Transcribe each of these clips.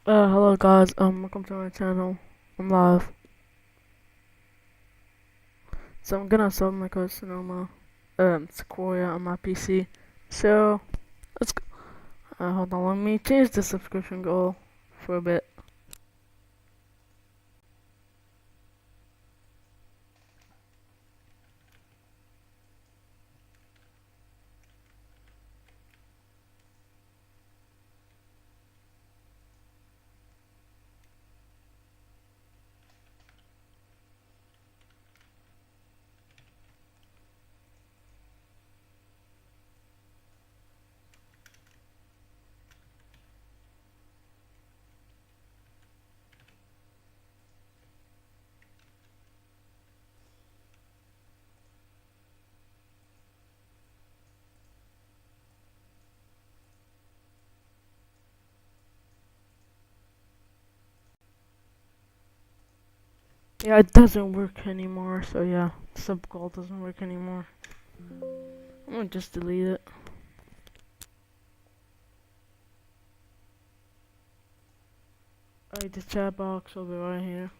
Hello guys, welcome to my channel. I'm live. So I'm gonna solve my Sonoma, Sequoia on my PC. So, let's go. Hold on, let me change the subscription goal for a bit. Yeah, it doesn't work anymore, so yeah, sub goal doesn't work anymore. I'm gonna just delete it. Alright, the chat box will be right here.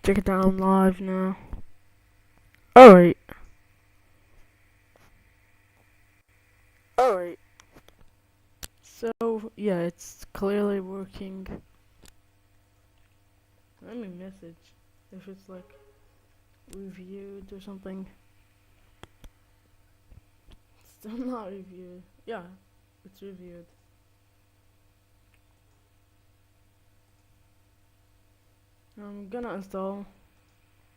Check it out, I'm live now. Alright. Alright. So, yeah, it's clearly working. Let me message if it's like reviewed or something. Still not reviewed. Yeah, it's reviewed. I'm gonna install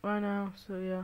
right now, so yeah.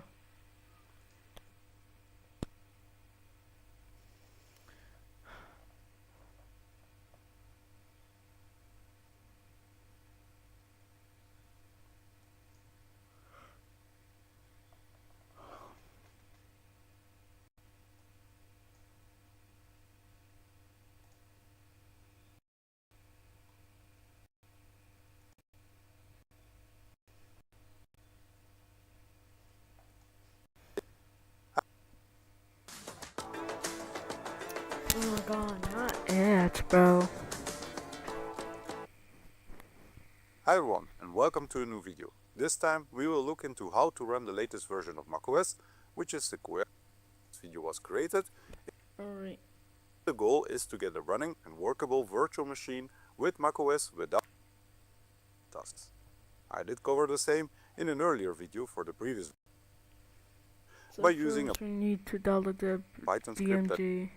Oh my god, not ads, bro. Hi everyone and welcome to a new video. This time we will look into how to run the latest version of macOS, which is Sequoia. This video was created. Alright. The goal is to get a running and workable virtual machine with macOS without tasks. I did cover the same in an earlier video for the previous So by using a first we need to download the Python script that DMG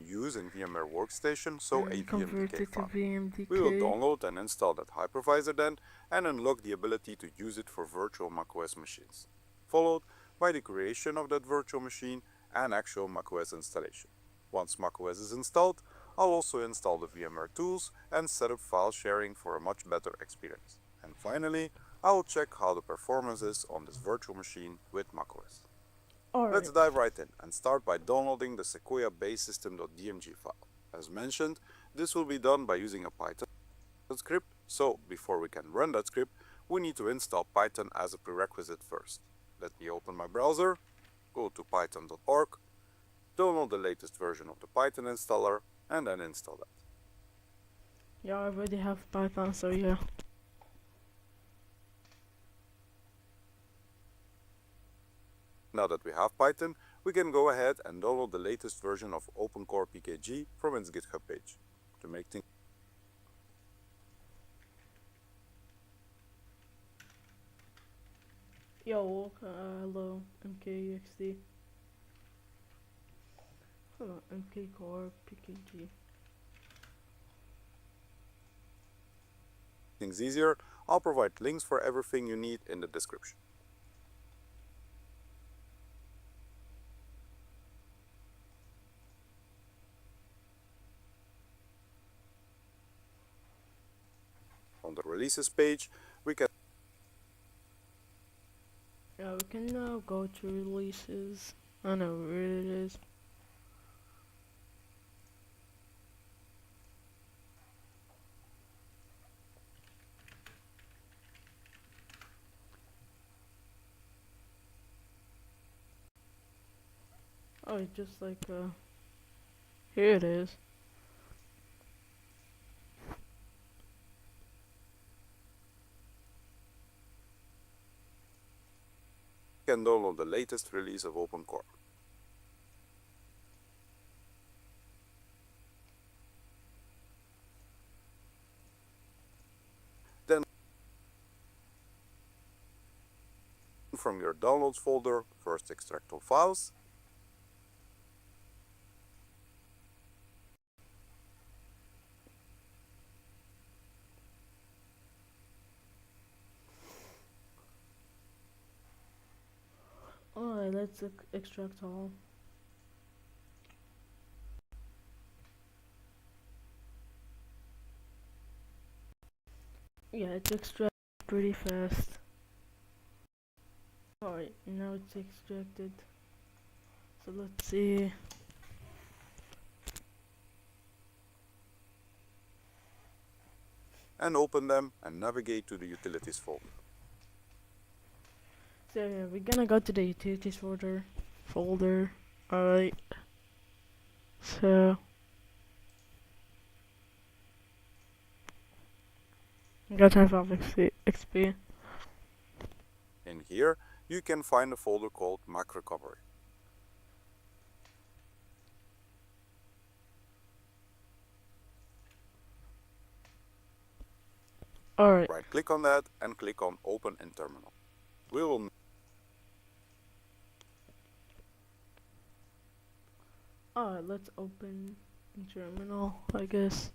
we use in VMware Workstation, so a and convert VMDK it to file. We will VMDK. download and install that hypervisor then and unlock the ability to use it for virtual macOS machines, followed by the creation of that virtual machine and actual macOS installation. Once macOS is installed, I'll also install the VMware tools and set up file sharing for a much better experience. And finally, I will check how the performance is on this virtual machine with macOS. Let's Alright. dive right in and start by downloading the Sequoia basesystem.dmg file. As mentioned, this will be done by using a Python script, so before we can run that script, we need to install Python as a prerequisite first. Let me open my browser, go to python.org, download the latest version of the Python installer, and then install that. Yeah, I already have Python, so yeah. Now that we have Python, we can go ahead and download the latest version of OpenCore PKG from its GitHub page. To make things Yo, hello, MKUXD. Hold on, MK Core PKG. easier, I'll provide links for everything you need in the description. On the releases page, we can Yeah, we can now go to releases. I know where it is. Oh, it's just like, here it is. You can download the latest release of OpenCore. Then from your downloads folder, first extract all files. Alright, let's extract all. Yeah, it's extracted pretty fast. Alright, now it's extracted. So let's see. And open them and navigate to the utilities folder. So yeah, we're gonna go to the utilities folder. Alright. So we got to have XP. In here, you can find a folder called Mac Recovery. Alright. Right click on that and click on Open in Terminal. We will Alright, let's open terminal, I guess.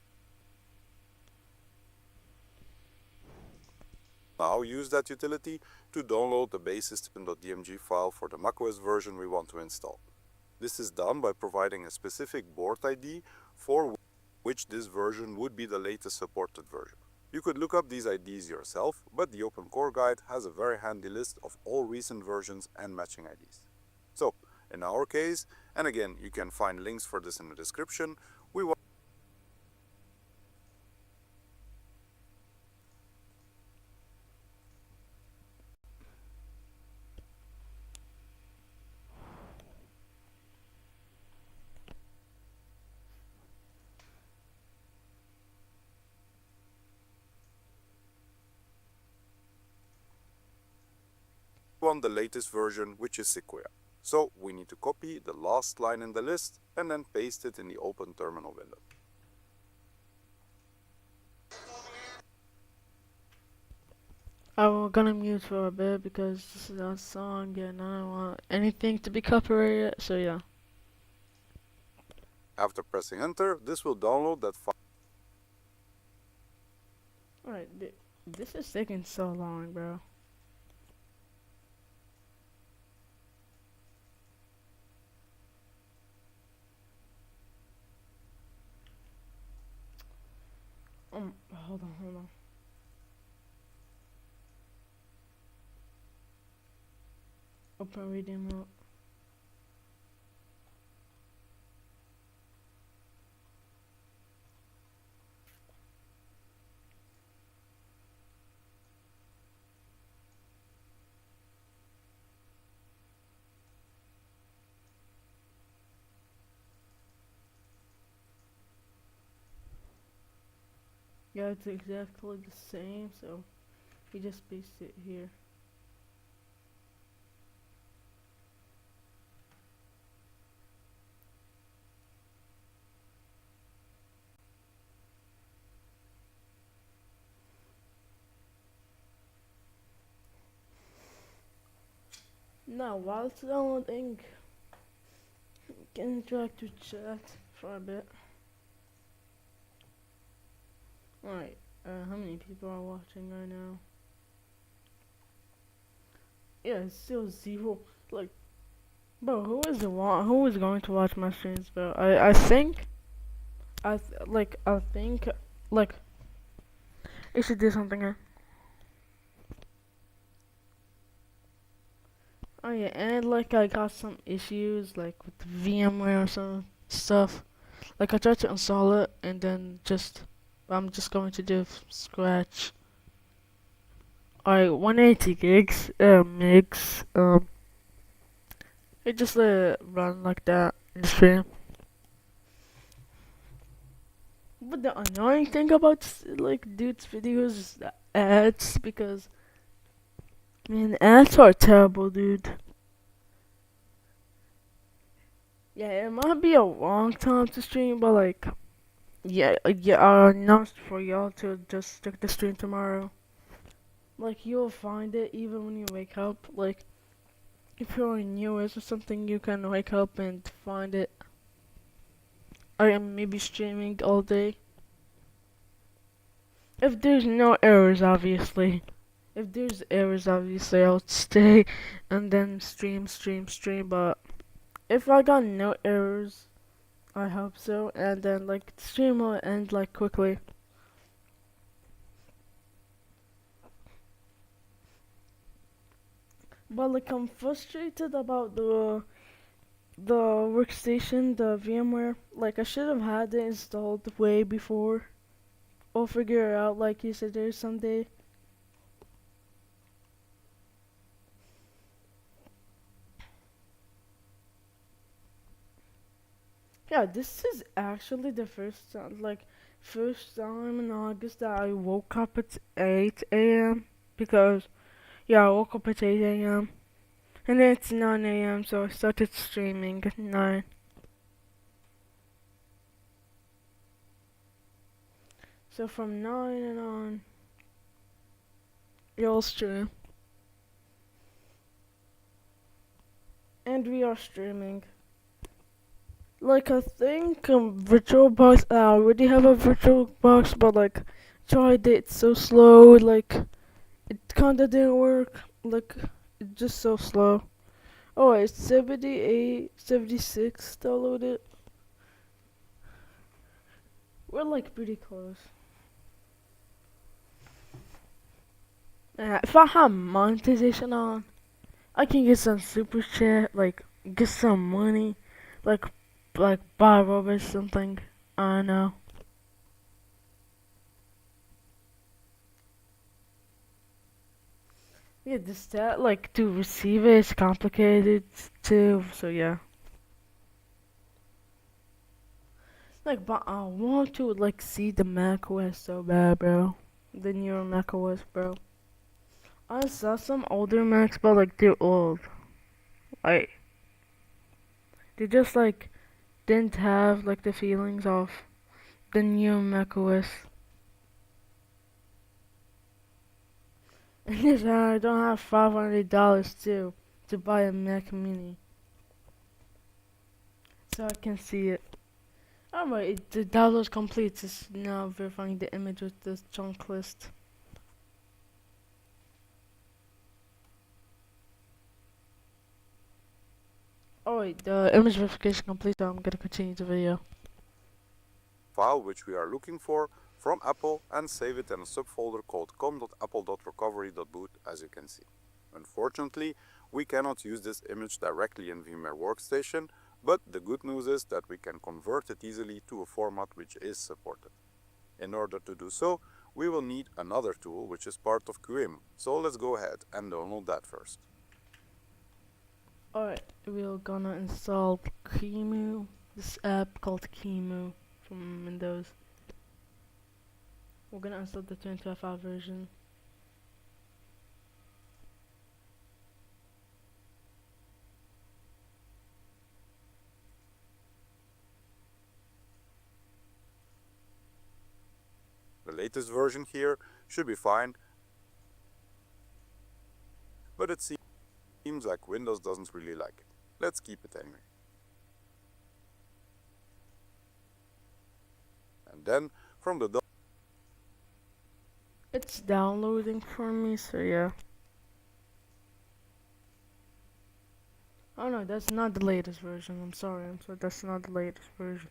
now use that utility to download the basesystem.dmg file for the macOS version we want to install. This is done by providing a specific board ID for which this version would be the latest supported version. You could look up these IDs yourself, but the OpenCore guide has a very handy list of all recent versions and matching IDs. So, in our case, and again, you can find links for this in the description, we want the latest version, which is Sequoia. So we need to copy the last line in the list and then paste it in the open terminal window. I'm gonna mute for a bit because this is our song and I don't want anything to be copyrighted, so yeah. After pressing enter, this will download that file. Alright, this is taking so long, bro. Hold on. Open reading mode. Yeah, it's exactly the same, so we just paste it here. Now, while it's downloading, you can interact with chat for a bit. Alright, how many people are watching right now? Yeah, it's still zero. Like, bro, who is going to watch my streams, bro? I think, like, you should do something here. Oh yeah, and like I got some issues like with VMware or some stuff. Like I tried to install it and then I'm just going to do scratch. Alright, 180 gigs, megs, It just let it run like that in the stream. But the annoying thing about like dude's videos is the ads, because man, ads are terrible, dude. Yeah, it might be a long time to stream, but like, yeah, I announced for y'all to just check the stream tomorrow. Like, you'll find it even when you wake up. Like, if you're in US or something, you can wake up and find it. I am maybe streaming all day. If there's no errors, obviously. If there's errors, obviously, I'll stay and then stream. But if I got no errors, I hope so. And then, like, the stream will end, like, quickly. But, like, I'm frustrated about the workstation, the VMware. Like, I should have had it installed way before. We'll figure it out, like you said, there's someday. Yeah, this is actually the first time in August that I woke up at 8 a.m. because, yeah, I woke up at 8 a.m. and then it's 9 a.m. so I started streaming at 9. So from 9 and on, you'll stream. And we are streaming. Like, I think VirtualBox, I already have a VirtualBox, but like, tried it, it's so slow, like, it kinda didn't work, like, it's just so slow. Oh, it's 78, 76 downloaded. We're like pretty close. If I have monetization on, I can get some super chat, like, get some money, like, buy Robux something. I don't know. Yeah, the stat, like, to receive it is complicated too, so yeah. Like, but I want to, like, see the macOS so bad, bro. The newer macOS, bro. I saw some older Macs, but, like, they're old. Like, they just, like, didn't have, like, the feelings of the new macOS. And yes, I don't have $500 to buy a Mac Mini. So I can see it. Alright, the download complete. Is now verifying the image with the chunk list. Alright, the image verification complete, so I'm gonna continue the video. File which we are looking for from Apple and save it in a subfolder called com.apple.recovery.boot, as you can see. Unfortunately, we cannot use this image directly in VMware Workstation, but the good news is that we can convert it easily to a format which is supported. In order to do so, we will need another tool which is part of QEMU. So let's go ahead and download that first. Alright, we're gonna install QEMU, this app called QEMU from Windows. We're gonna install the 2025 version. The latest version here should be fine, but it seems like Windows doesn't really like it. Let's keep it anyway. And then from the It's downloading for me, so yeah. Oh no, that's not the latest version. I'm sorry, that's not the latest version.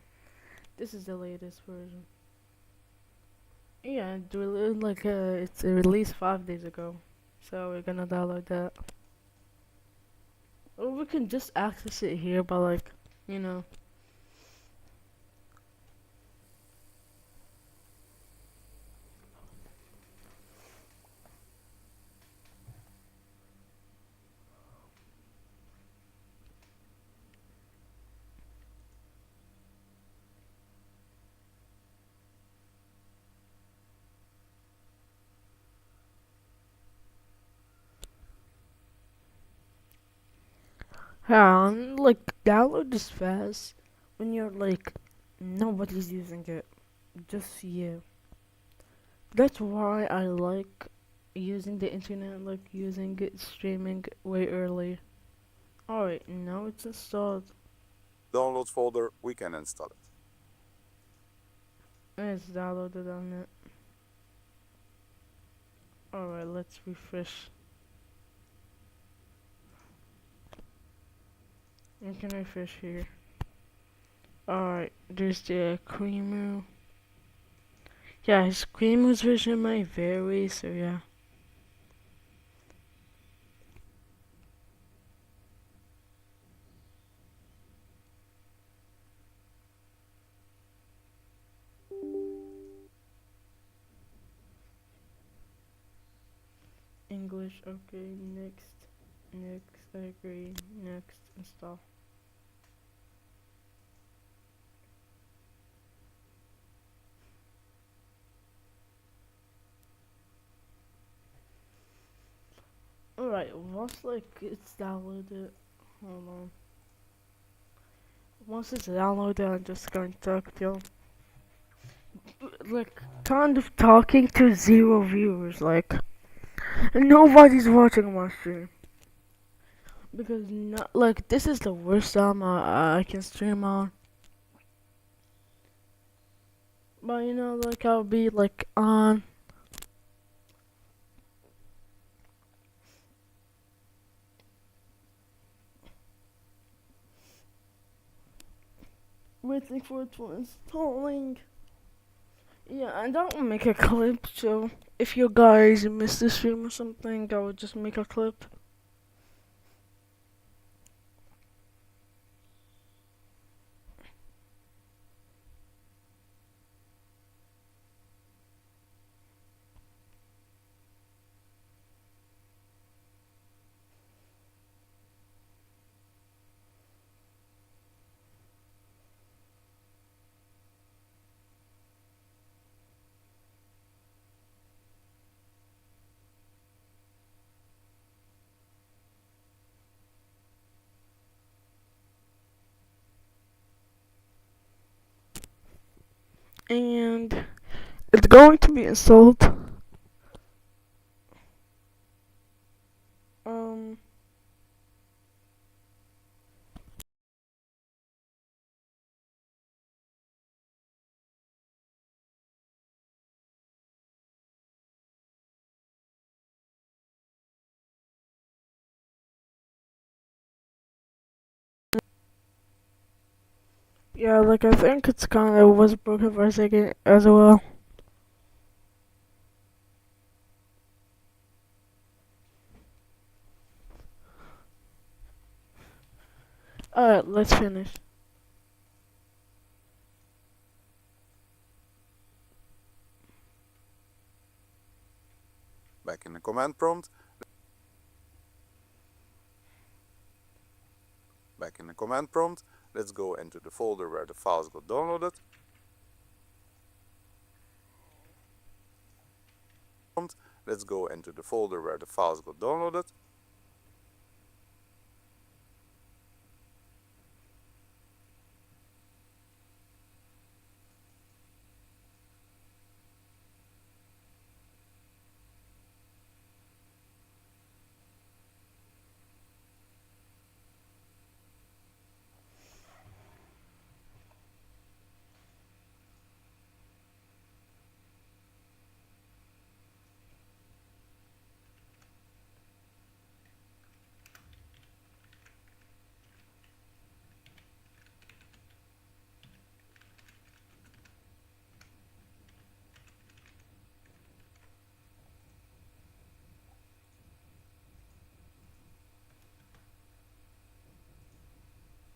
This is the latest version. Yeah, it's released 5 days ago, so we're gonna download that. Or we can just access it here by like, you know. Yeah, like download is fast when you're like nobody's using it, just you. That's why I like using the internet, like using it streaming way early. Alright, now it's installed. Downloads folder, we can install it. And it's downloaded on it. Alright, let's refresh. We can refresh here. Alright, there's the Creamoo. Yeah, his Creamoo's version might vary, so yeah. English, okay, next, I agree, next, install. Alright, once like it's downloaded, hold on. Once it's downloaded, I'm just going to talk to like kind of talking to zero viewers, like nobody's watching my stream because not like this is the worst time I can stream on. But you know, like I'll be like on waiting for it to installing. Yeah, and I'll make a clip. So if you guys missed the stream or something, I would just make a clip. And it's going to be installed. Um, yeah, like I think it's kind of was broken for a second as well. Alright, let's finish. Back in the command prompt. Back in the command prompt, let's go into the folder where the files got downloaded. Let's go into the folder where the files got downloaded.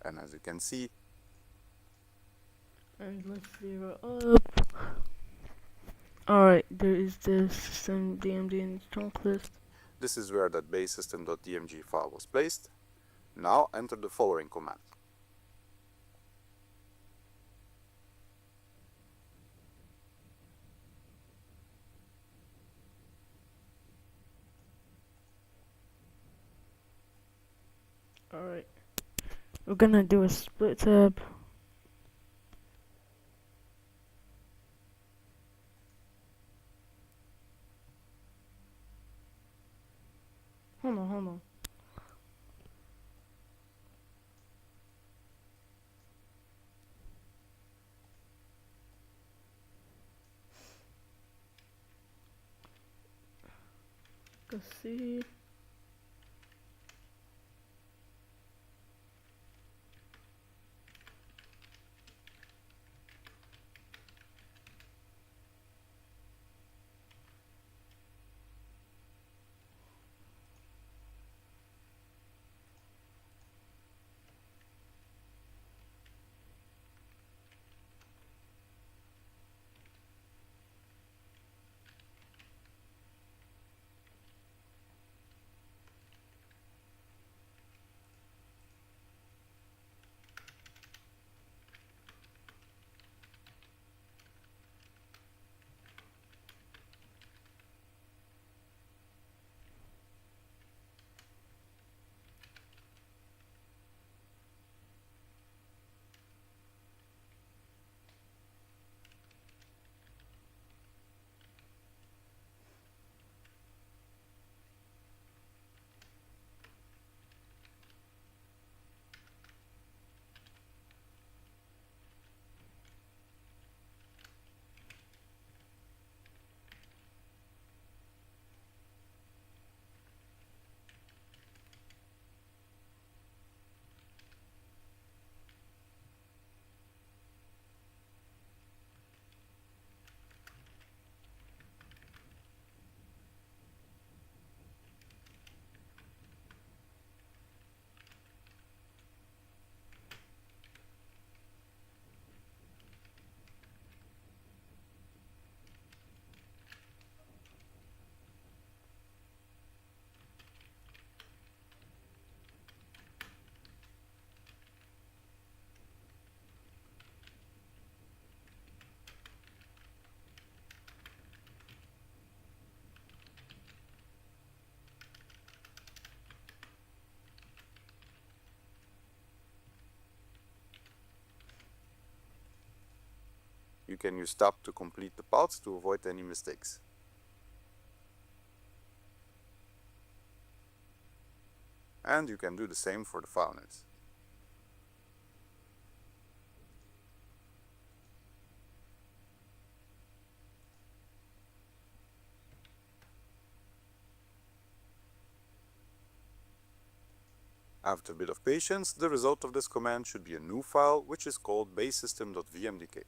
And as you can see, And let's zero up. Alright, there is the system DMD in the trunk list. this is where that basesystem.dmg file was placed. Now enter the following command. Alright, We're gonna do a split tab. Hold on. Let's see. You can use Tab to complete the paths to avoid any mistakes. And you can do the same for the file names. After a bit of patience, the result of this command should be a new file which is called basesystem.vmdk.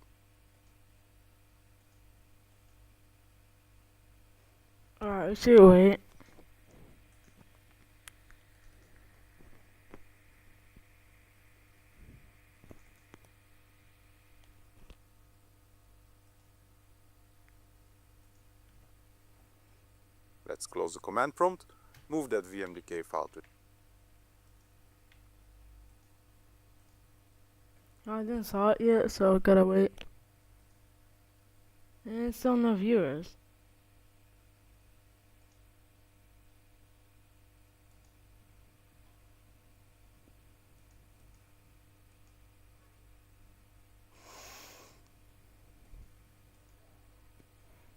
Alright, so wait. Let's close the command prompt, move that vmdk file to. I didn't saw it yet, so I gotta wait. And still no viewers.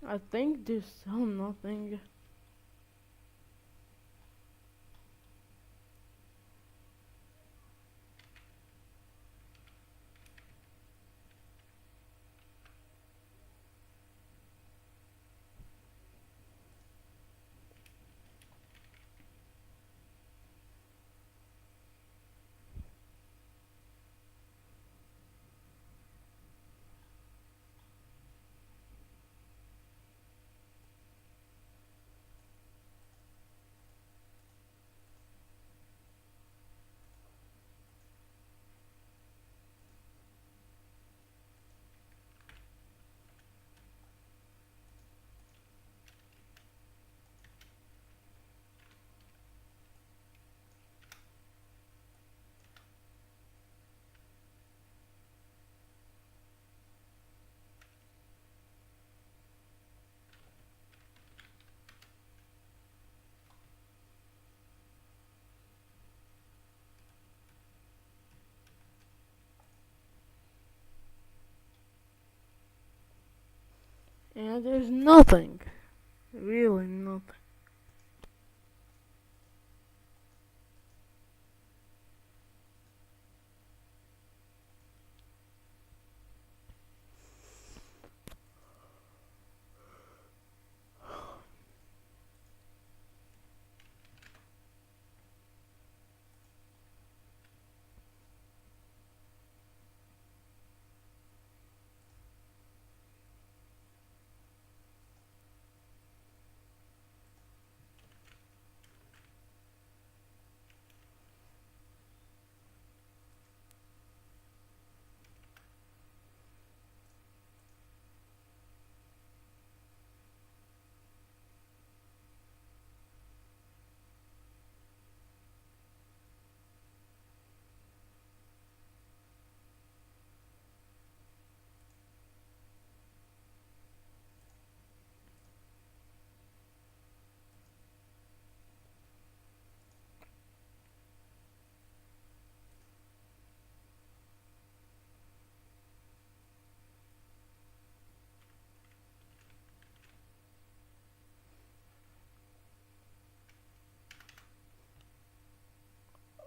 I think there's still nothing. And there's nothing. Really nothing.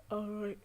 Alright.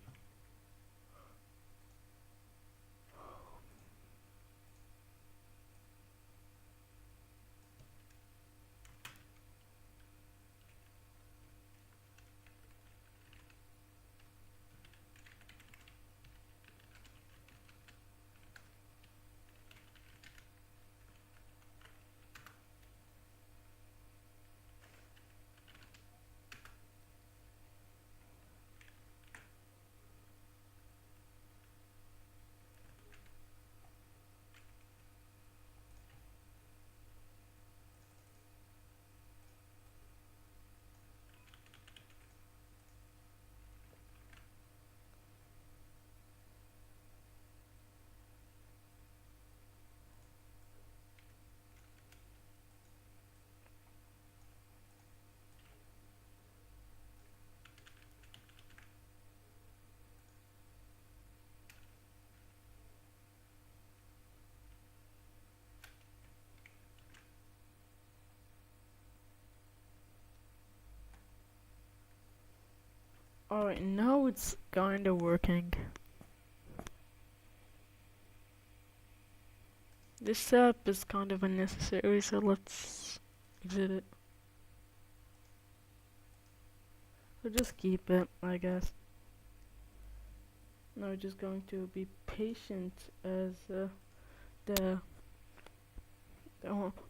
Alright, now it's kinda working. This app is kind of unnecessary, so let's exit it. We'll just keep it, I guess. Now we're just going to be patient as the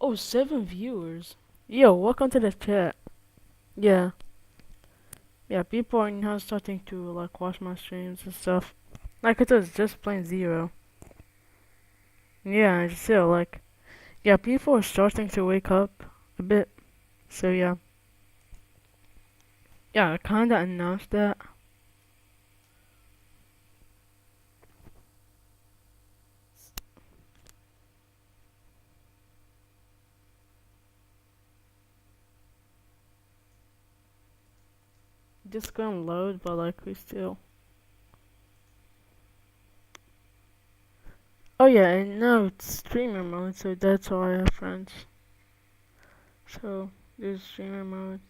oh, 7 viewers. Yo, welcome to the chat. Yeah, yeah, people are now starting to like watch my streams and stuff. Like it was just plain zero. Yeah, and still like yeah, people are starting to wake up a bit. So yeah, yeah, I kinda announced that. Just gonna load, but like we still. Oh yeah, and now it's streamer mode, so that's why I have friends. So there's streamer mode.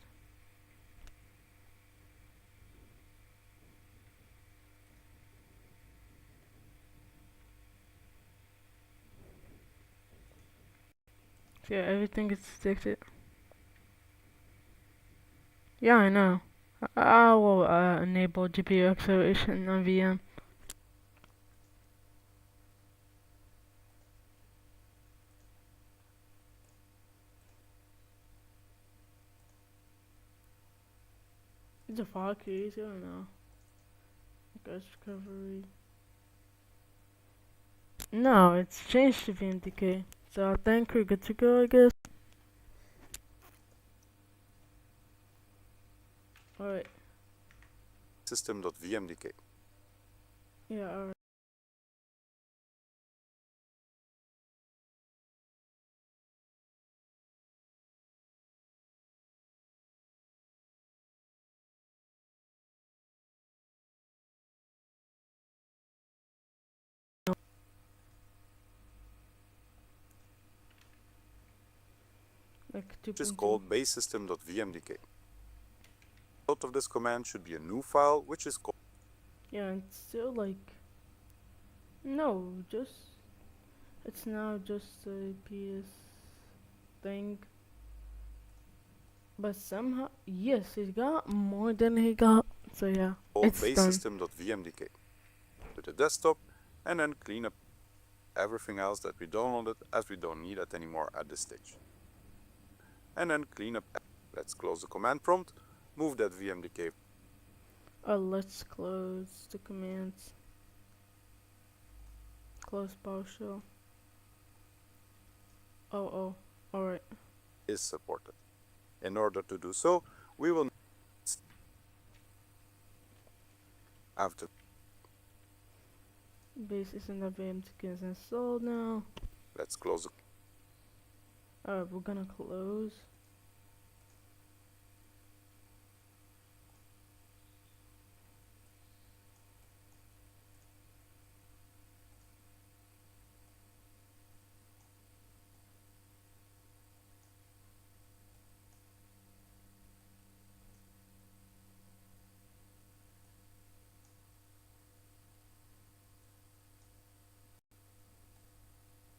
So yeah, everything is addicted. Yeah, I know. I will enable GPU acceleration on VM. Is it file creator or no? Guys recovery. No, it's changed to VMDK. So I think we're good to go, I guess. Alright. System.vmdk. Yeah, alright. like which is 2.2. called basesystem.vmdk. Out of this command should be a new file which is called. Yeah, it's still like no, just it's now just a PS thing. But somehow, yes, he got more than he got. So yeah, it's done. basesystem.vmdk to the desktop and then clean up everything else that we downloaded as we don't need it anymore at this stage. And then clean up. Let's close the command prompt, move that vmdk. Let's close the commands. Close PowerShell. Oh, alright. Is supported. In order to do so, we will after Basesystem.vmdk is installed now. let's close the Alright, we're gonna close.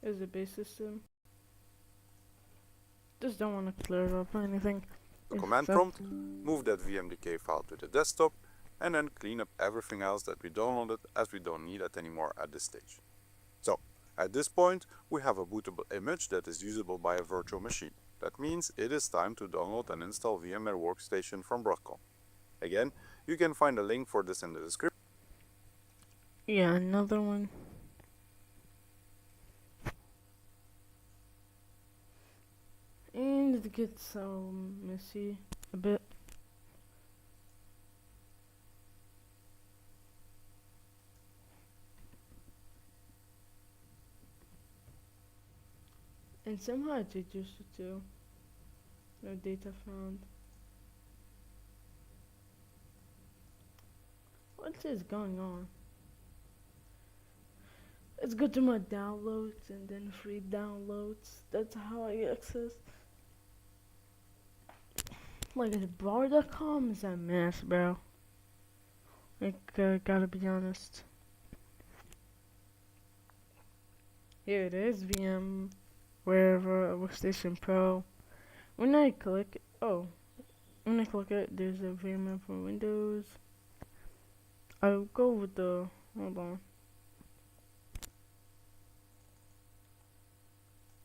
Is a base system. Just don't want to clear it up or anything. the command prompt, move that vmdk file to the desktop, and then clean up everything else that we downloaded as we don't need it anymore at this stage. So, at this point, we have a bootable image that is usable by a virtual machine. That means it is time to download and install VMware Workstation from Broadcom. Again, you can find a link for this in the description. Yeah, another one. And it gets so messy a bit. And somehow I did use it too. No data found. What is going on? Let's go to my downloads and then free downloads. That's how I access. Like, bar.com is a mess, bro. Like, gotta be honest. Here it is, VM, wherever, Workstation Pro. When I click, when I click it, there's a VMware for Windows. I'll go with the, hold on.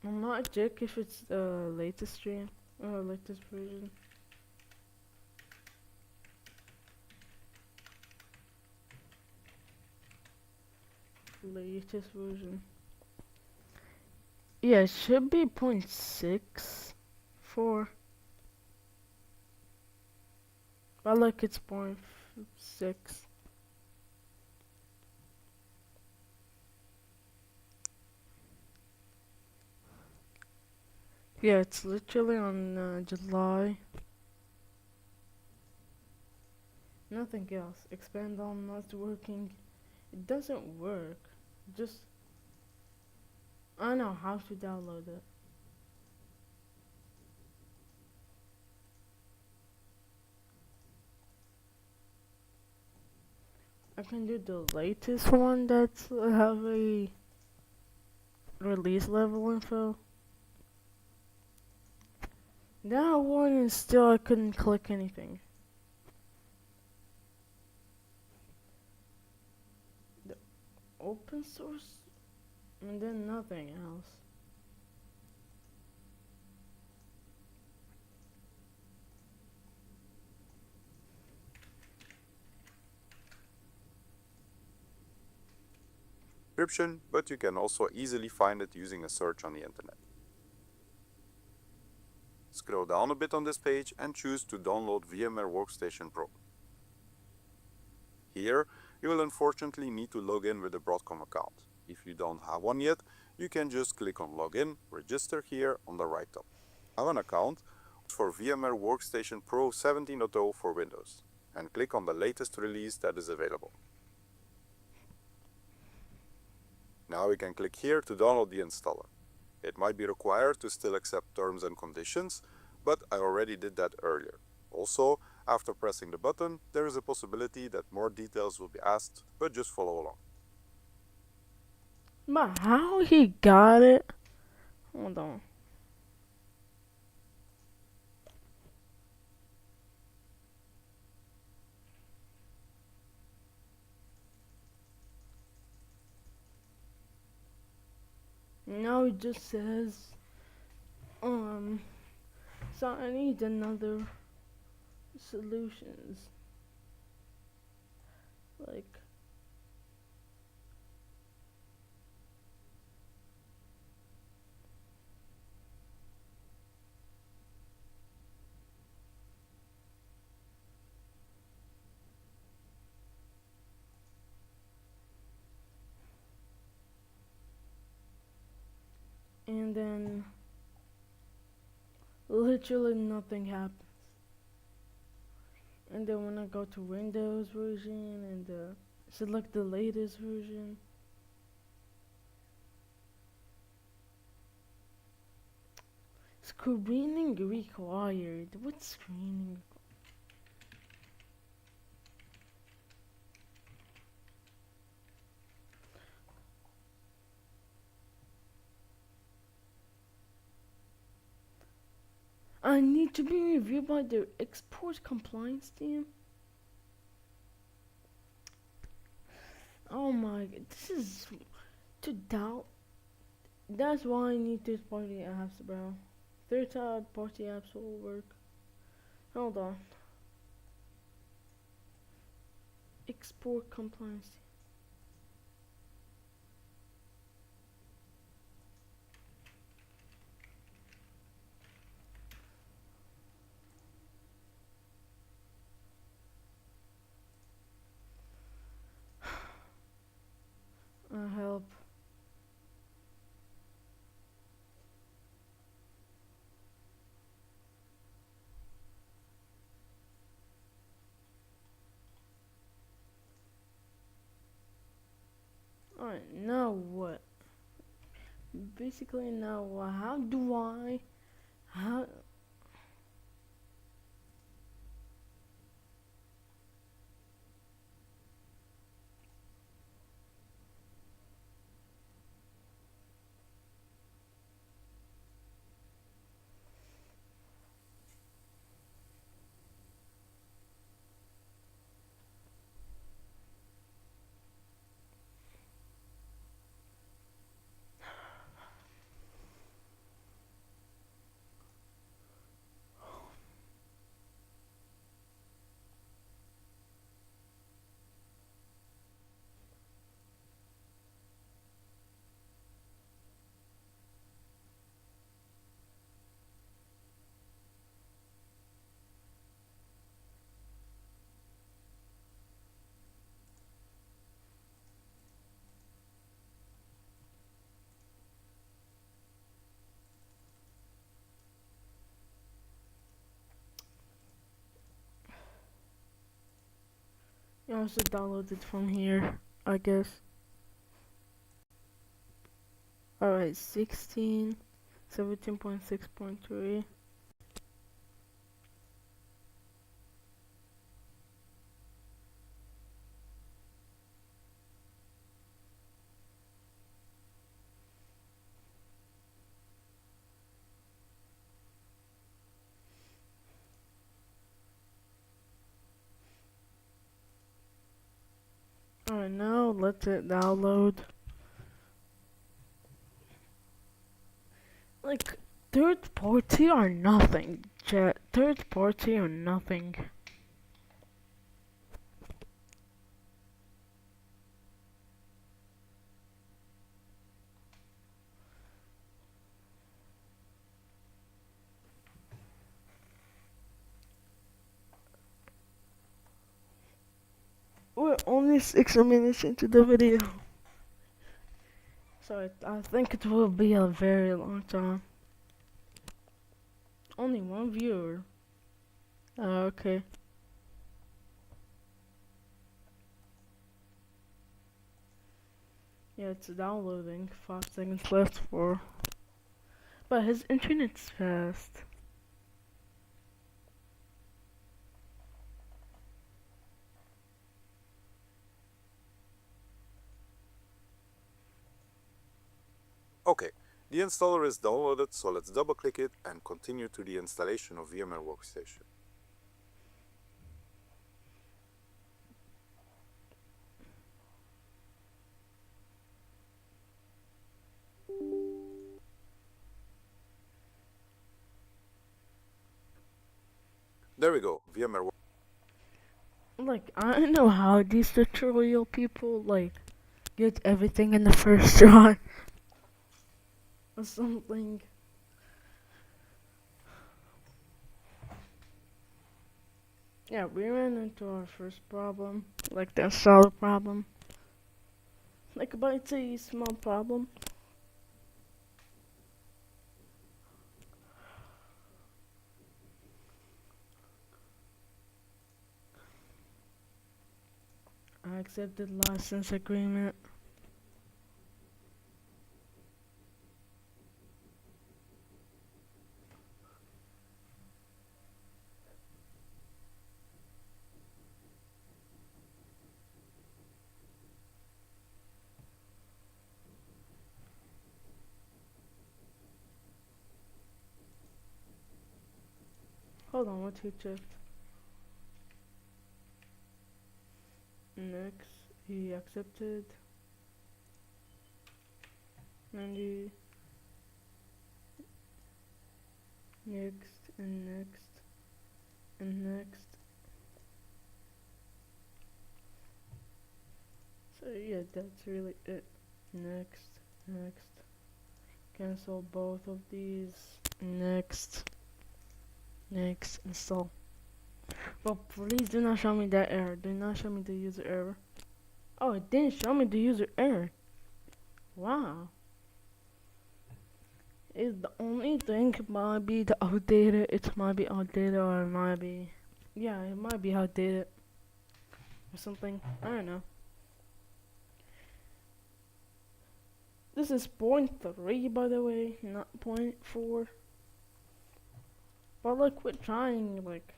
I'm not check if it's the latest stream, latest version. Latest version. Yeah, it should be 0.64. I like it's 0.6. Yeah, it's literally on July. Nothing else. Expand on not working. It doesn't work. Just I don't know how to download it. I can do the latest one that's have a release level info. That one and still I couldn't click anything. The open source and then nothing else. Description, but you can also easily find it using a search on the internet. Scroll down a bit on this page and choose to download VMware Workstation Pro. Here, you will unfortunately need to log in with a Broadcom account. If you don't have one yet, you can just click on Login, Register here on the right top. I have an account for VMware Workstation Pro 17.0 for Windows and click on the latest release that is available. Now we can click here to download the installer. It might be required to still accept terms and conditions, but I already did that earlier. Also, after pressing the button, there is a possibility that more details will be asked, but just follow along. But how he got it? Hold on. Now it just says, so I need another solutions. Like, and then literally nothing happens. And then when I go to Windows version and select the latest version, screening required. What's screening? I need to be reviewed by the export compliance team. Oh my god, this is to doubt. That's why I need third party apps, bro. Third party apps will work. Hold on. Export compliance. Help. Alright, now what? Basically, now what? How do I? How? You also download it from here, I guess. Alright, 16, 17.6.3. Alright, now let it download. Like, third party or nothing, chat. Third party or nothing. We're only 6 minutes into the video. So I think it will be a very long time. Only one viewer. Okay. Yeah, it's downloading. 5 seconds left for But his internet's fast. Okay, the installer is downloaded, so let's double click it and continue to the installation of VMware Workstation. There we go, VMware. Like, I don't know how these tutorial people, like, get everything in the first try. Or something. Yeah, we ran into our first problem. Like, the installer problem. Like, but it's a small problem. I accepted license agreement. Hold on, what he checked? Next, he accepted. And he next and next and next. So yeah, that's really it. Next, next. Cancel both of these. Next, next, install. But please do not show me that error. Do not show me the user error. Oh, it didn't show me the user error. Wow. It's the only thing might be the outdated. It might be outdated or it might be. Yeah, it might be outdated. Or something. I don't know. This is point 0.3 by the way, not point 0.4. But like we're trying like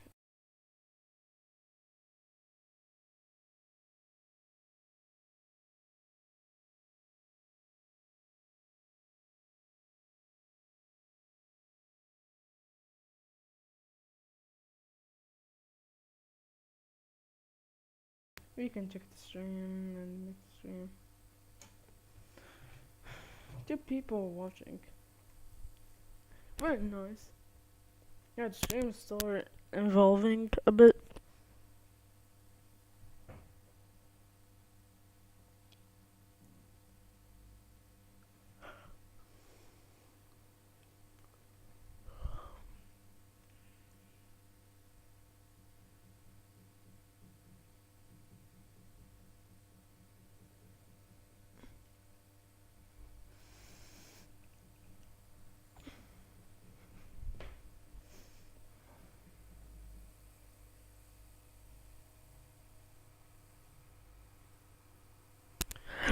we can check the stream and make the stream. Two people watching. Very nice. Yeah, the stream is still evolving a bit.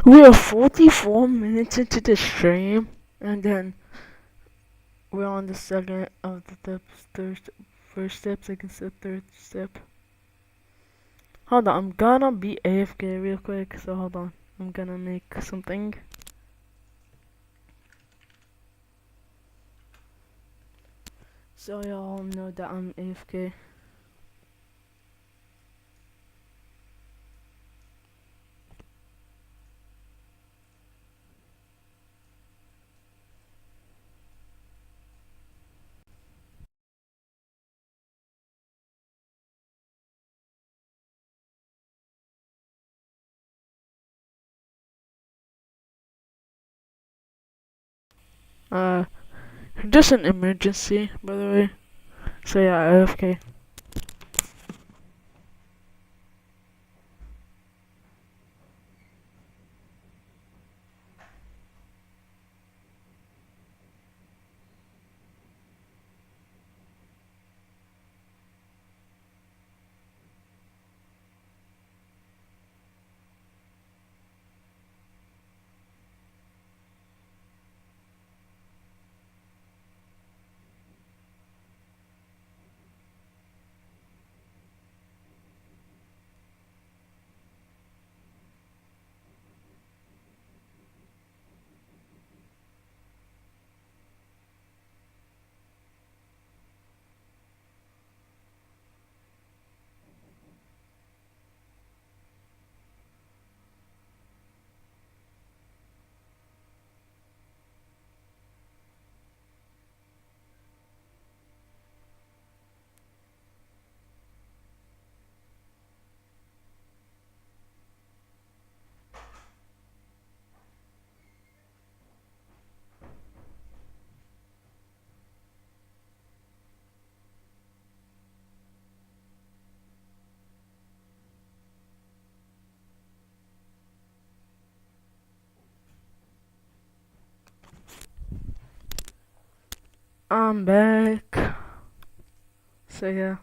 We are 44 minutes into the stream, and then we're on the second of the first step, second step, third step. Hold on, I'm gonna be AFK real quick, so hold on. I'm gonna make something. So y'all know that I'm AFK. Uh, just an emergency, by the way. So yeah, AFK. I'm back. So yeah.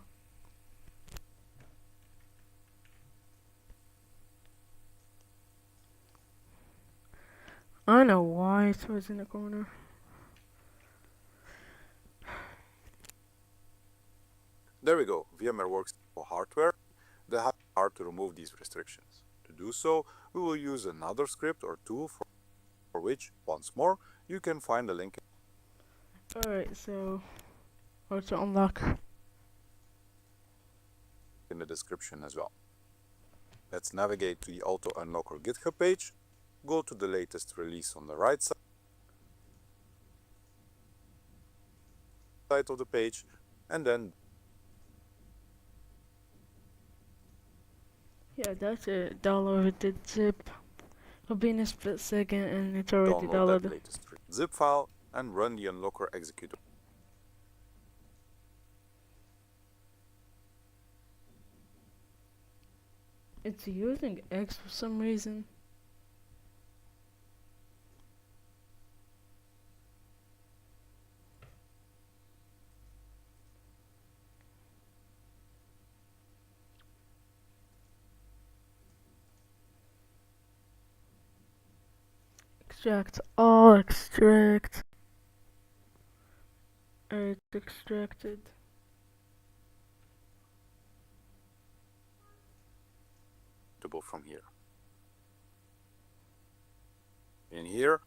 I know why it was in the corner. There we go, VMware works for hardware that have hard to remove these restrictions. To do so, we will use another script or tool for which, once more, you can find the link Alright, so how to unlock? in the description as well. Let's navigate to the Auto Unlocker GitHub page, go to the latest release on the right side of the page, and then Yeah, that's it. Download the zip. It'll be in a split second and it's already download that downloaded. latest zip file and run the Unlocker executable. It's using X for some reason. Extract all, extract. It's extracted. From here. In here,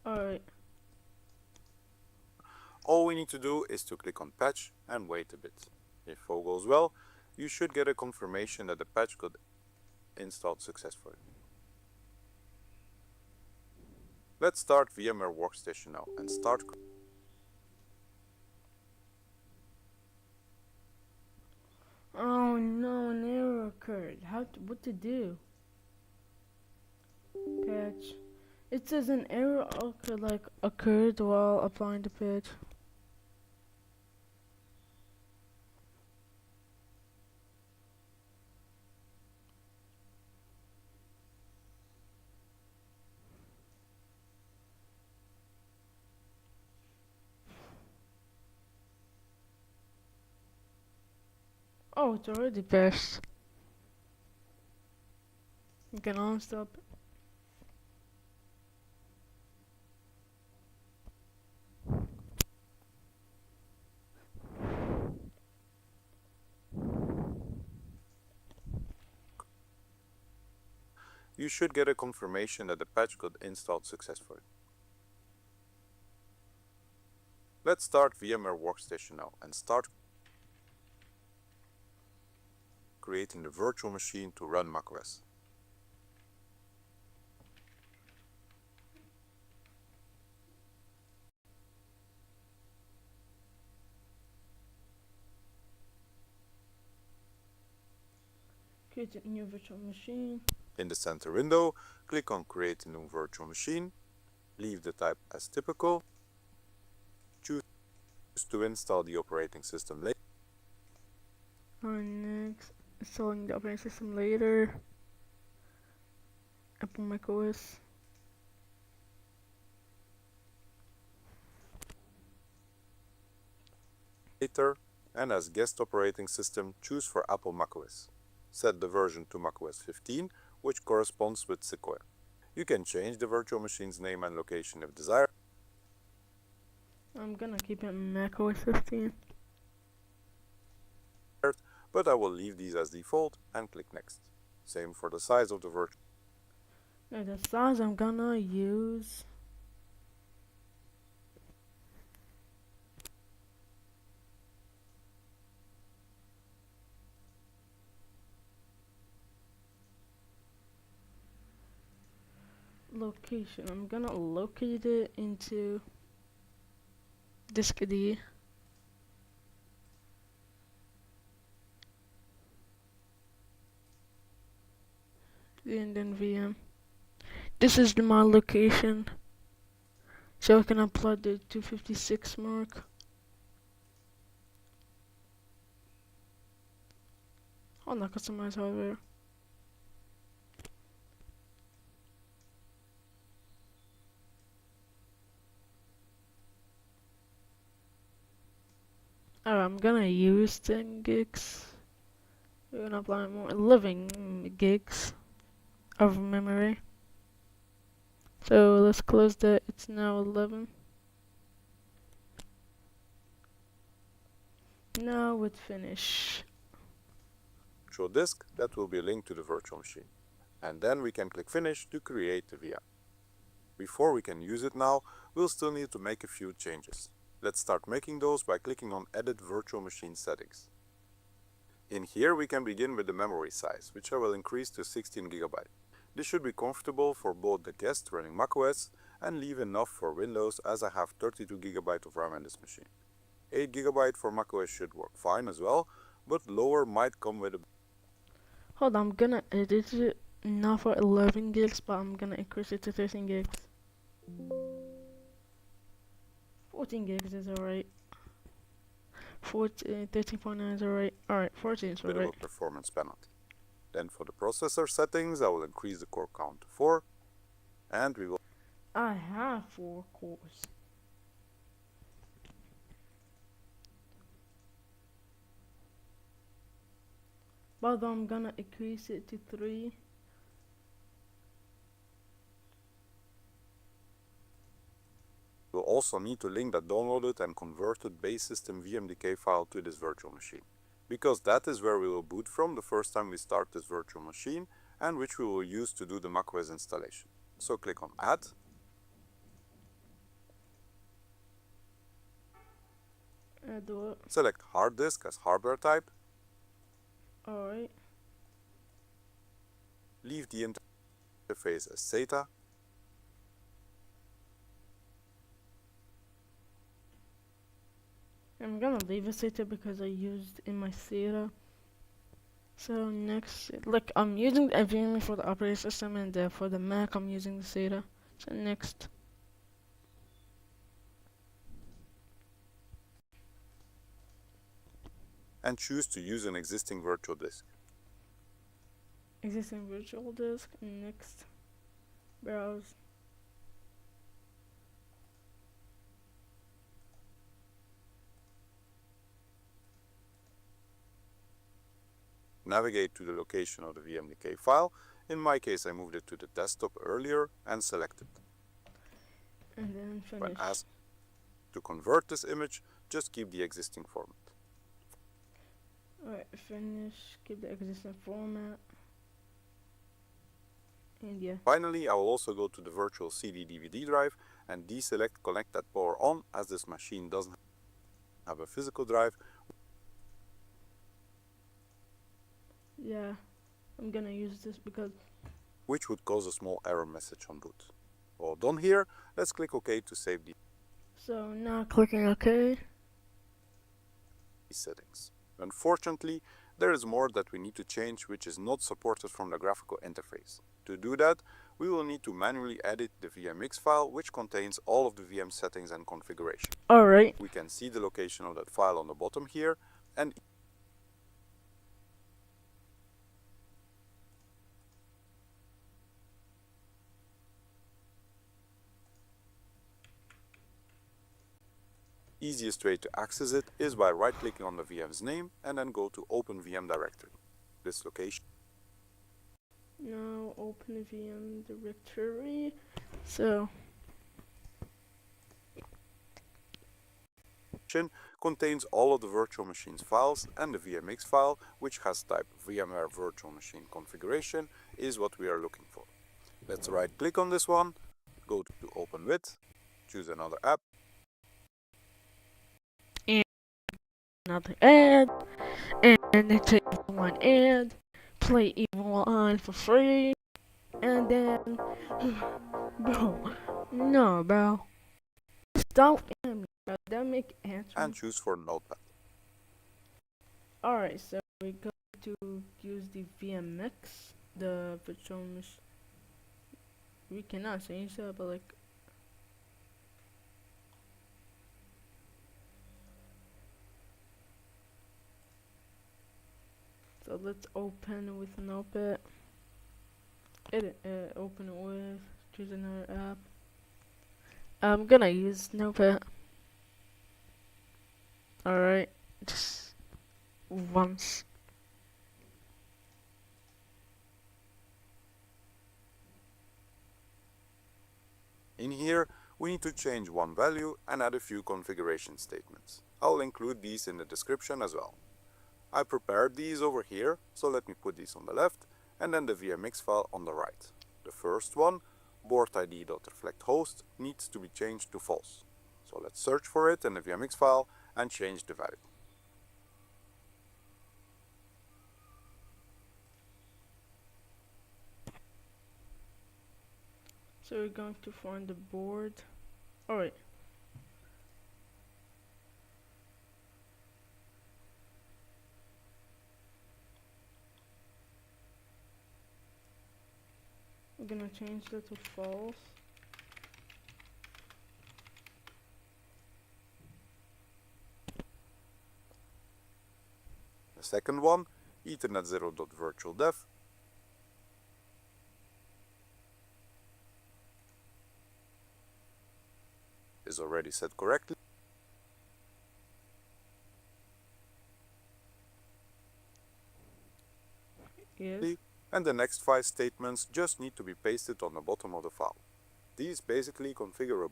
Alright. all we need to do is to click on patch and wait a bit. If all goes well, you should get a confirmation that the patch got installed successfully. Let's start VMware Workstation now and start. Oh no, an error occurred. What to do? Patch. It says an error occurred while applying the patch. Oh, it's already patched. You can unstop it. You should get a confirmation that the patch got installed successfully. Let's start VMware Workstation now and start creating the virtual machine to run macOS. Create a new virtual machine. In the center window, click on Create a new virtual machine, leave the type as typical, choose to install the operating system later. Next, installing the operating system later. Apple macOS. And as guest operating system, choose for Apple macOS. Set the version to macOS 15, which corresponds with Sequoia. You can change the virtual machine's name and location if desired. I'm gonna keep it macOS 15. But I will leave these as default and click Next. Same for the size of the virtual. Now the size I'm gonna use. Location. I'm gonna locate it into disk D. And then VM. This is my location. So I can upload the 256 mark. Oh, not customize hardware. Alright, I'm gonna use 10 gigs. We're gonna apply more 11 gigs of memory. So let's close that. It's now 11. Now let's finish. Virtual disk that will be linked to the virtual machine. And then we can click Finish to create the VM. Before we can use it now, we'll still need to make a few changes. Let's start making those by clicking on Edit Virtual Machine Settings. In here we can begin with the memory size, which I will increase to 16 GB. This should be comfortable for both the guest running macOS and leave enough for Windows, as I have 32 GB of RAM in this machine. 8 GB for macOS should work fine as well, but lower might come with a... Hold on, I'm gonna edit it not for 11 gigs, but I'm gonna increase it to 13 gigs. 14 gigs is alright. 13.9 is alright. Alright, 14 is bit of alright. a performance penalty. Then for the processor settings, I will increase the core count to 4, and we will... I have 4 cores. But I'm gonna increase it to 3. We'll also need to link that downloaded and converted base system VMDK file to this virtual machine, because that is where we will boot from the first time we start this virtual machine, and which we will use to do the macOS installation. So click on Add. Do it. Select hard disk as hardware type. Alright. Leave the interface as SATA. I'm gonna leave it SATA because I used in my SATA. So next, like I'm using NVMe for the operating system, and for the Mac I'm using the SATA. So next. And choose to use an existing virtual disk. Existing virtual disk. Next. Browse. Navigate to the location of the VMDK file. In my case, I moved it to the desktop earlier and select it. And then finish. When asked to convert this image, just keep the existing format. Alright, finish. Keep the existing format. And yeah. Finally, I will also go to the virtual CD-DVD drive and deselect Connect that power on, as this machine doesn't have a physical drive. Yeah, I'm gonna use this because... which would cause a small error message on boot. All done here, let's click OK to save these So now clicking OK. settings. Unfortunately, there is more that we need to change which is not supported from the graphical interface. To do that, we will need to manually edit the VMX file, which contains all of the VM settings and configuration. Alright. We can see the location of that file on the bottom here, and easiest way to access it is by right-clicking on the VM's name and then go to Open VM Directory. This location Now open VM directory. So contains all of the virtual machine's files, and the VMX file, which has type VMware Virtual Machine Configuration, is what we are looking for. Let's right-click on this one, go to Open With, choose another app, another ad, and then take one ad, play Evil on for free, and then bro, no bro, stop me, bro. That make answer. and choose for Notepad. Alright, so we go to use the VMX, the virtual machine. We cannot change that, but like. So So let's open with Notepad. Edit, open it with, choose another app. I'm gonna use Notepad. Alright, just once. In here, we need to change one value and add a few configuration statements. I'll include these in the description as well. I prepared these over here, so let me put these on the left and then the VMX file on the right. The first one, boardid.reflectHost, needs to be changed to false. So let's search for it in the VMX file and change the value. So we're going to find the board. Alright. We're gonna change that to false. The second one, ethernet0.virtualdev, is already set correctly. Yes. And the next 5 statements just need to be pasted on the bottom of the file. These basically configure a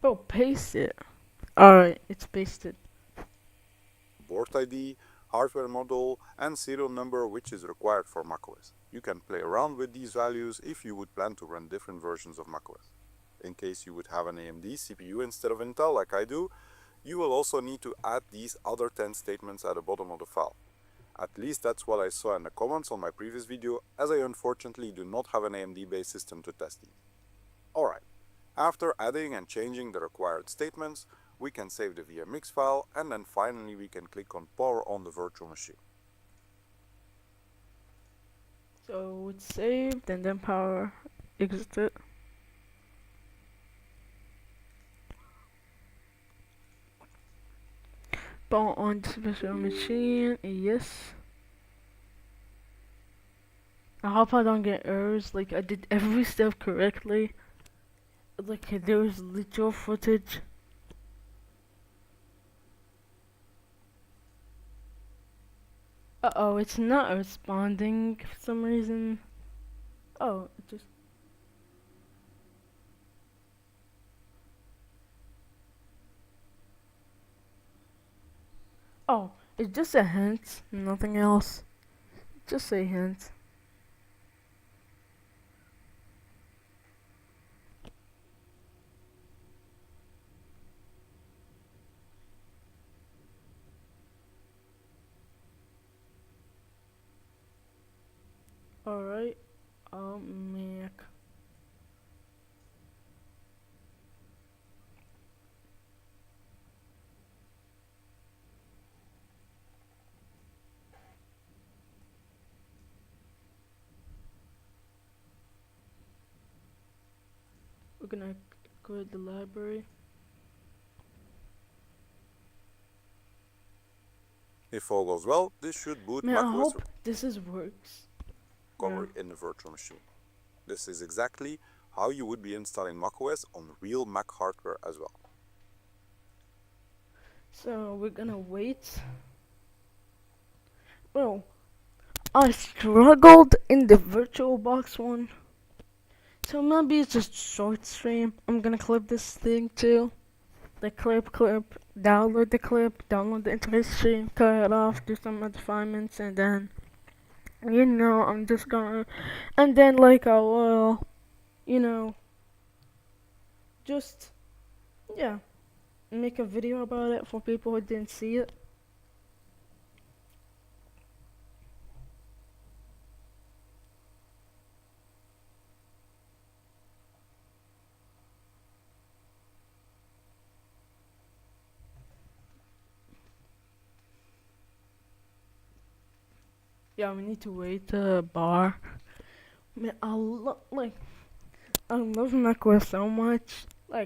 Oh, paste it. Alright, it's pasted. board ID, hardware model, and serial number which is required for macOS. You can play around with these values if you would plan to run different versions of macOS. In case you would have an AMD CPU instead of Intel like I do, you will also need to add these other 10 statements at the bottom of the file. At least that's what I saw in the comments on my previous video, as I unfortunately do not have an AMD based system to test these. Alright, after adding and changing the required statements, we can save the VMX file and then finally we can click on power on the virtual machine. So it's saved and then power exited. Power on the virtual machine, yes. I hope I don't get errors, like I did every step correctly. Like there was literal footage. Uh-oh, it's not responding for some reason. Oh, it just... Oh, it's just a hint, nothing else. Just a hint. Alright, I'll make... We're gonna create the library. If all goes well, this should boot Man, I macOS hope this works. recovery in the virtual machine. This is exactly how you would be installing macOS on real Mac hardware as well. So we're gonna wait. Well, I struggled in the VirtualBox one. So maybe it's just short stream. I'm gonna clip this thing too. The clip, download the clip, download the entire stream, cut it off, do some refinements, and then, you know, I'm just gonna, and then like I will, you know, just, yeah, make a video about it for people who didn't see it. Yeah, we need to wait the bar. Man, I love macOS so much. I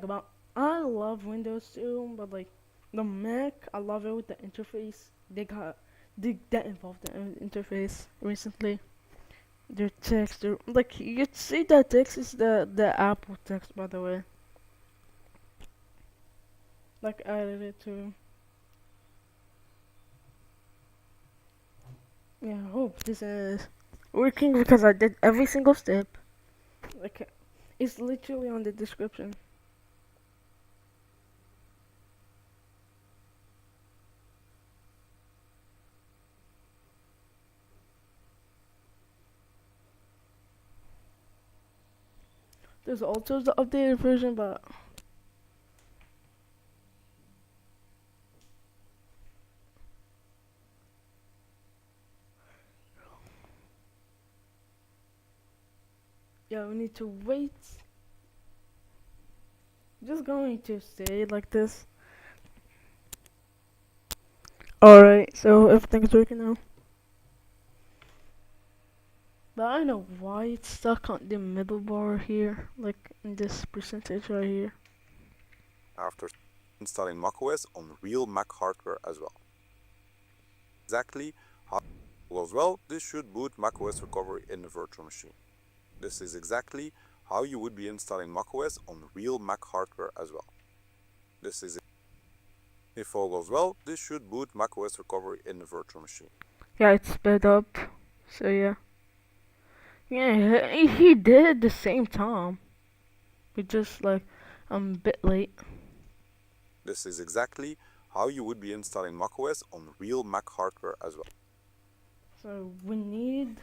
love Windows too, but like the Mac, I love it with the interface. They involved the interface recently. Their text, like you'd see that text is the Apple text, by the way. Like I added it to. Yeah, I hope this is working because I did every single step. Like it's literally on the description. There's also the updated version, but yeah, we need to wait. Just going to stay like this. Alright, so everything's working now. But I know why it's stuck on the middle bar here, like in this percentage right here. After installing macOS on real Mac hardware as well. Exactly how goes well, this should boot macOS Recovery in the virtual machine. This is exactly how you would be installing macOS on real Mac hardware as well. This is If all goes well, this should boot macOS Recovery in the virtual machine. Yeah, it's sped up. So yeah. Yeah, he did at the same time. We just like I'm a bit late. This is exactly how you would be installing macOS on real Mac hardware as well. So we need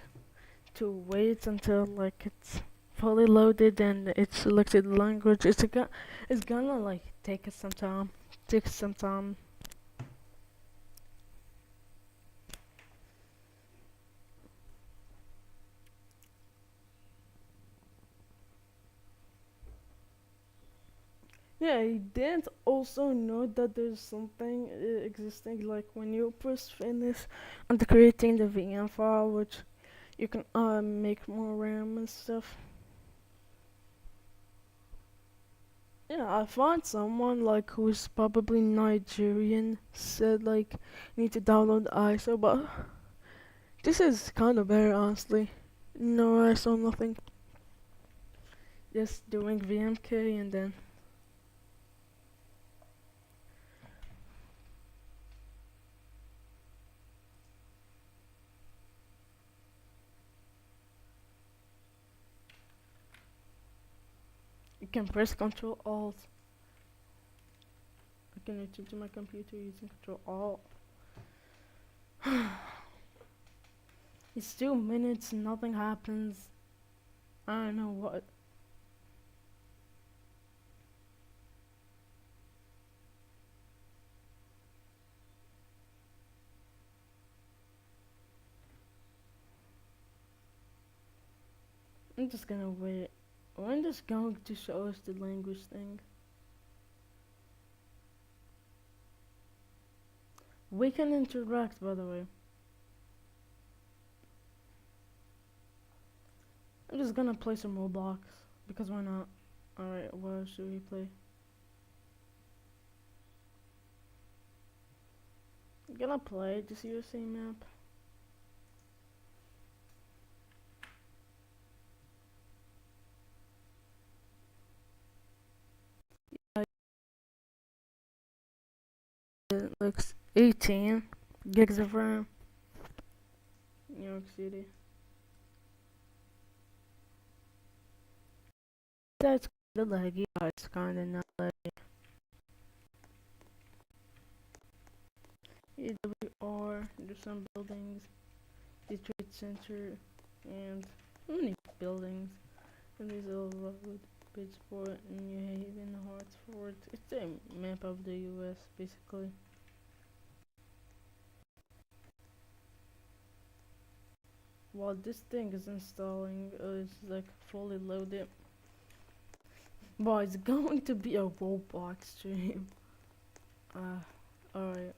to wait until like it's fully loaded and it's selected language. It's gonna like take us some time. Take some time. Yeah, I did also note that there's something existing like when you press finish on the creating the VM file, which you can make more RAM and stuff. Yeah, I found someone like who's probably Nigerian said like you need to download ISO, but this is kind of better honestly. No ISO, nothing. Just doing VMK and then you can press Control Alt. I can return to my computer using Control Alt. It's 2 minutes, nothing happens. I don't know what. I'm just gonna wait. I'm just going to show us the language thing. We can interact, by the way. I'm just gonna play some Roblox because why not? Alright, what should we play? I'm gonna play this USA map. It looks 18 gigs of RAM. New York City. That's kinda laggy, but it's kinda not laggy. EWR, there's some buildings. Detroit Center, and how many buildings? And there's a road, Bridgeport, New Haven, Hartford. It's a map of the US, basically. While this thing is installing, it's like fully loaded. But it's going to be a Roblox stream. Alright.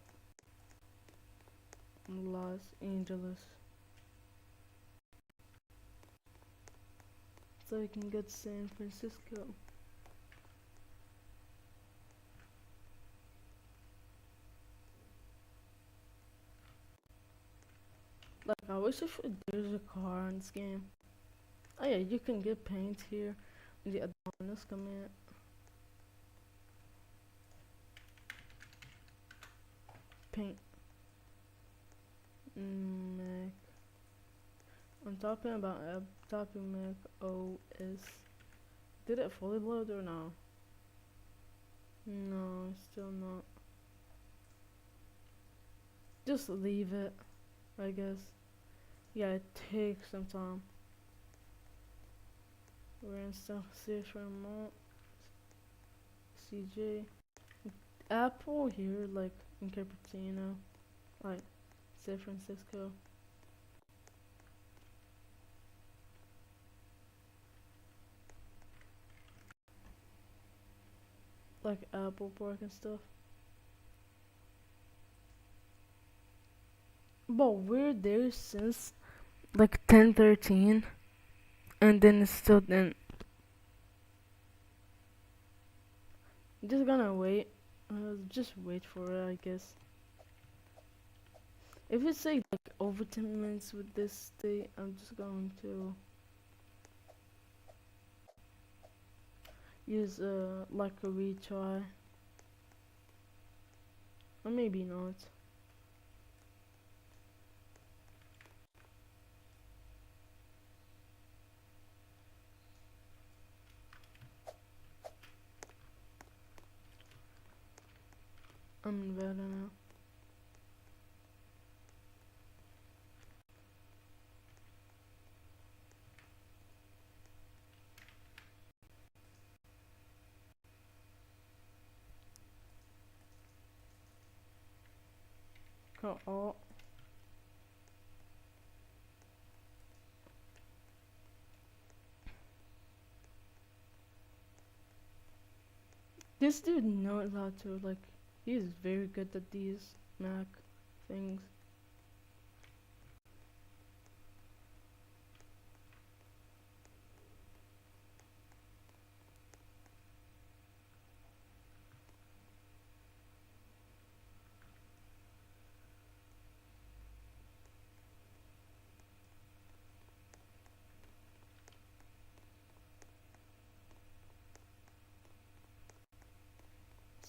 Los Angeles. so I can get San Francisco. Like, I wish if there's a car in this game. Oh yeah, you can get paint here in the Adonis command. Paint. Mac. I'm talking about typing Mac OS. Did it fully load or no? No, still not. Just leave it, I guess. Yeah, it takes some time. We're in stuff safe remote. CJ. Apple here, like in Cupertino. Like San Francisco. Like Apple Park and stuff. But we're there since like 10:13, and then it's still then. Just gonna wait. Just wait for it, I guess. If it's like over 10 minutes with this state, I'm just going to use like a retry, or maybe not. I'm in bed now. Oh, this dude knows how to like. He's very good at these Mac things.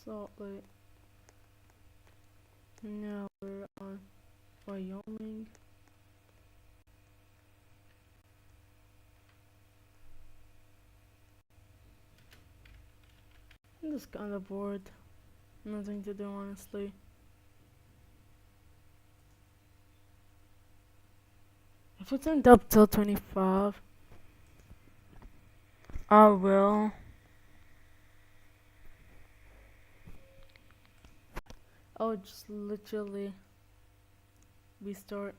Salt Lake. Now we're on Wyoming. I'm just kinda bored. Nothing to do, honestly. If it's end up till 25, I will. I'll just literally restart.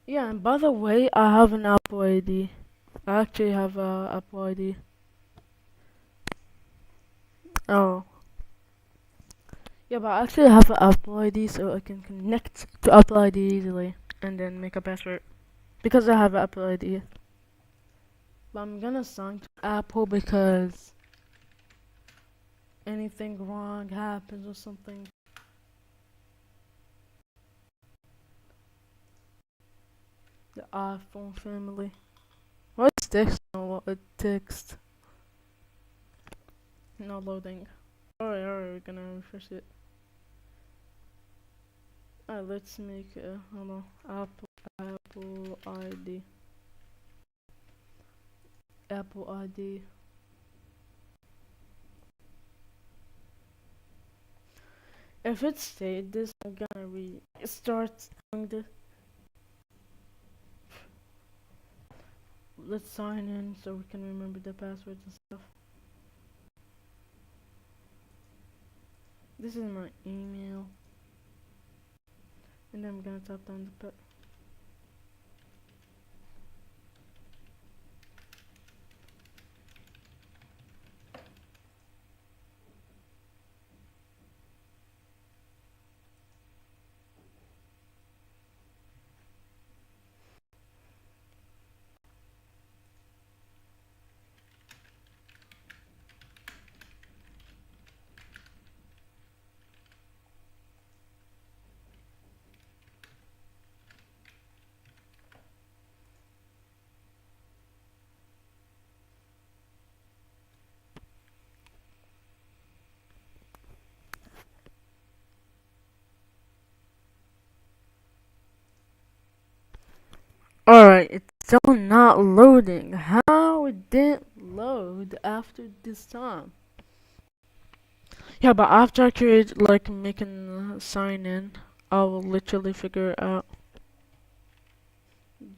Yeah, and by the way, I have an Apple ID. I actually have a Apple ID. Oh. Yeah, but I actually have an Apple ID, so I can connect to Apple ID easily and then make a password. Because I have Apple ID. But I'm gonna sign to Apple because anything wrong happens or something. The iPhone family. What's text? No, text. Not loading. Alright, we're gonna refresh it. Alright, let's make a hold on. Apple ID. Apple ID. If it stayed this, I'm gonna restart doing this. Let's sign in so we can remember the passwords and stuff. This is my email. And then I'm gonna type down the Alright, it's still not loading. How it didn't load after this time? Yeah, but after I create, like, making sign in, I will literally figure it out.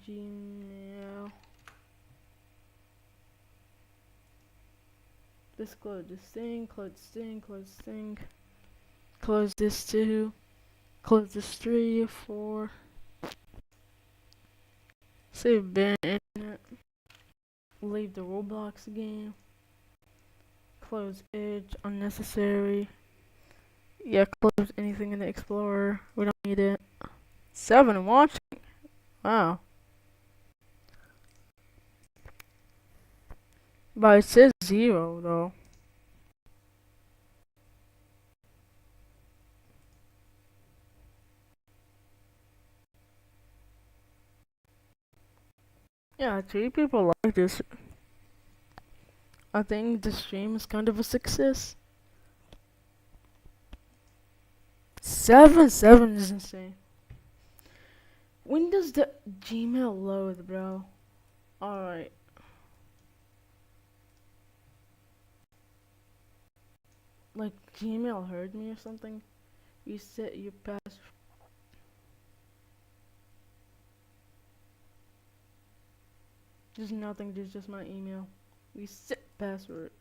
Gmail. Let's close this thing, close this thing, close this thing. Close this too. Close this 3, 4. Save ban internet. Leave the Roblox game. Close Edge, unnecessary. Yeah, close anything in the Explorer. We don't need it. 7 watching. Wow. But it says 0 though. Yeah, 3 people like this. I think the stream is kind of a success. 7 is insane. When does the Gmail load, bro? Alright. Like, Gmail heard me or something? Reset your password. There's nothing, there's just my email. Reset password.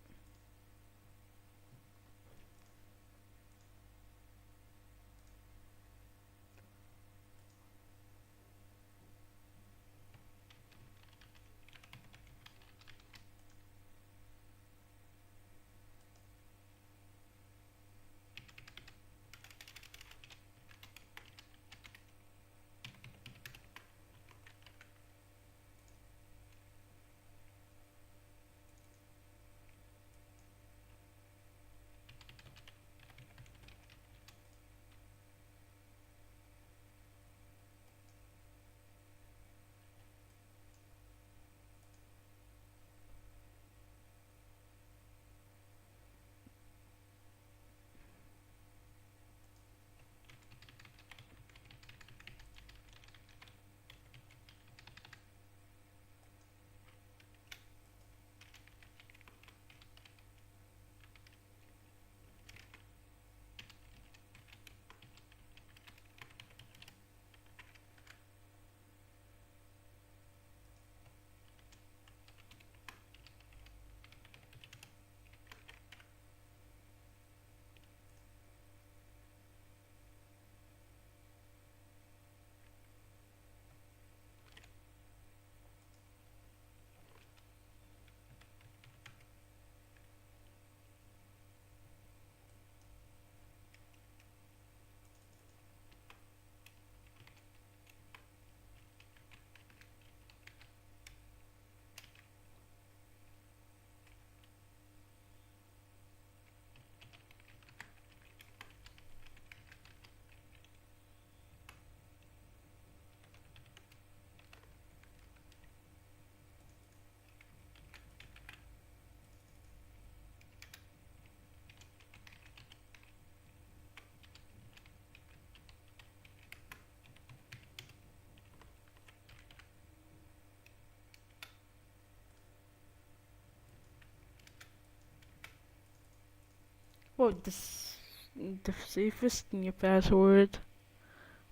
Well, the safest new password.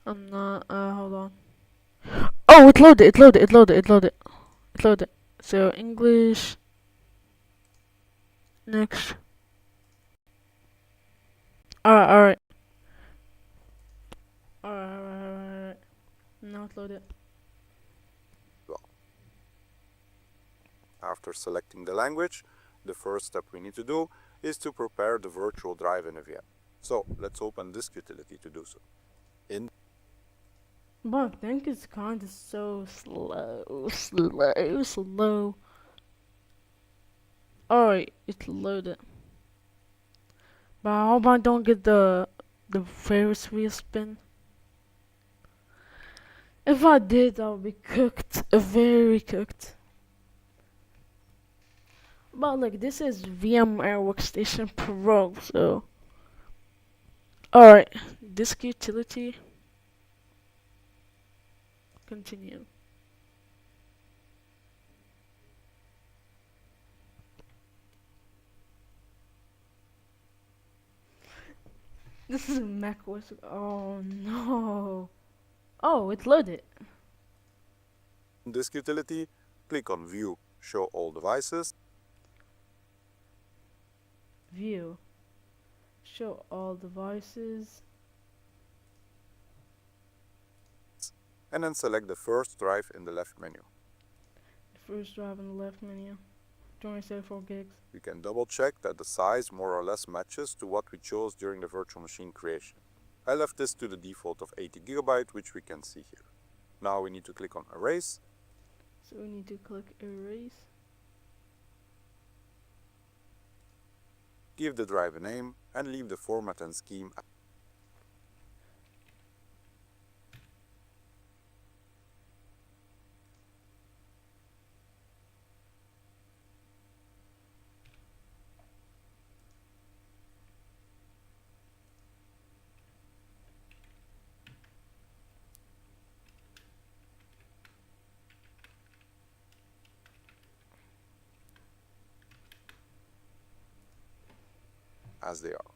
I'm not, hold on. Oh, it loaded, it loaded, it loaded, it loaded, it loaded. So, English, next. Alright, alright. Alright. Now it loaded. After selecting the language, the first step we need to do is to prepare the virtual drive in a VM. So let's open disk utility to do so. But I think it's kinda so slow. Alright, it's loaded. But I hope I don't get the Ferris wheel spin. If I did, I would be cooked. Very cooked. But like, this is VMware Workstation Pro, so. Alright, disk utility. Continue. This is macOS. Oh no. Oh, it loaded. In Disk Utility, click on View, Show All Devices, View. Show all devices. and then select the first drive in the left menu. First drive in the left menu. 274 gigs. We can double check that the size more or less matches to what we chose during the virtual machine creation. I left this to the default of 80 GB, which we can see here. Now we need to click on Erase. So we need to click erase. Give the drive a name and leave the format and scheme. As they are.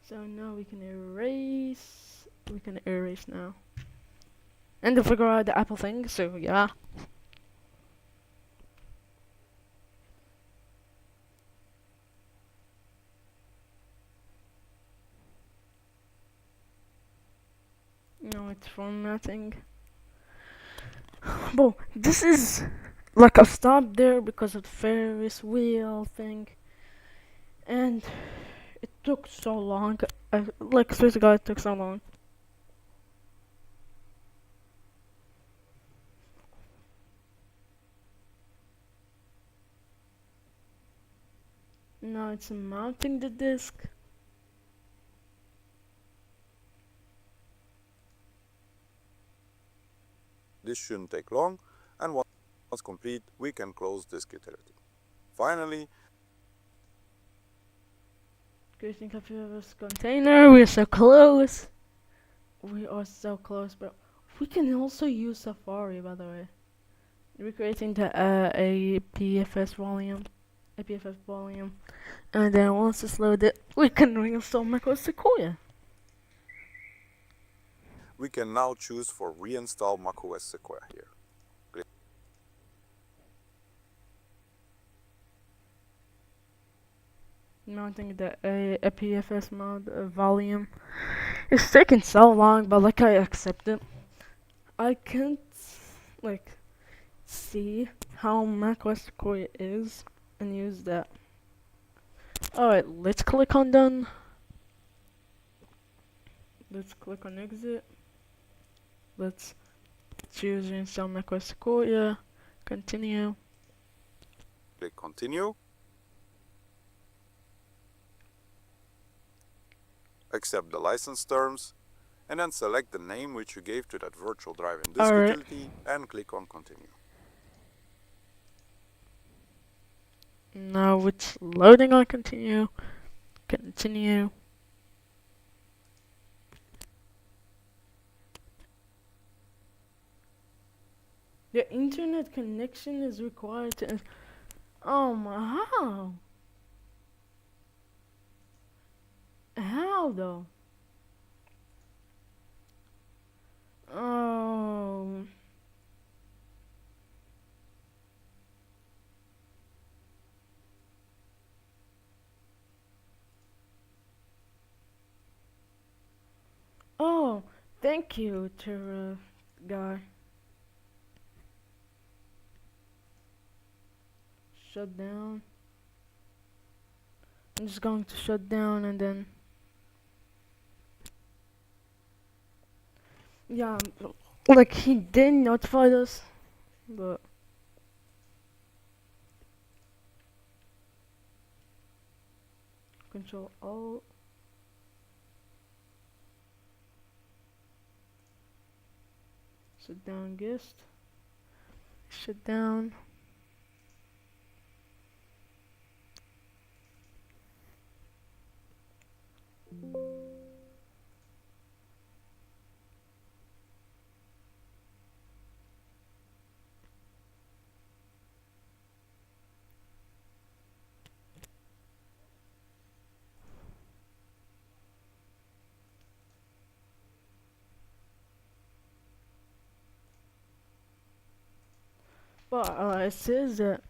So now we can erase. We can erase now. And to figure out the Apple thing, so yeah. No, it's formatting. Well, this is like I stopped there because of the Ferris wheel thing. And it took so long. Like, seriously, guys, it took so long. Now it's mounting the disk. This shouldn't take long, and once complete, we can close Disk Utility. Finally, Creating Computer's container. We're so close. We are so close, bro. We can also use Safari, by the way. We're creating the APFS volume. APFS volume. And then once it's loaded, we can reinstall macOS Sequoia. we can now choose for Reinstall macOS Sequoia here. Mounting the APFS mode volume. It's taking so long, but like I accept it. I can't like see how macOS Sequoia is and use that. Alright, let's click on done. Let's click on exit. Let's choose install macOS Sequoia. Continue. Click Continue. Accept the license terms, and then select the name which you gave to that virtual drive in Disk Utility and click on Continue. Now it's loading on continue. Continue. The internet connection is required to. Oh my, how? How though? Oh. Oh, thank you, Terra guy. Shut down. I'm just going to shut down and then. Yeah, like he did notify us, but. Control Alt. Shut down guest. Shut down. But it says that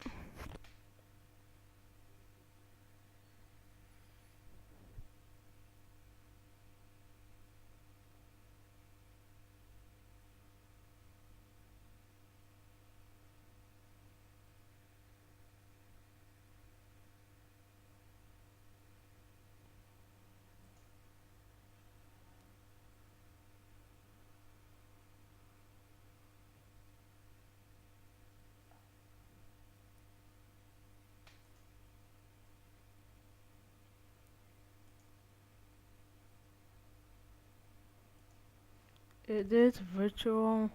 it is virtual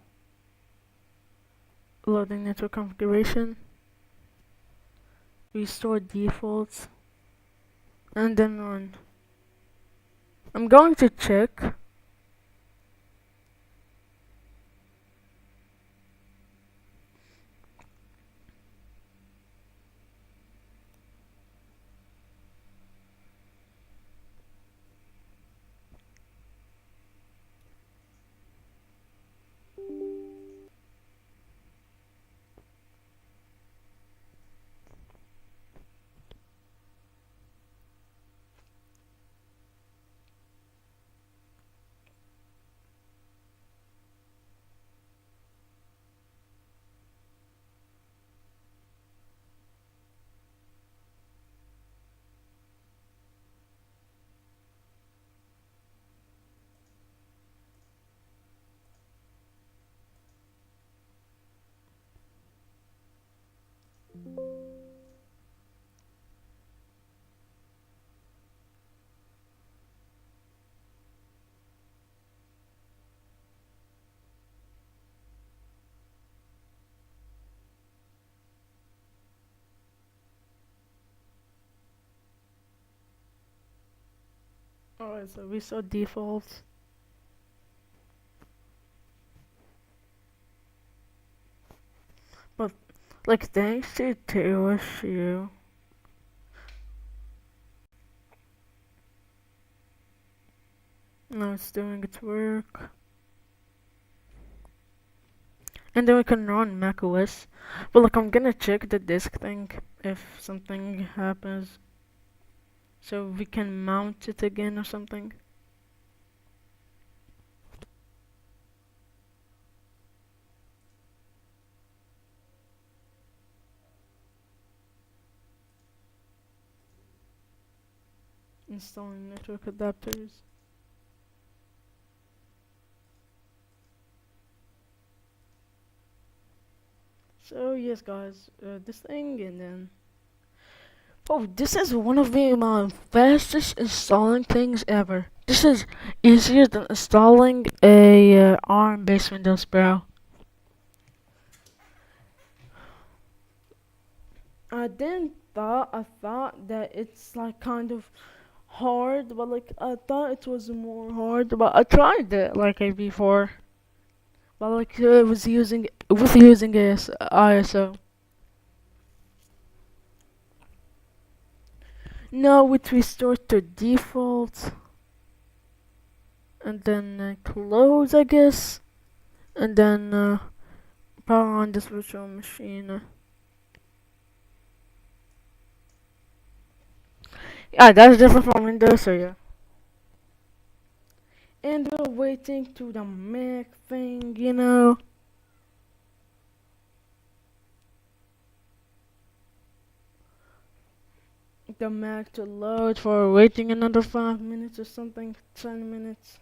loading network configuration, restore defaults, and then run. I'm going to check. Alright, so restore defaults. But like thanks to TOSU, now it's doing its work. And then we can run macOS. But like I'm gonna check the disk thing if something happens. So we can mount it again or something. Installing network adapters. So yes guys, this thing and then oh, this is one of the fastest installing things ever. This is easier than installing a ARM-based Windows, bro. I thought that it's like kind of hard, but like I thought it was more hard, but I tried it like before. But like was using ISO. No, it restored to default, and then close, I guess, and then power on this virtual machine. Yeah, that's different from Windows, so yeah. And we're waiting to the Mac thing, you know. The Mac to load for waiting another 5 minutes or something, 10 minutes.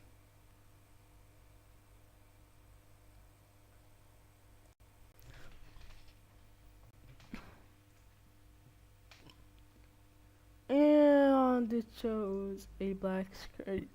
And it shows a black screen.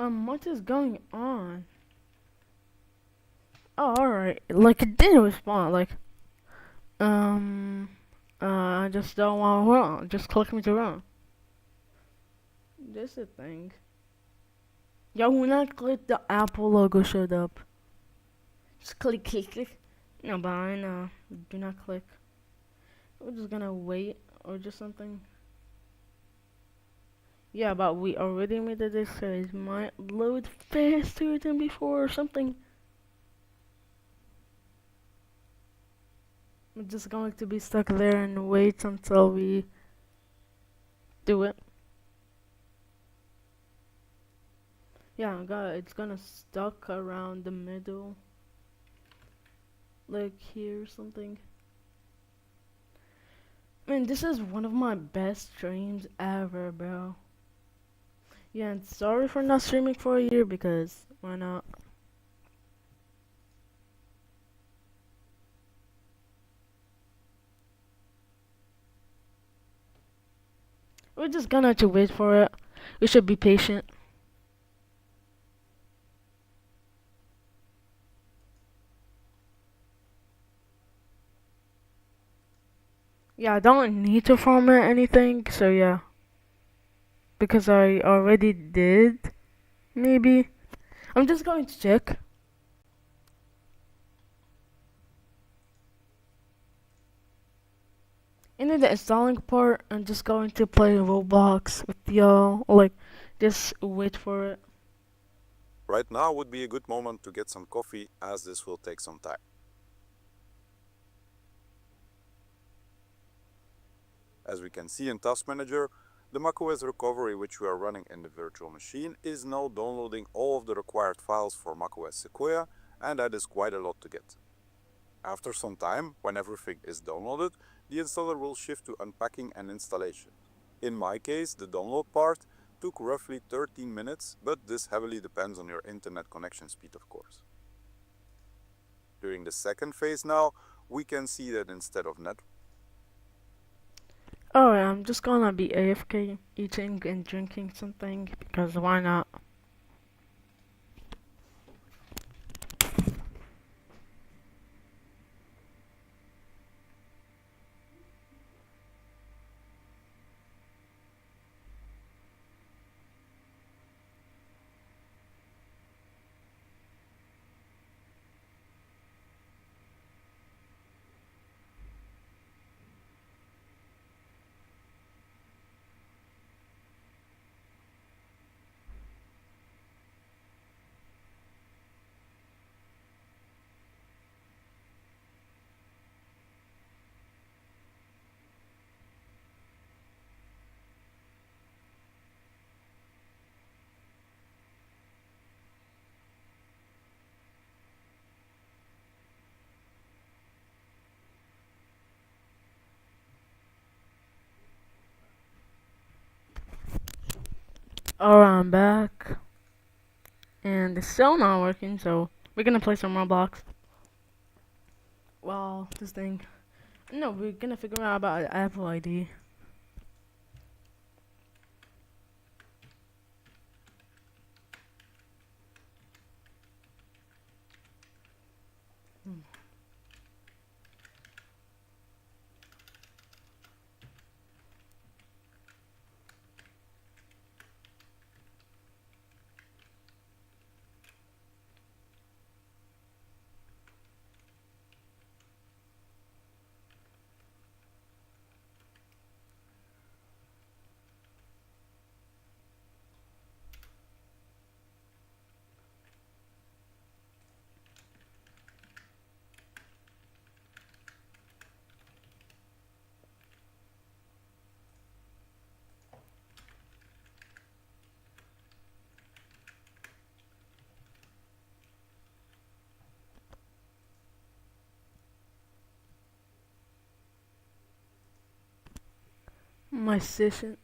What is going on? Oh, alright. Like, it didn't respond. Like, um, I just don't want to run. Just click me to run. This is a thing. Yo, when I click the Apple logo showed up. Just click, click, click. No, but I know. Do not click. We're just gonna wait or just something. Yeah, but we already made the disc, so it might load faster than before or something. I'm just going to be stuck there and wait until we do it. Yeah, it's gonna stuck around the middle. Like here or something. I mean, this is one of my best streams ever, bro. Yeah, and sorry for not streaming for a year because why not? We're just gonna have to wait for it. We should be patient. Yeah, I don't need to format anything, so yeah. Because I already did, maybe. I'm just going to check. In the installing part, I'm just going to play Roblox with y'all. Like, just wait for it. Right now would be a good moment to get some coffee, as this will take some time. As we can see in Task Manager, the macOS recovery which we are running in the virtual machine is now downloading all of the required files for macOS Sequoia, and that is quite a lot to get. After some time, when everything is downloaded, the installer will shift to unpacking and installation. In my case, the download part took roughly 13 minutes, but this heavily depends on your internet connection speed, of course. During the second phase now, we can see that instead of net. Alright, I'm just gonna be AFK, eating and drinking something, because why not? Alright, I'm back. And it's still not working, so we're gonna play some Roblox. Well, this thing. No, we're gonna figure out about Apple ID. My session.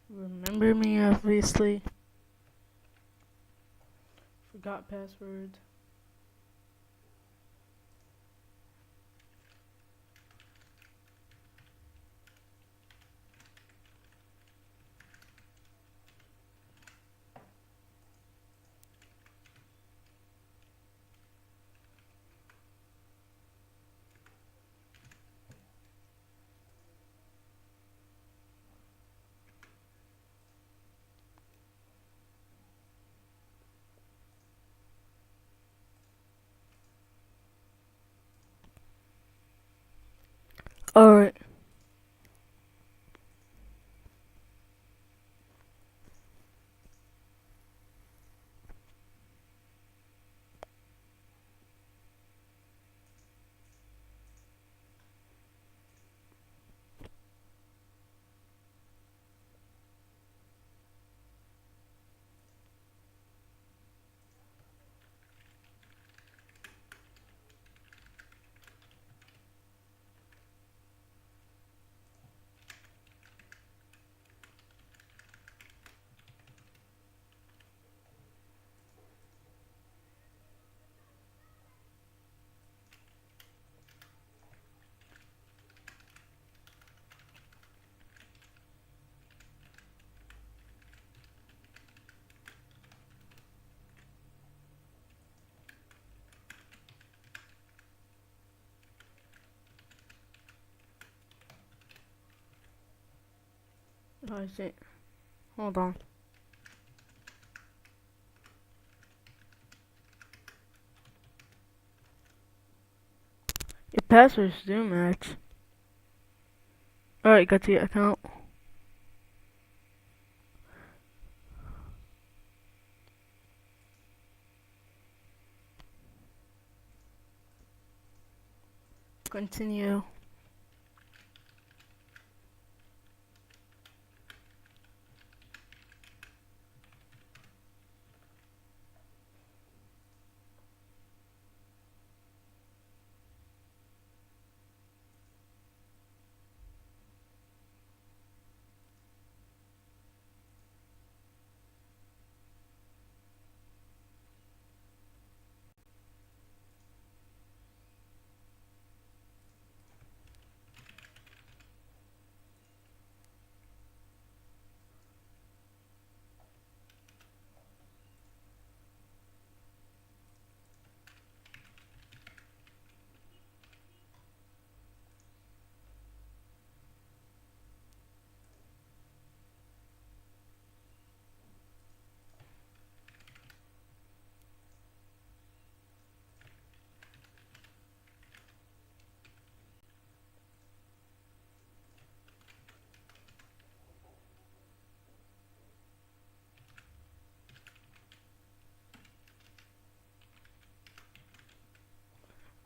Remember me, obviously. Forgot password. Alright. I see. Hold on. Your passwords do match. Alright, got the account. Continue.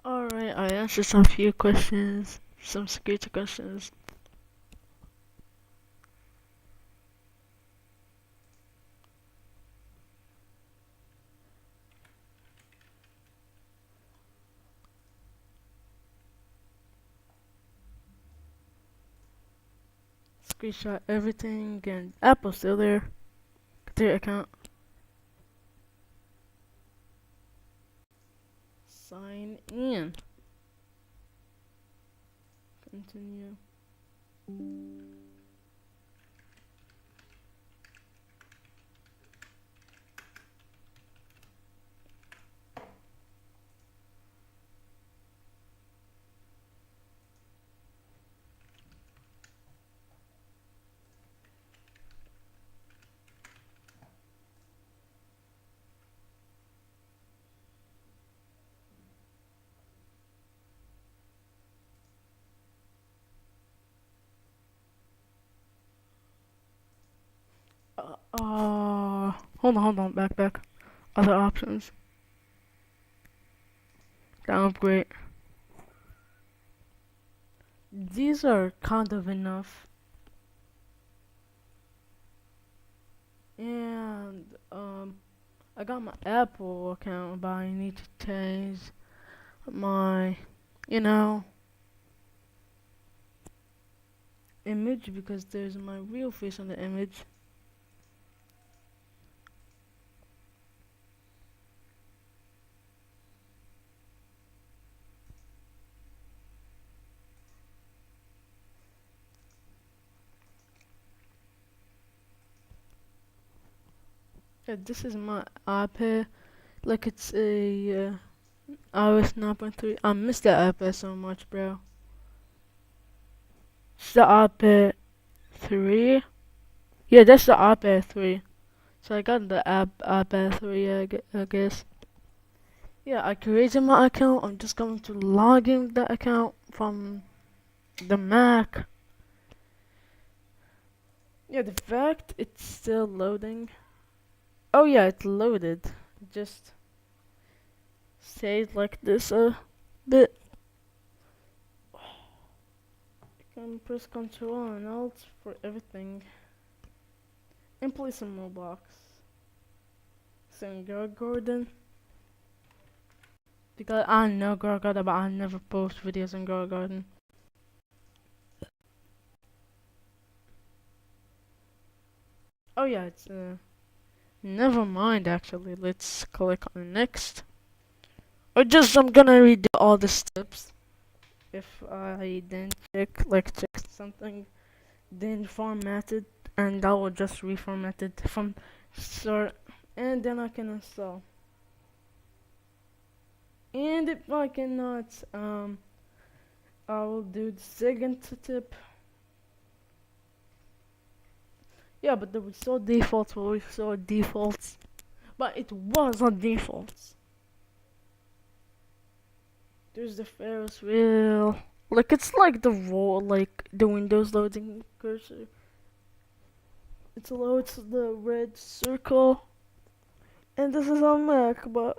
Alright, I answered some few questions. Some security questions. Screenshot everything, and Apple's still there. Get their account. Sign in. Continue. Hold on, back. Other options. Downgrade. These are kind of enough. And, I got my Apple account, but I need to change my, you know, image because there's my real face on the image. Yeah, this is my iPad. Like it's a iOS 9.3. I miss that iPad so much, bro. It's the iPad 3. Yeah, that's the iPad 3. So I got the iPad 3, I guess. Yeah, I created my account. I'm just going to log in with that account from the Mac. Yeah, the fact it's still loading. Oh yeah, it loaded. Just say it like this a bit. You can press Control and Alt for everything. And play some Roblox. Send Gordon. Because I know Garden, but I never post videos on Garden. Oh yeah, it's never mind actually. Let's click on next. Or just I'm gonna read all the steps. If I then check something, then format it, and I will just reformat it from start, and then I can install. And if I cannot, I will do the second tip. Yeah, but we saw defaults, but it was on defaults. There's the Ferris wheel. Like it's like the roll, like the Windows loading cursor. It loads the red circle, and this is on Mac, but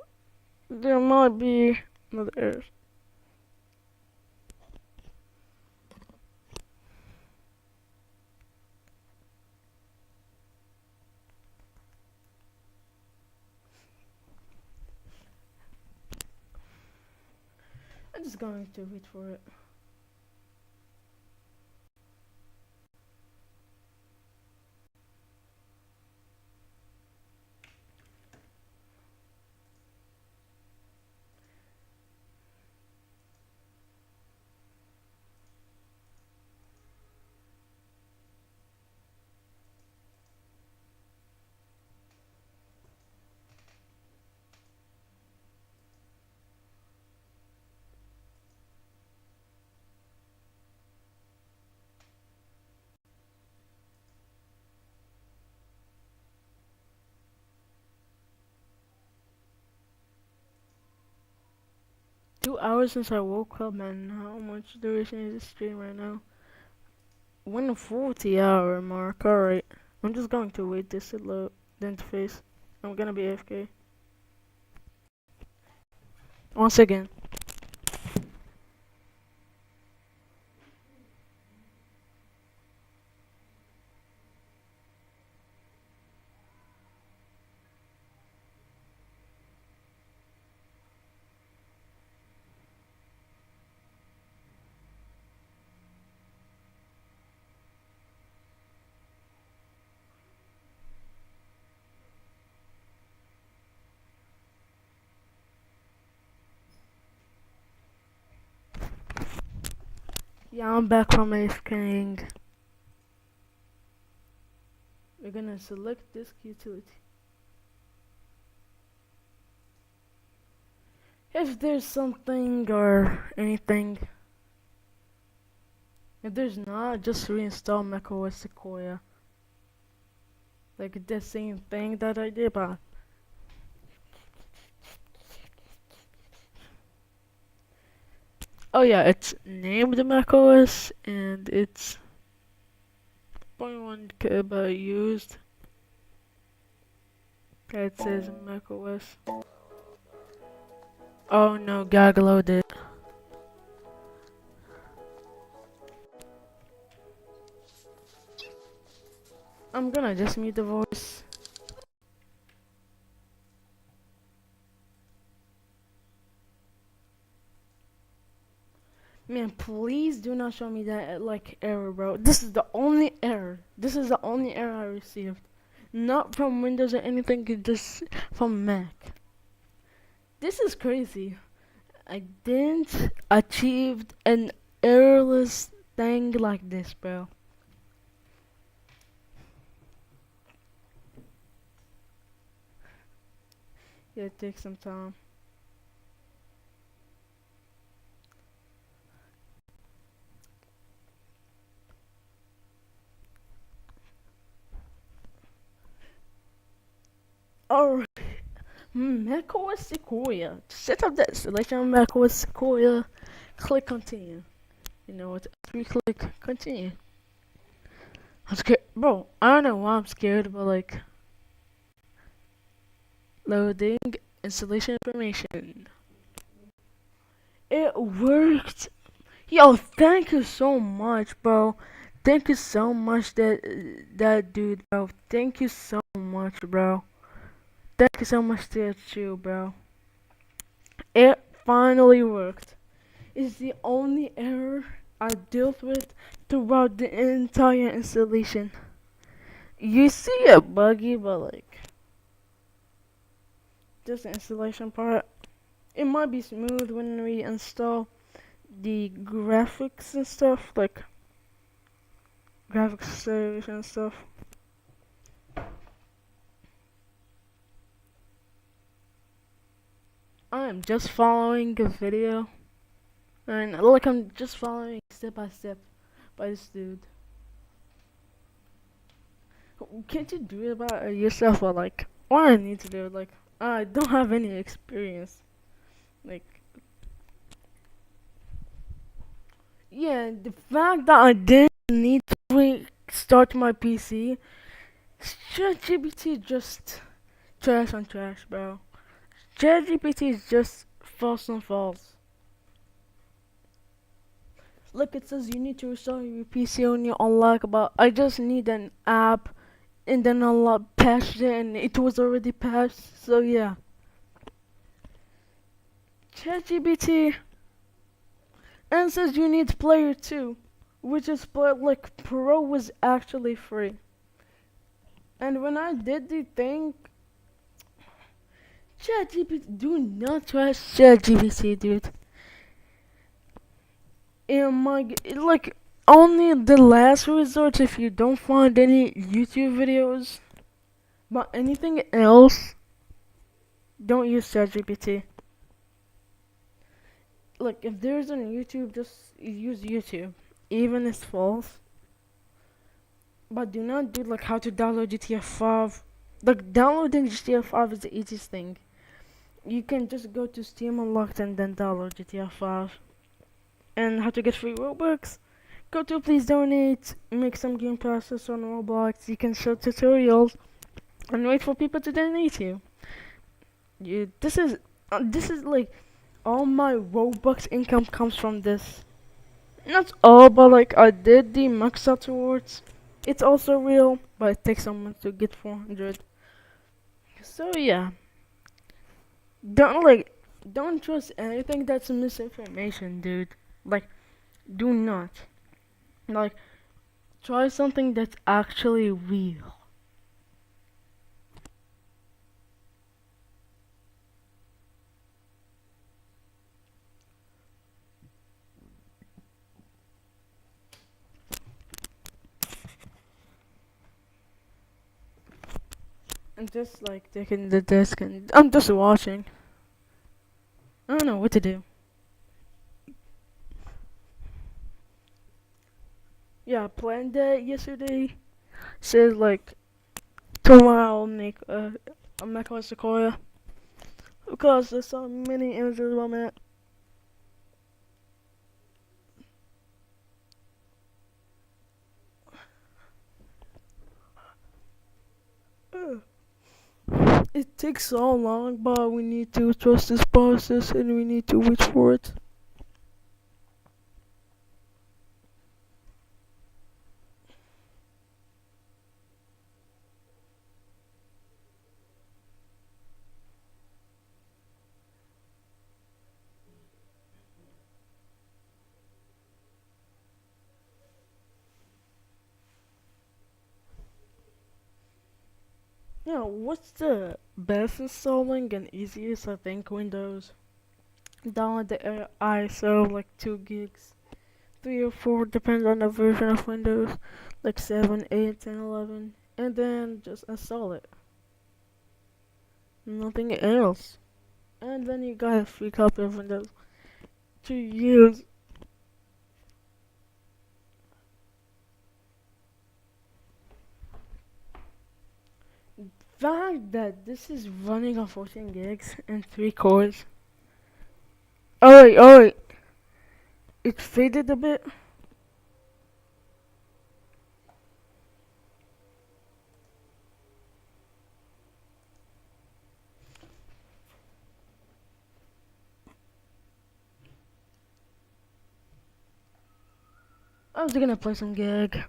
there might be another error. I'm just going to wait for it. $2 since I woke up, and how much duration is the stream right now? 140-hour mark. Alright. I'm just going to wait this to load the interface. I'm gonna be AFK. Once again. Yeah, I'm back from AFKing. We're gonna select disk utility. If there's something or anything, if there's not, just reinstall macOS Sequoia. Like the same thing that I did, but oh yeah, it's named macOS and it's 0.1 KB used. Okay, it says macOS. Oh no, Gag loaded. I'm gonna just mute the voice. Man, please do not show me that like error, bro. This is the only error. This is the only error I received. Not from Windows or anything, just from Mac. This is crazy. I didn't achieve an errorless thing like this, bro. Yeah, it takes some time. Alright. macOS Sequoia. To set up the installation of macOS Sequoia, click continue. You know what? 3 click, continue. I'm scared, bro. I don't know why I'm scared, but like loading installation information. It worked. Yo, thank you so much, bro. Thank you so much, that dude, bro. Thank you so much, bro. Thank you so much to you, bro. It finally worked. It's the only error I dealt with throughout the entire installation. You see it buggy, but like just the installation part, it might be smooth when we install the graphics and stuff, like graphics service and stuff. I am just following a video, and like I'm just following step by step by this dude. Can't you do it by yourself? Or like, what I need to do? Like, I don't have any experience. Like, yeah, the fact that I didn't need to restart my PC, ChatGPT just trash on trash, bro. ChatGPT is just false on false. Look, it says you need to restart your PC on your unlock, but I just need an app, and then unlock patched it, and it was already patched. So yeah, ChatGPT, and it says you need Player 2, which is like Pro was actually free. And when I did the thing, ChatGPT, do not trust ChatGPT, dude. Like only the last resort if you don't find any YouTube videos, but anything else, don't use ChatGPT. Like if there's on YouTube, just use YouTube, even if it's false. But do not do like how to download GTA 5. Like downloading GTA 5 is the easiest thing. You can just go to Steam Unlocked and then download GTA 5. And how to get free Robux? Go to Please Donate, make some game passes on Roblox. You can show tutorials and wait for people to donate you. This is like all my Robux income comes from this. Not all, but like I did the max out rewards. It's also real, but it takes someone to get 400. So yeah, don't trust anything that's misinformation, dude. Like, do not. Like, try something that's actually real. I'm just like taking the desk and I'm just watching. I don't know what to do. Yeah, I planned that yesterday. Said like tomorrow I'll make a macOS Sequoia because there's so many images about that. It takes so long, but we need to trust this process and we need to wait for it. Yeah, what's the best installing and easiest? I think Windows. Download the ISO like 2 gigs, 3 or 4 depends on the version of Windows, like 7, 8, and 11, and then just install it. Nothing else. And then you got a free copy of Windows to use. Fact that this is running on 14 gigs and 3 cores. Oh wait, It faded a bit. I was gonna play some gag.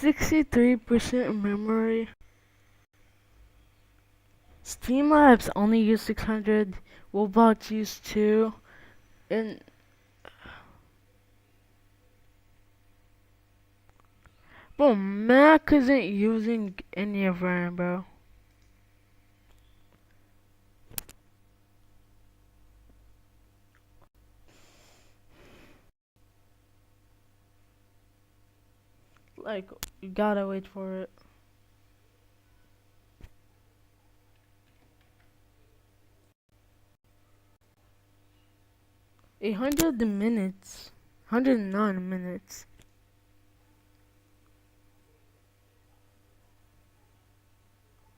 %63 memory. Streamlabs only use 600. Roblox use 2. And bro, Mac isn't using any of RAM, bro. Like, you gotta wait for it. 800 minutes. 109 minutes.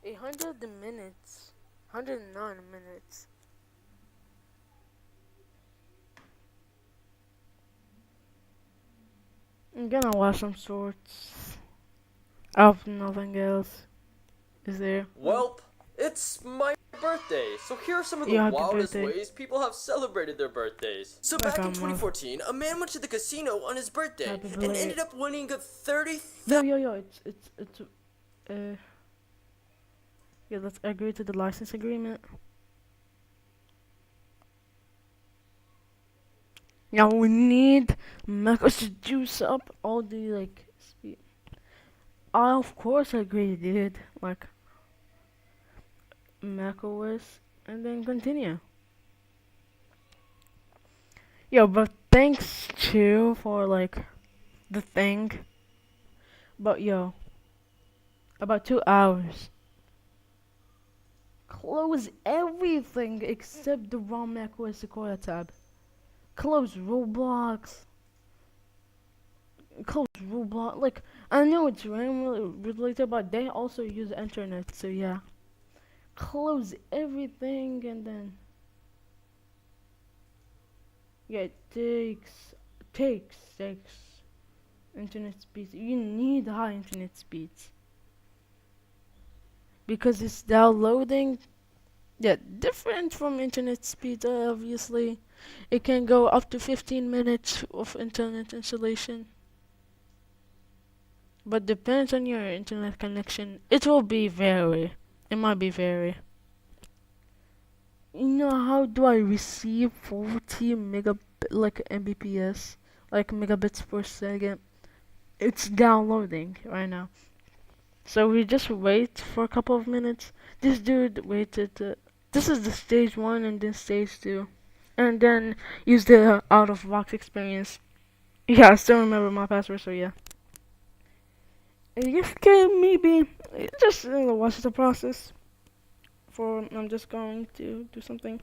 800 minutes. 109 minutes. I'm gonna watch some sorts. Of nothing else. Is there? Welp, it's my birthday, so here are some of the Yeah, happy wildest birthday. ways people have celebrated their birthdays. So Back back in on, Mom. 2014, a man went to the casino on his birthday Happy and belated. ended up winning a 30. Yo, yeah, let's agree to the license agreement. Now we need Macos to juice up all the, like, speed. I, of course, agree, dude. Like, macOS, and then continue. Yo, but thanks, too, for, like, the thing. But, yo, about 2 hours. Close everything except the ROM macOS Sequoia tab. Close Roblox. Close Roblox. Like, I know it's RAM related, but they also use internet, so yeah. Close everything and then. Yeah, takes internet speeds. You need high internet speeds. Because it's downloading. Yeah, different from internet speed, obviously. It can go up to 15 minutes of internet installation. But depends on your internet connection. It will be vary. It might be vary. You know how do I receive 40 megabit like Mbps, like megabits per second? It's downloading right now. So we just wait for a couple of minutes. This dude waited. This is the stage 1 and then stage 2, and then use the out of box experience. Yeah, I still remember my password. So yeah. And you can maybe just watch the process. For I'm just going to do something.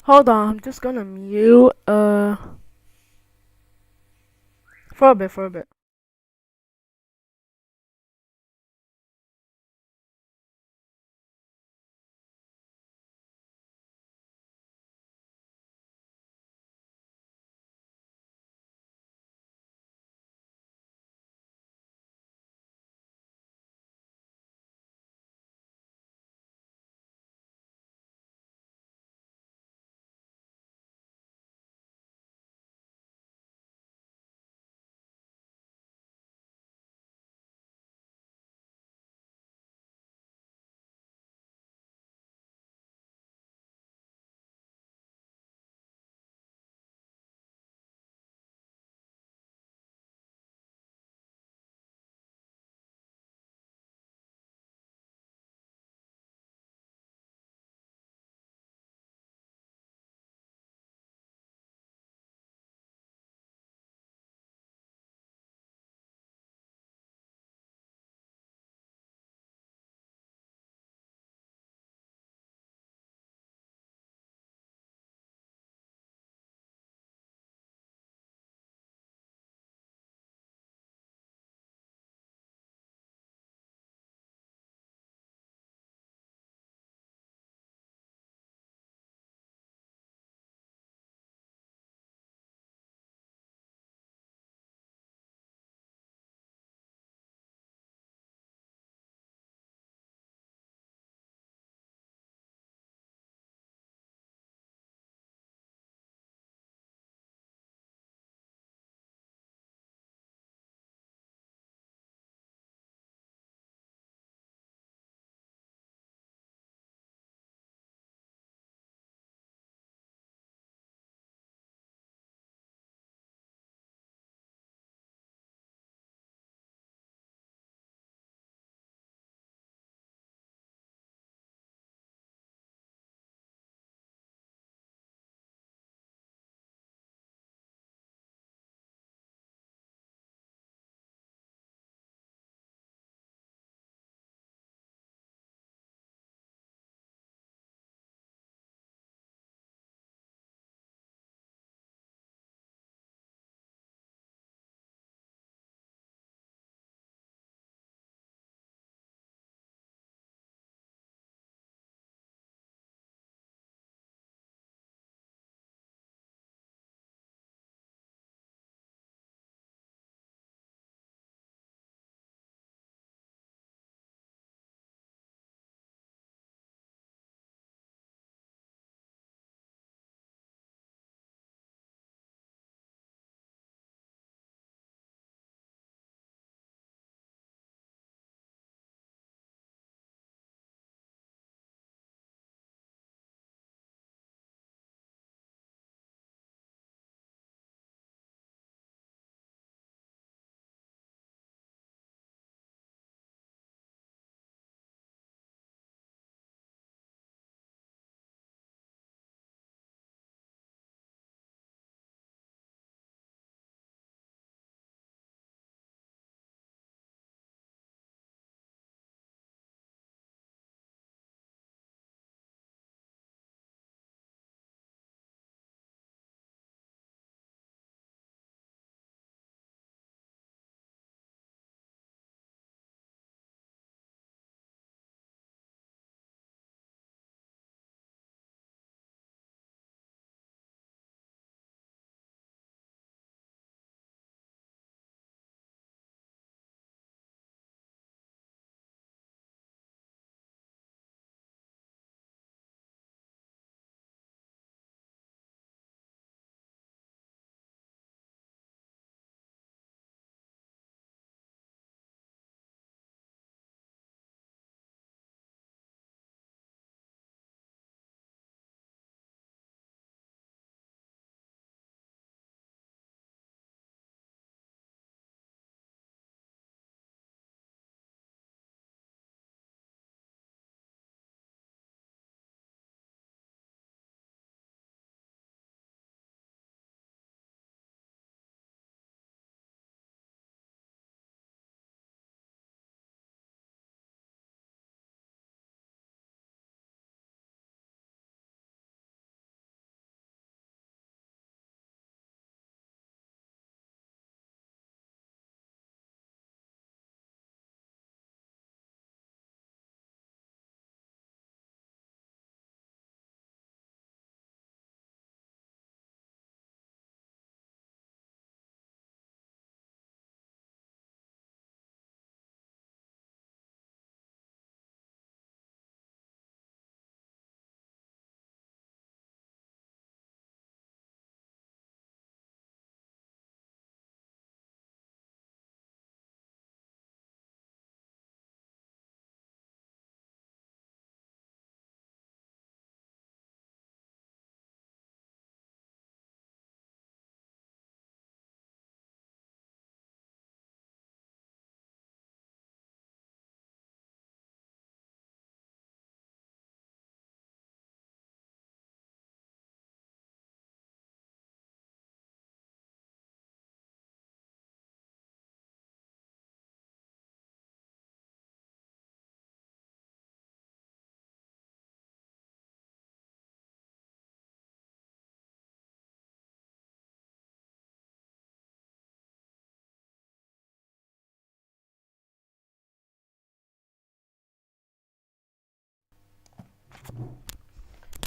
Hold on, I'm just gonna mute for a bit.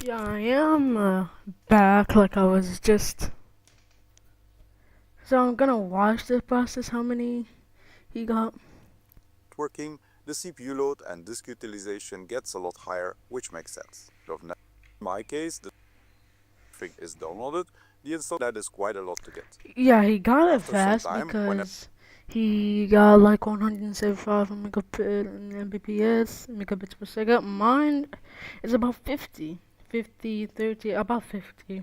Yeah, I am back like I was just. So I'm gonna watch the process, how many he got. Working, the CPU load and disk utilization gets a lot higher, which makes sense. In my case, the thing is downloaded, the install that is quite a lot to get. Yeah, he got it After some fast time, when because he got like 175 megabits per second. Mine is about 50, 30, about 50,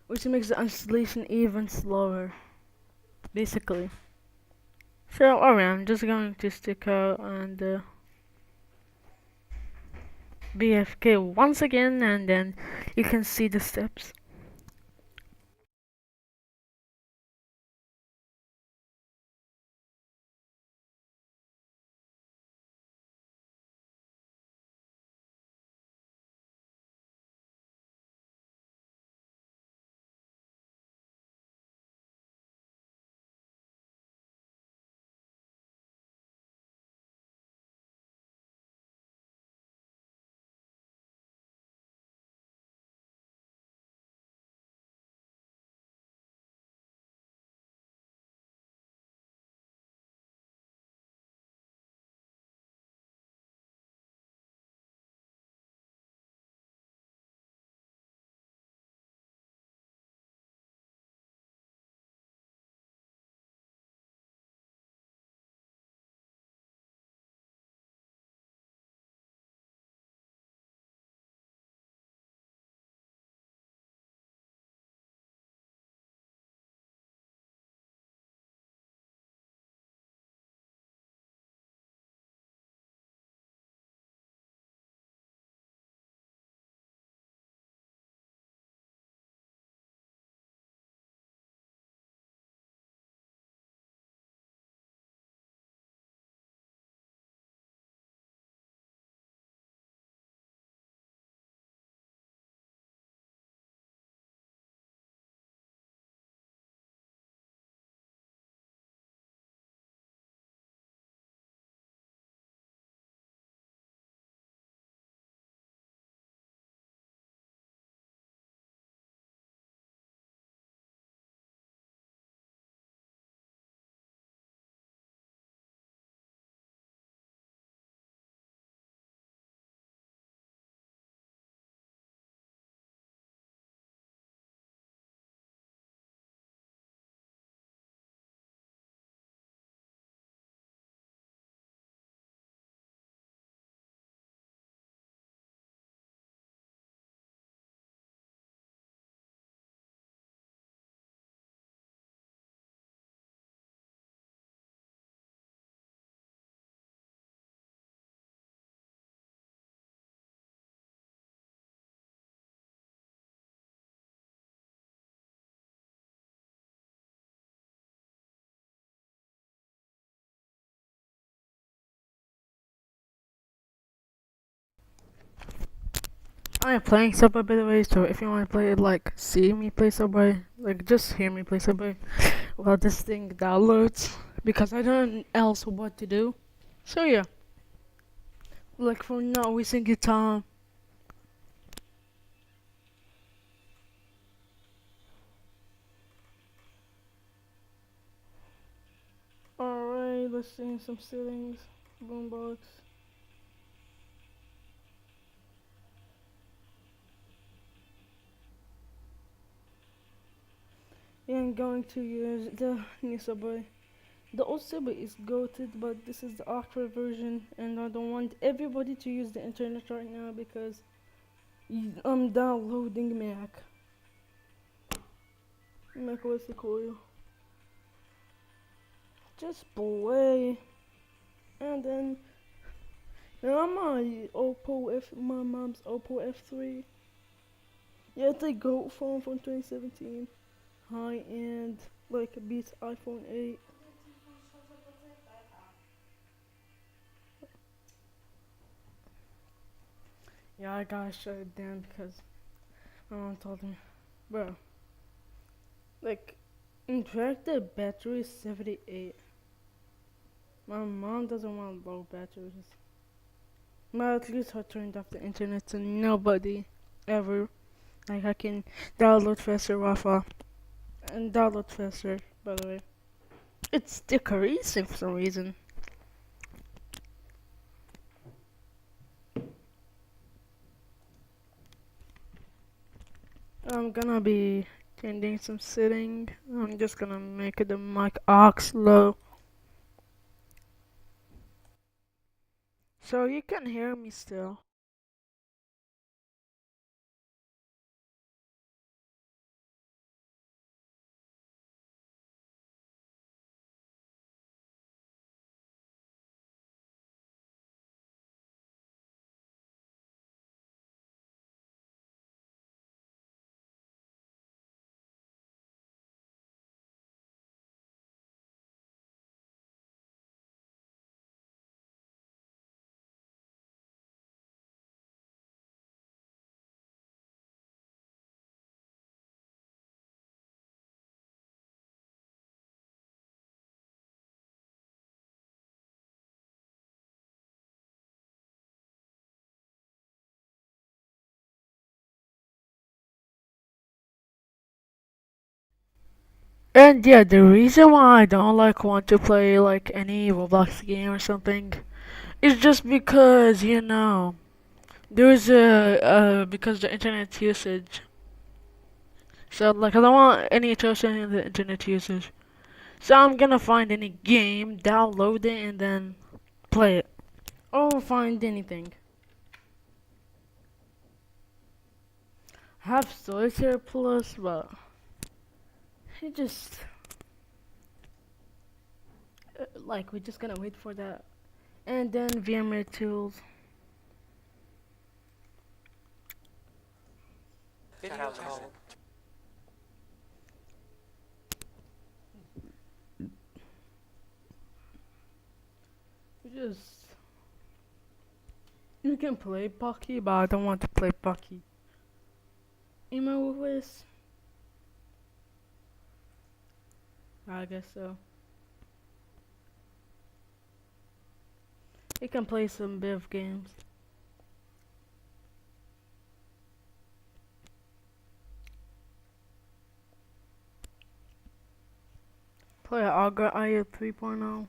which makes the installation even slower, basically. So, alright, I'm just going to stick out and BFK once again, and then you can see the steps. I am playing Subway by the way, so if you want to play it, like, see me play Subway, like, just hear me play Subway while this thing downloads, because I don't know else what to do. So yeah, like, for not wasting your time. Alright, let's see some settings, boombox. Yeah, I'm going to use the new Subway. The old Subway is goated, but this is the awkward version, and I don't want everybody to use the internet right now because I'm downloading Mac OS Sequoia. Just play, and then I'm my my mom's Oppo F3. Yeah, it's a GOAT phone from 2017. High end, like beats iPhone 8. Yeah, I gotta shut it down because my mom told me, bro, like, in fact, the battery is 78. My mom doesn't want low batteries. But at least I turned off the internet so nobody ever, like, I can download faster Wi-Fi and download faster, by the way. It's decreasing for some reason. I'm gonna be changing some setting. I'm just gonna make the mic aux low. So you can hear me still. And yeah, the reason why I don't want to play like any Roblox game or something is just because there's because the internet usage. So like I don't want any interruption in the internet usage. So I'm gonna find any game, download it, and then play it. Or find anything. I have Solitaire Plus, but it just like we're just gonna wait for that. And then VMware Tools. Video call. Just you can play Pocky, but I don't want to play Pocky. Email with this? I guess so. You can play some Biv games. Play Augur IO 3.0.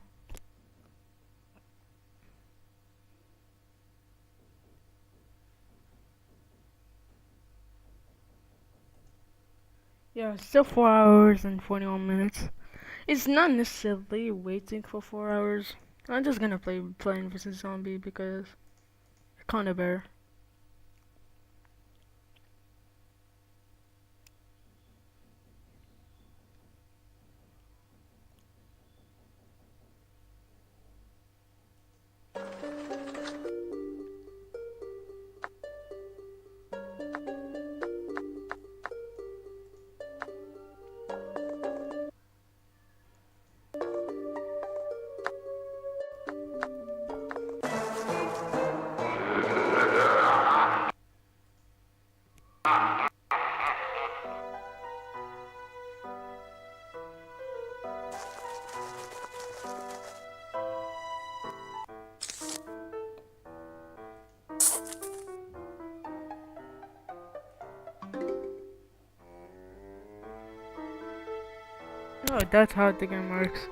Yeah, still 4 hours and 41 minutes. It's not necessarily waiting for 4 hours. I'm just gonna play Plants vs Zombie because it's kinda better. Oh, that's how the game works.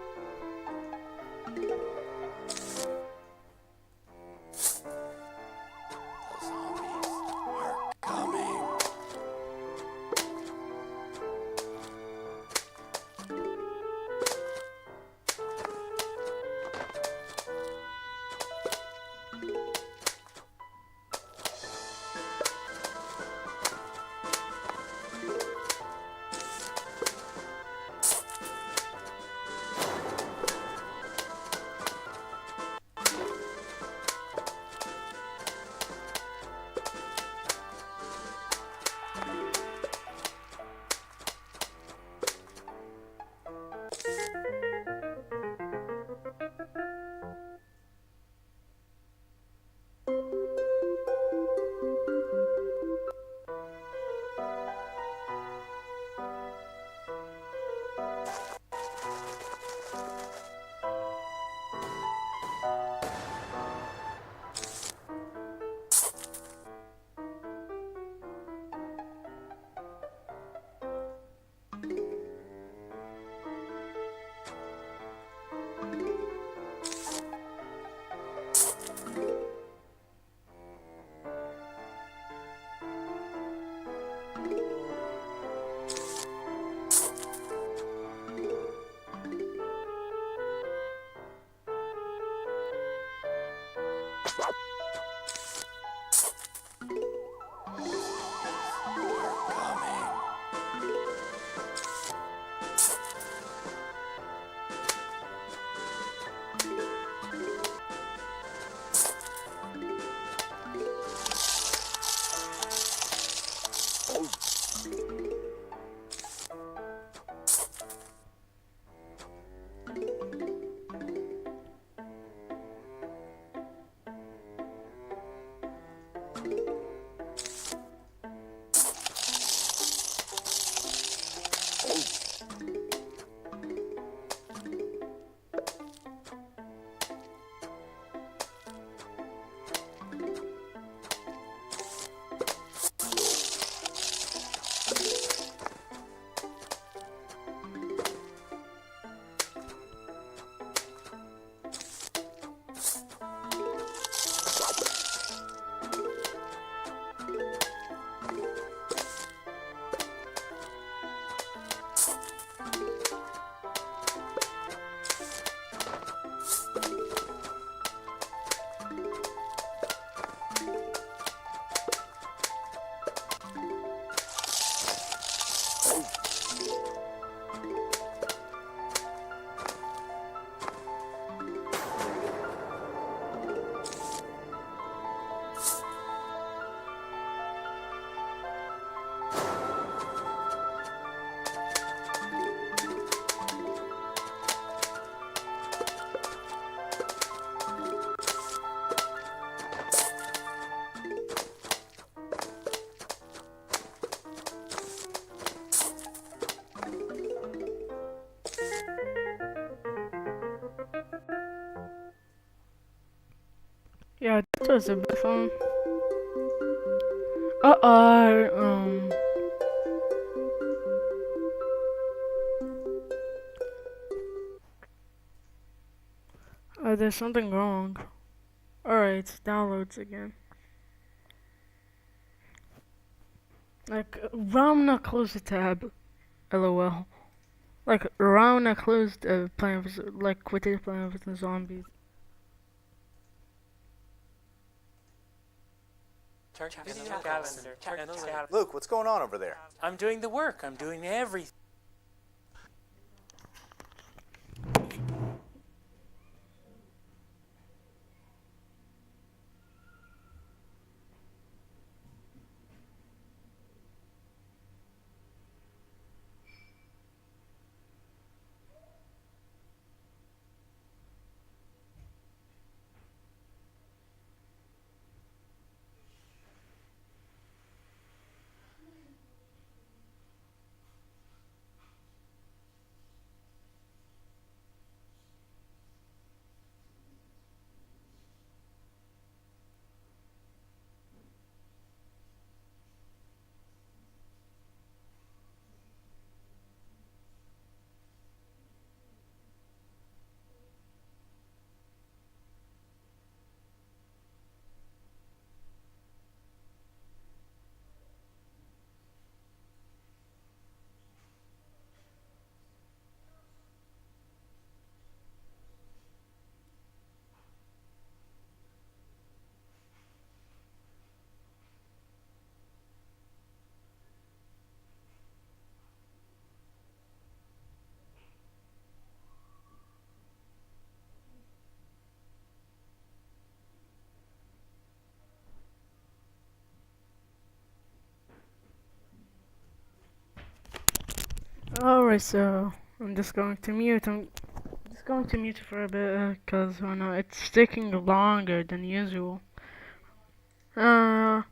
Yeah, that was a bit fun. Uh-oh, there's something wrong. Alright, it downloads again. Like, Ramna closed the tab. LOL. Like, Ramna closed Playing with, like, quitted Playing with the Zombies. Luke, what's going on over there? I'm doing the work. I'm doing everything. Alright, so I'm just going to mute. I'm just going to mute for a bit because it's taking longer than usual. Alright.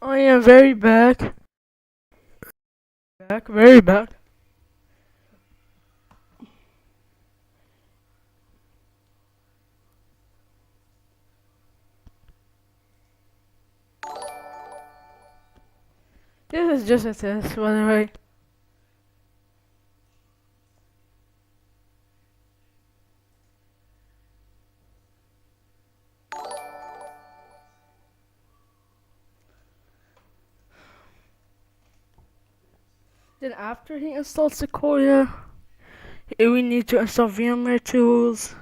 I am very back. Back, very back. This is just a test, by the way. Then after he installs Sequoia, we need to install VMware tools.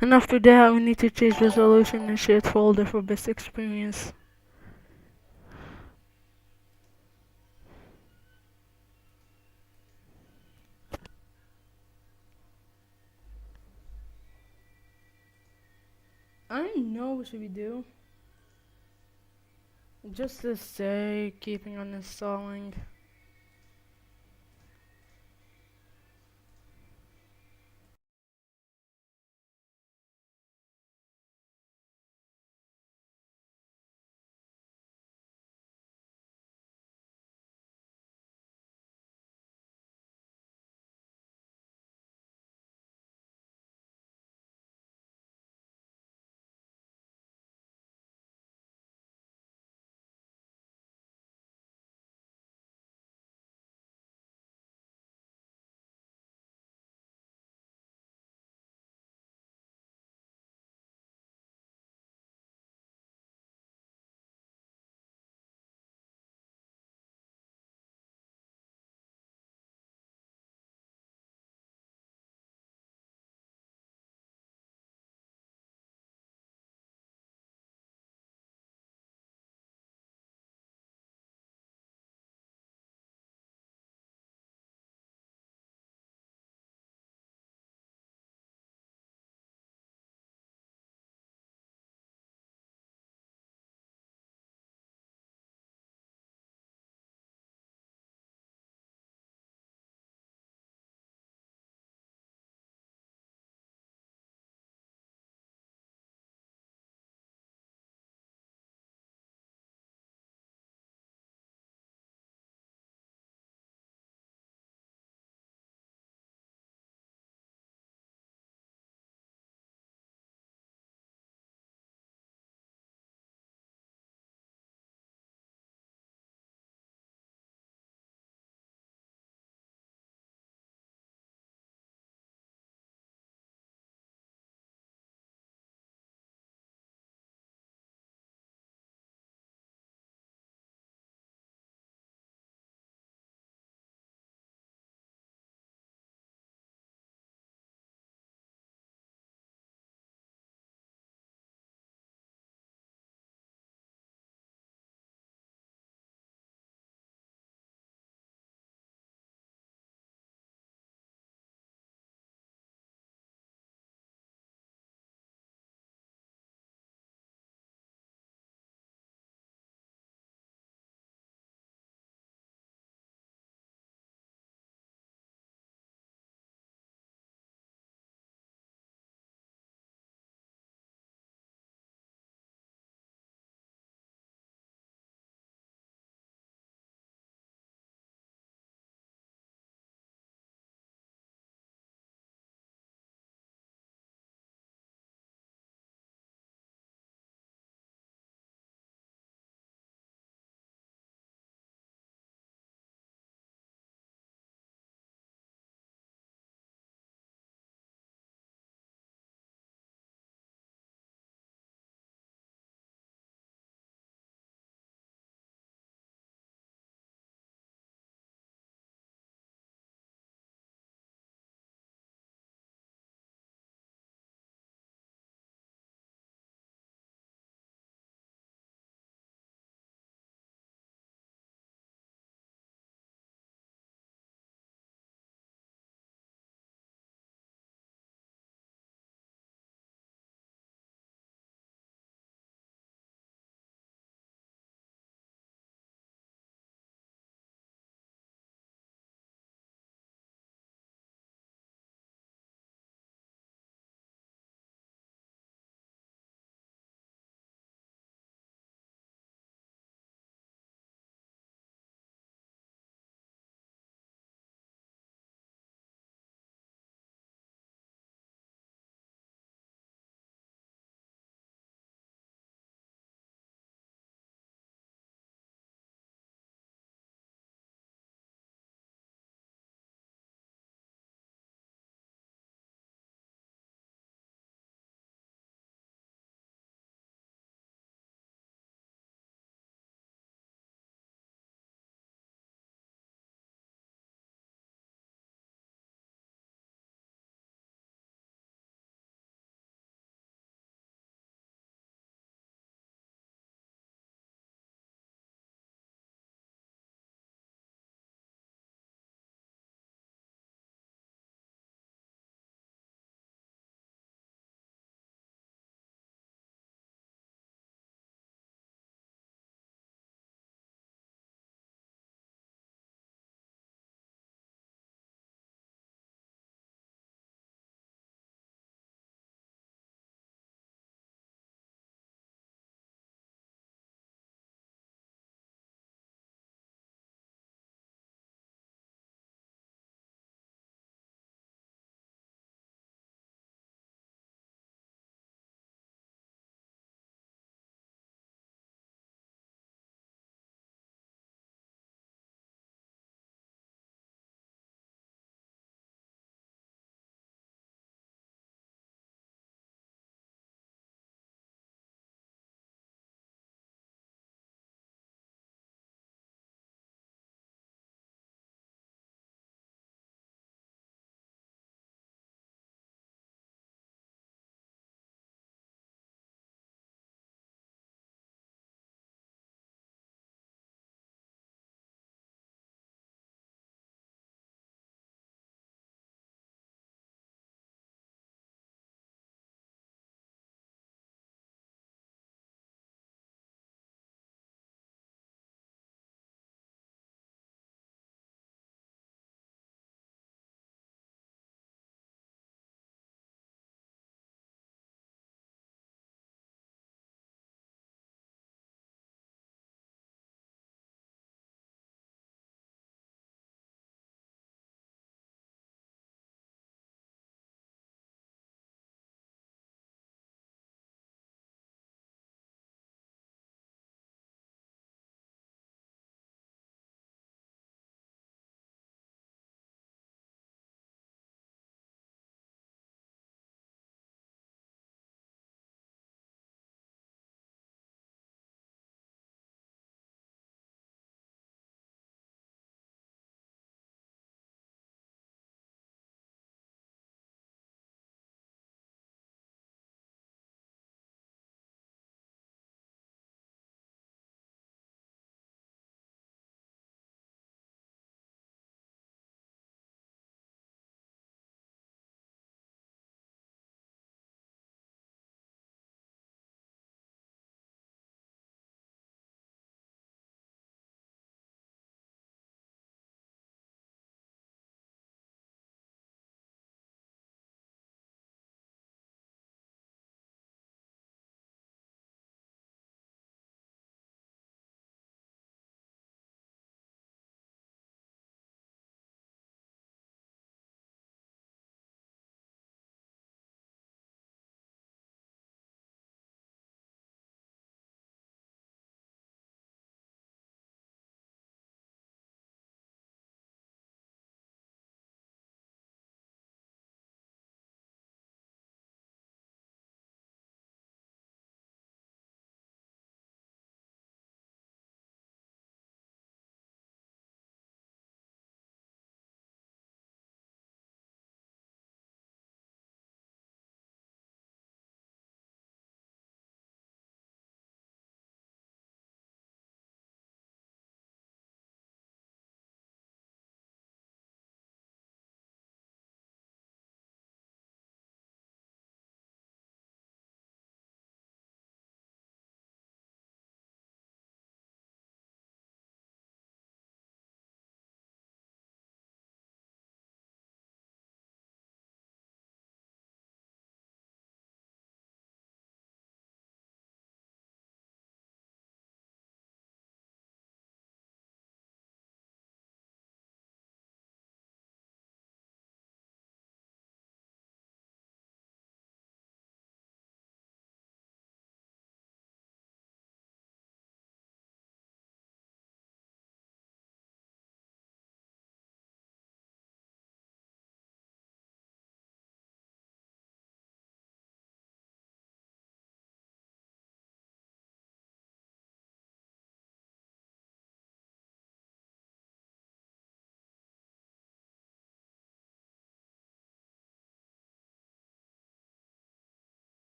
And after that, we need to change resolution and shared folder for best experience. I don't know what should we do. Just to say, keeping on installing.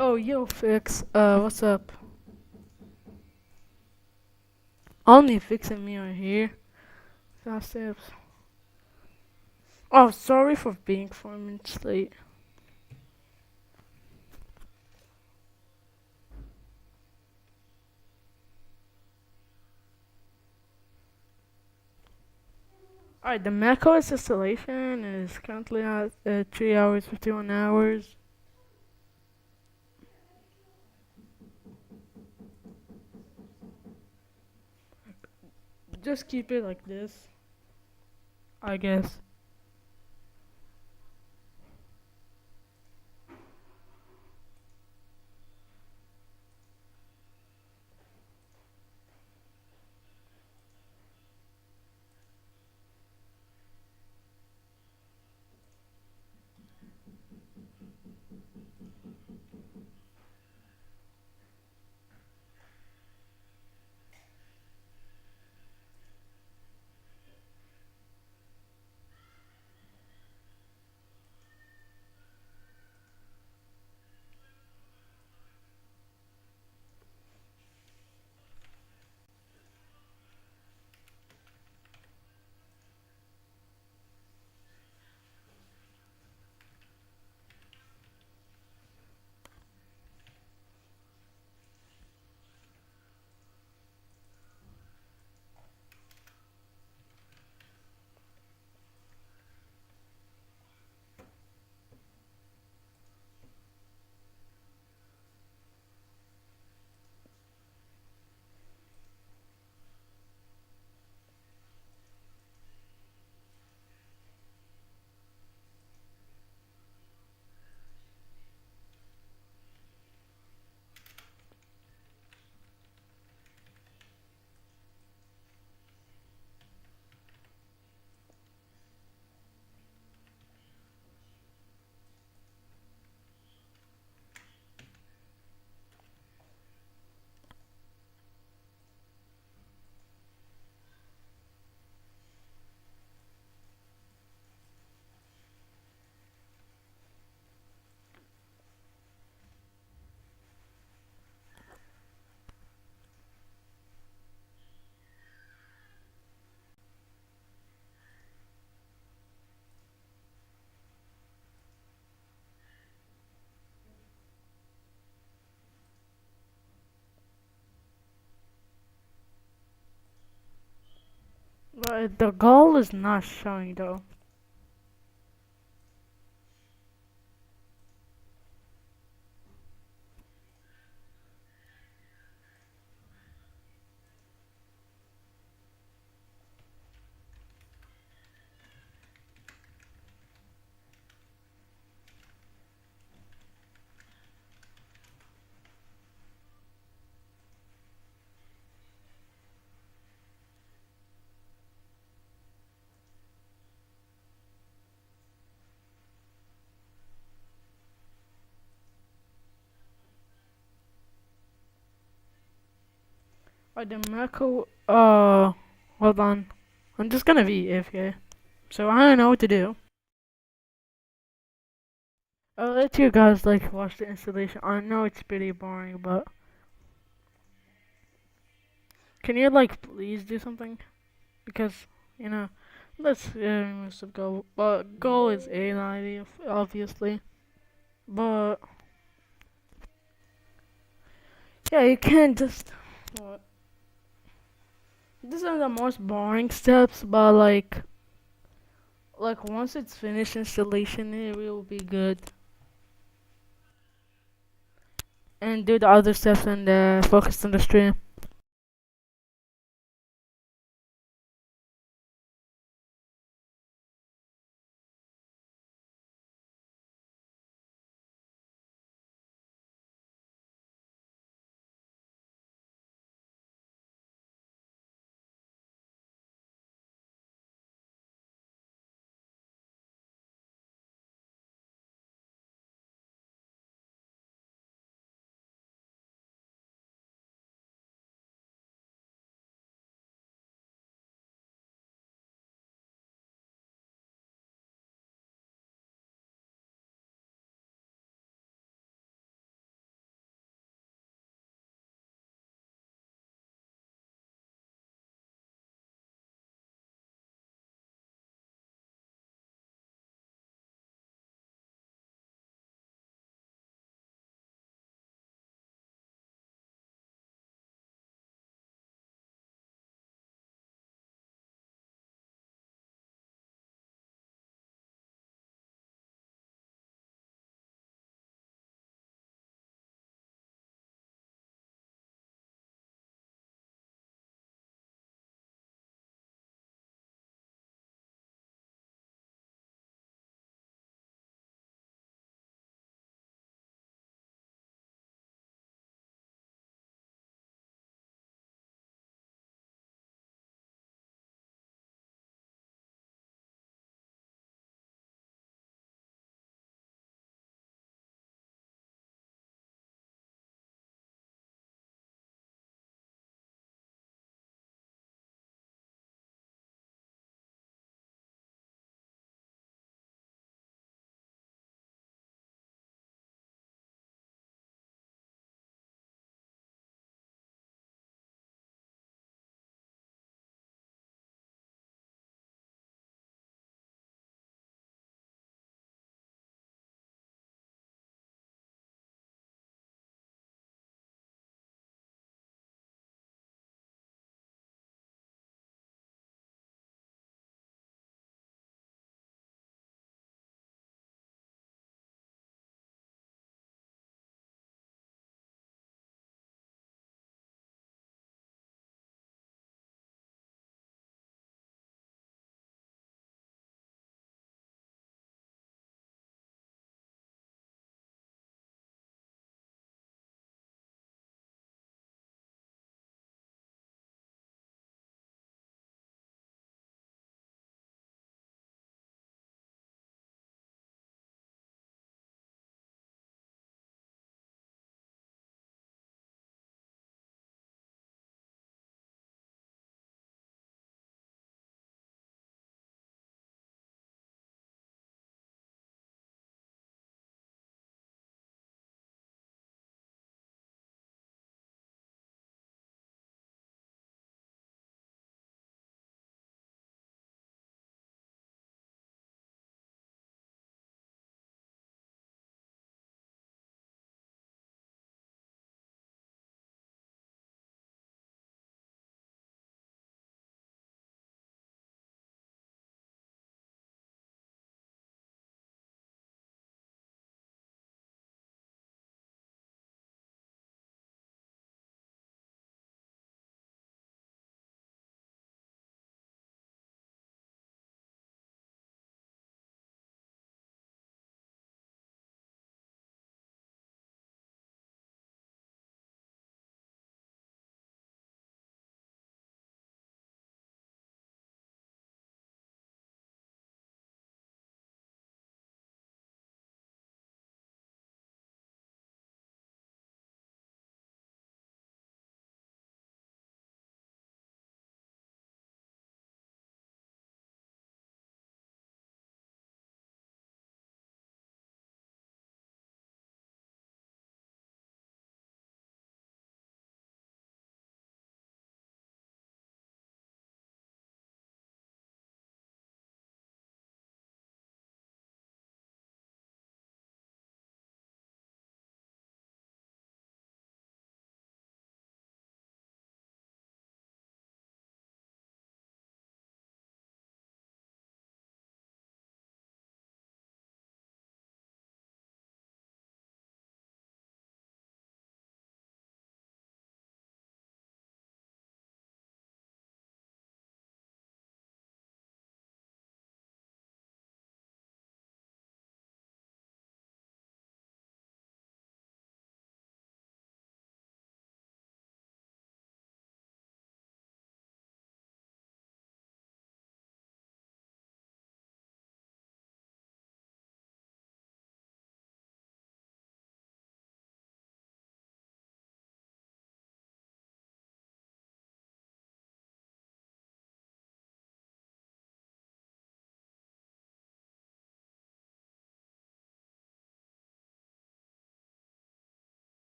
Oh, yo, Fix. What's up? Only Fix and me are here. Downstairs. Oh, sorry for being 4 minutes late. Alright, the macOS installation is currently at 3 hours, 51 hours. Just keep it like this, I guess. But the goal is not showing though. Alright, the macO. Hold on. I'm just gonna be AFK. So I don't know what to do. I'll let you guys like watch the installation. I know it's pretty boring, but can you like please do something? Because you know, let's remove some goal. But goal is A90, obviously. But yeah, you can't just. What? These are the most boring steps, but like once it's finished installation, it will be good. And do the other steps and focus on the stream.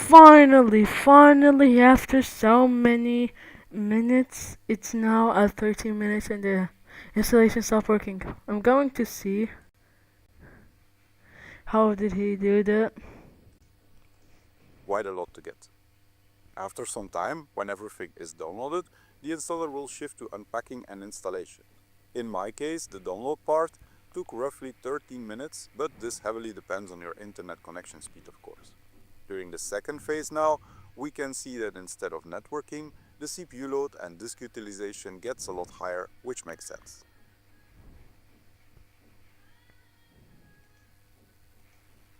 finally, after so many minutes, it's now at 13 minutes and the installation stopped working. I'm going to see how did he do that. Quite a lot to get. After some time, when everything is downloaded, the installer will shift to unpacking and installation. In my case, the download part took roughly 13 minutes, but this heavily depends on your internet connection speed, of course. During the second phase now, we can see that instead of networking, the CPU load and disk utilization gets a lot higher, which makes sense.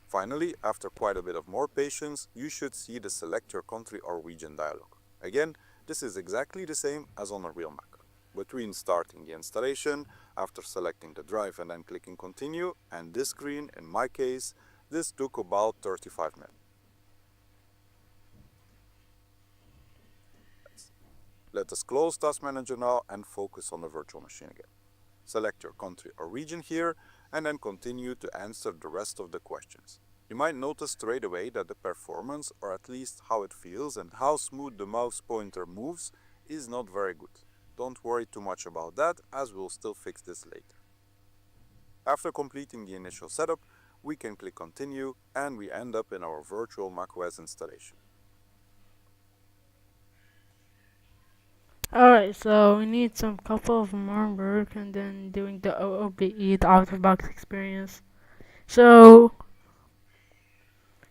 Finally, after quite a bit of more patience, you should see the select your country or region dialog. Again, this is exactly the same as on a real Mac. Between starting the installation, after selecting the drive and then clicking continue, and this screen, in my case, this took about 35 minutes. Let us close Task Manager now and focus on the virtual machine again. Select your country or region here and then continue to answer the rest of the questions. You might notice straight away that the performance, or at least how it feels and how smooth the mouse pointer moves, is not very good. Don't worry too much about that, as we'll still fix this later. After completing the initial setup, we can click continue and we end up in our virtual macOS installation. Alright, so we need some couple of more work and then doing the OOBE, the out of box experience. So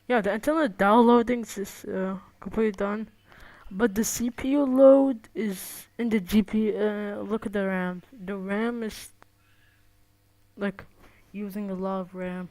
yeah, the internet downloading is completely done, but the CPU load is in the GPU. Look at the RAM. The RAM is like using a lot of RAM.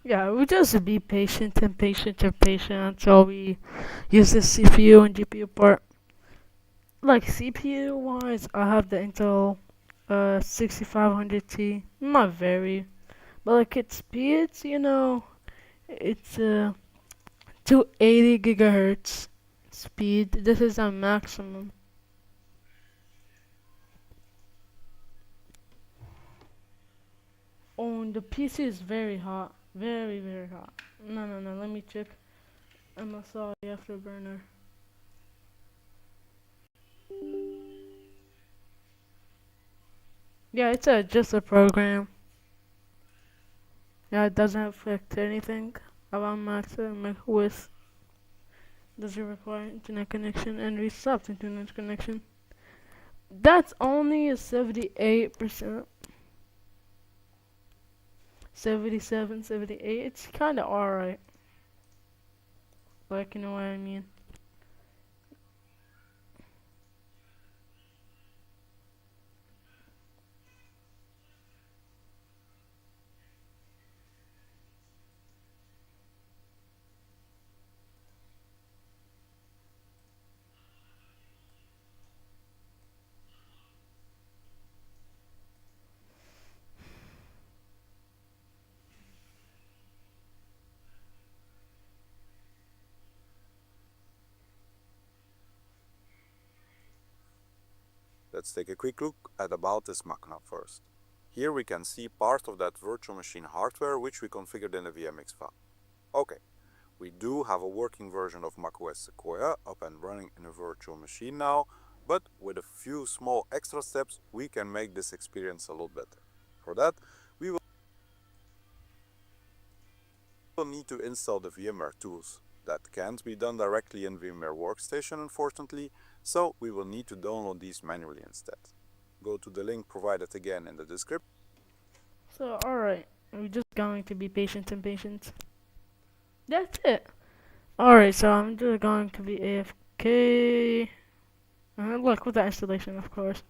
Yeah, we just be patient and patient and patient until we use the CPU and GPU part. Like CPU wise, I have the Intel 6500T. Not very, but like its speeds, it's 280 gigahertz speed. This is a maximum. Oh, and the PC is very hot. Very, very hot. No, let me check. MSI Afterburner. Yeah, it's just a program. Yeah, it doesn't affect anything about Max macOS. Doesn't require internet connection and restopped internet connection. That's only a 78%. 77, 78. It's kinda alright. Like, you know what I mean? Let's take a quick look at About This Mac now first. Here we can see part of that virtual machine hardware which we configured in the VMX file. Okay, we do have a working version of macOS Sequoia up and running in a virtual machine now, but with a few small extra steps we can make this experience a lot better. For that, we will need to install the VMware tools. That can't be done directly in VMware Workstation, unfortunately, so we will need to download these manually instead. Go to the link provided again in the description. So, alright. We're just going to be patient and patient. That's it. Alright, so I'm just going to be AFK. Look, with the installation, of course.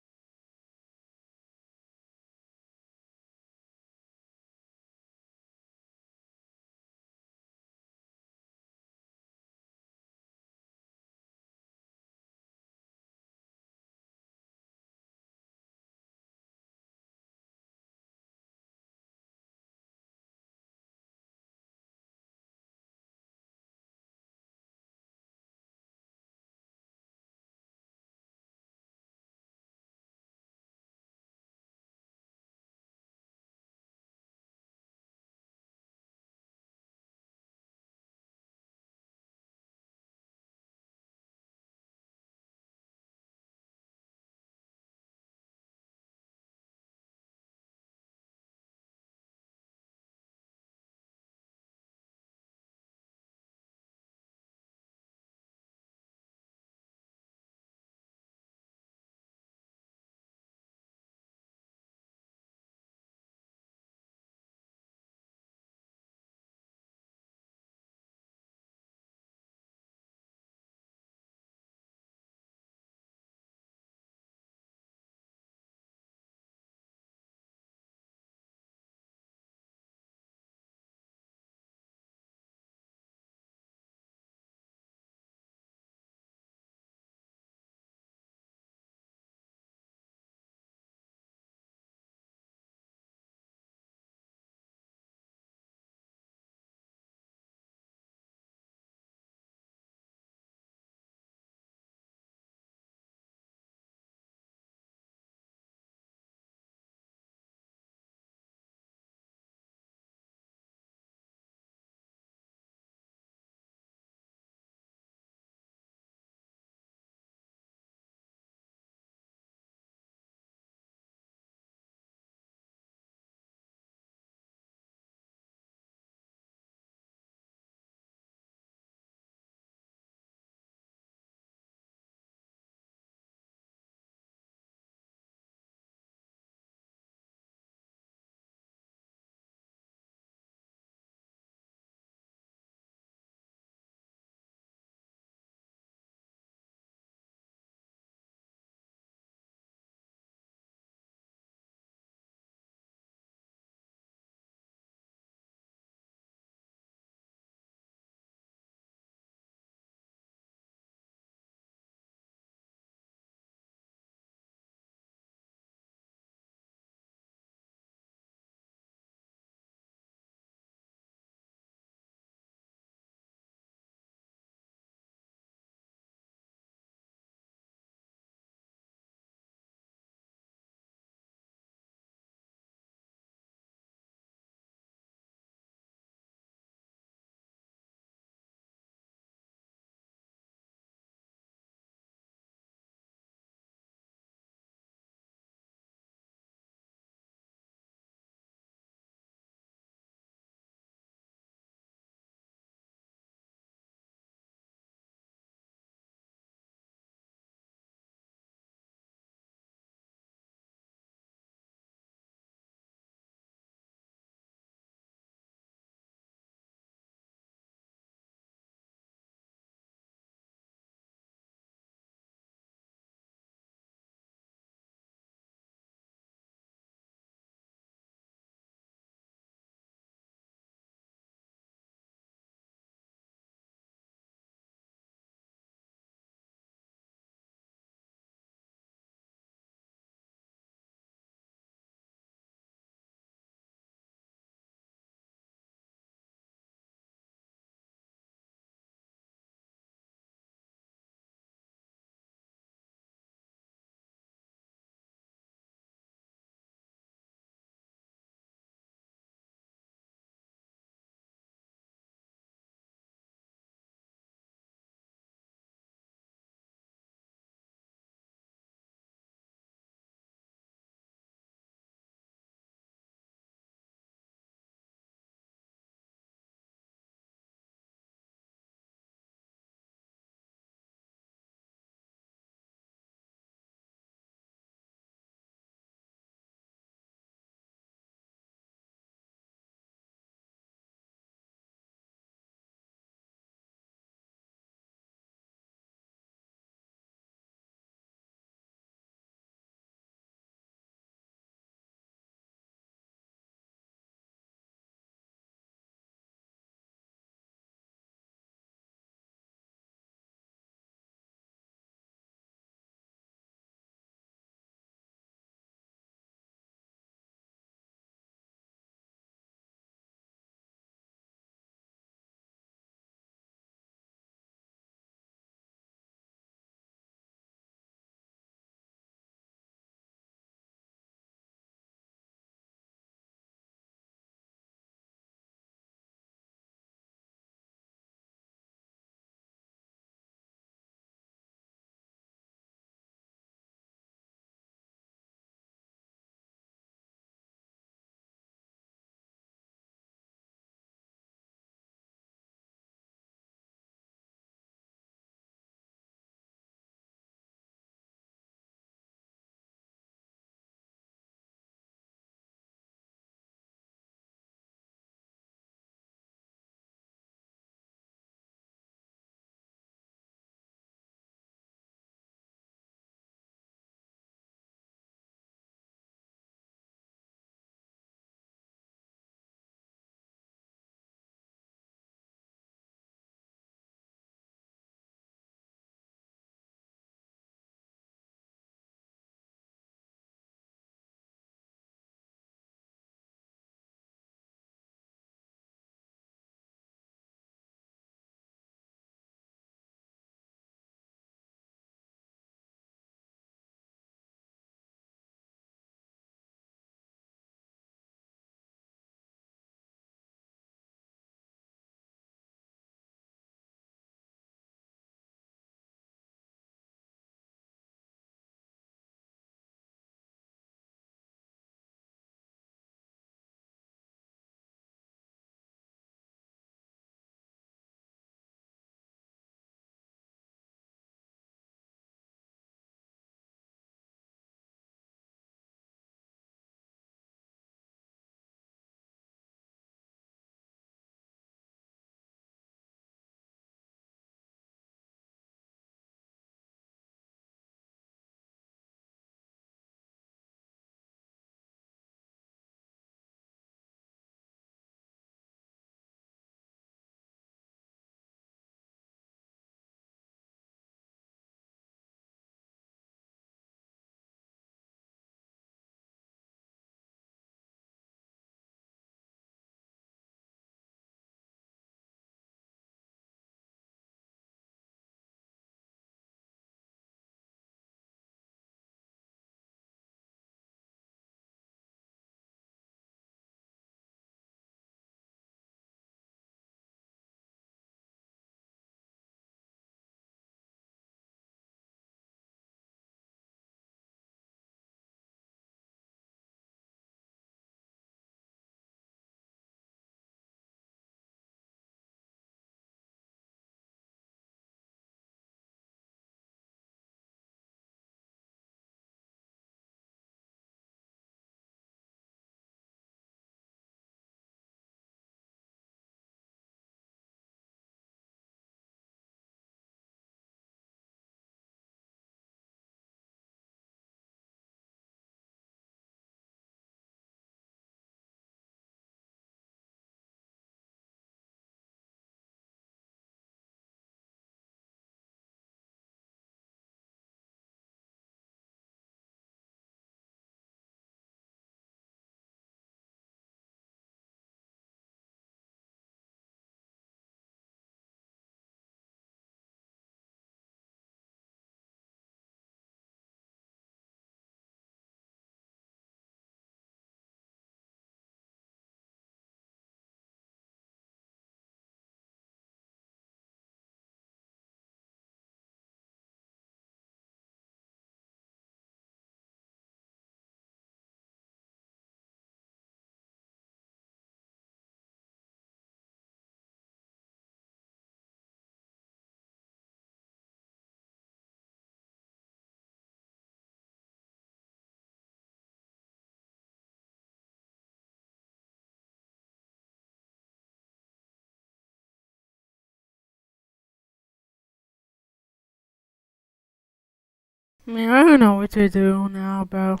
I mean, I don't know what to do now, bro.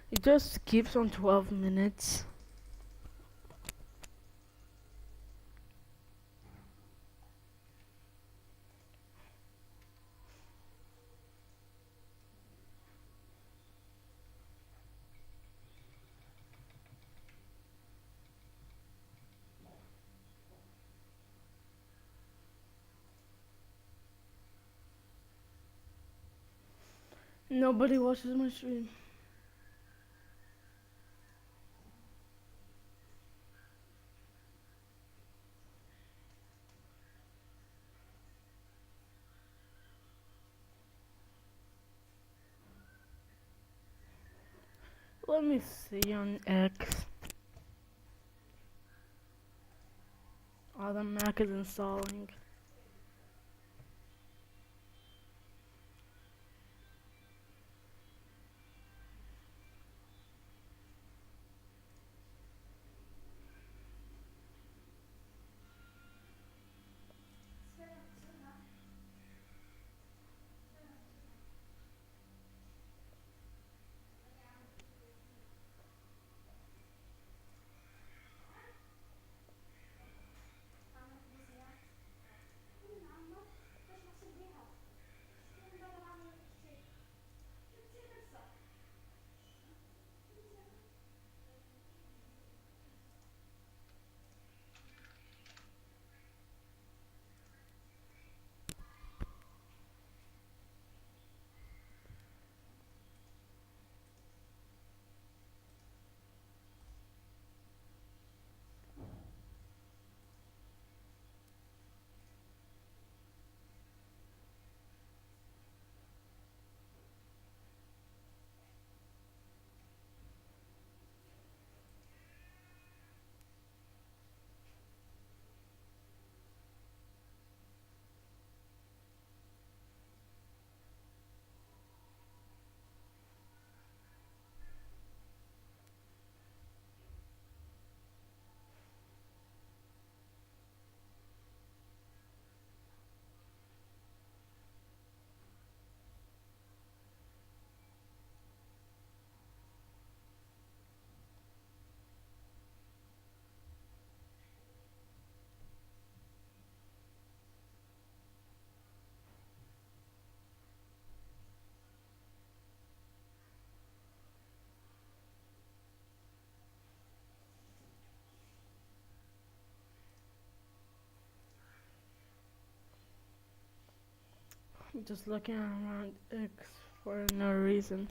It just keeps on 12 minutes. Nobody watches my stream. Let me see on X. Oh, the Mac is installing. I'm just looking around X for no reason.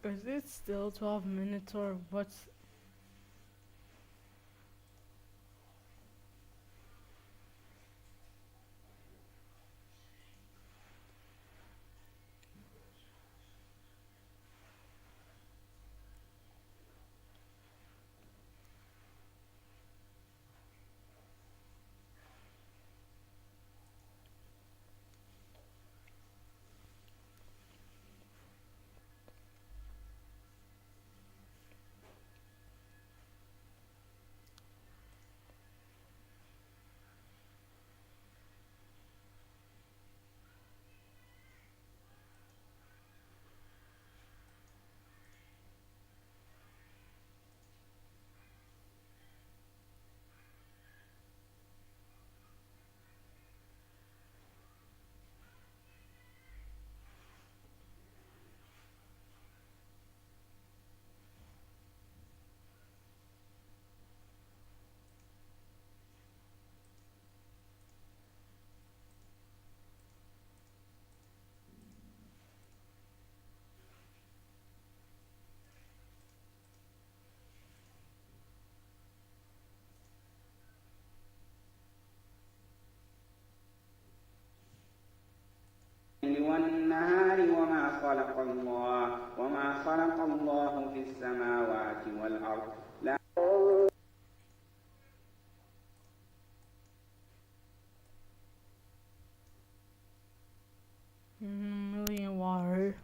Is it still 12 minutes or what's... خلق الله وما خلق الله في السماوات والأرض لا Million water.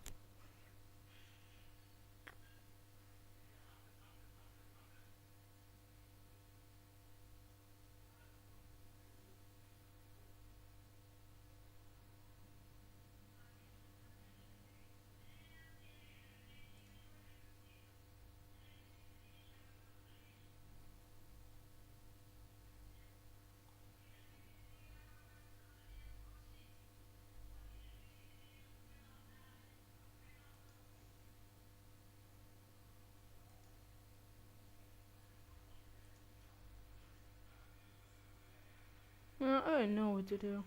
I didn't know what to do.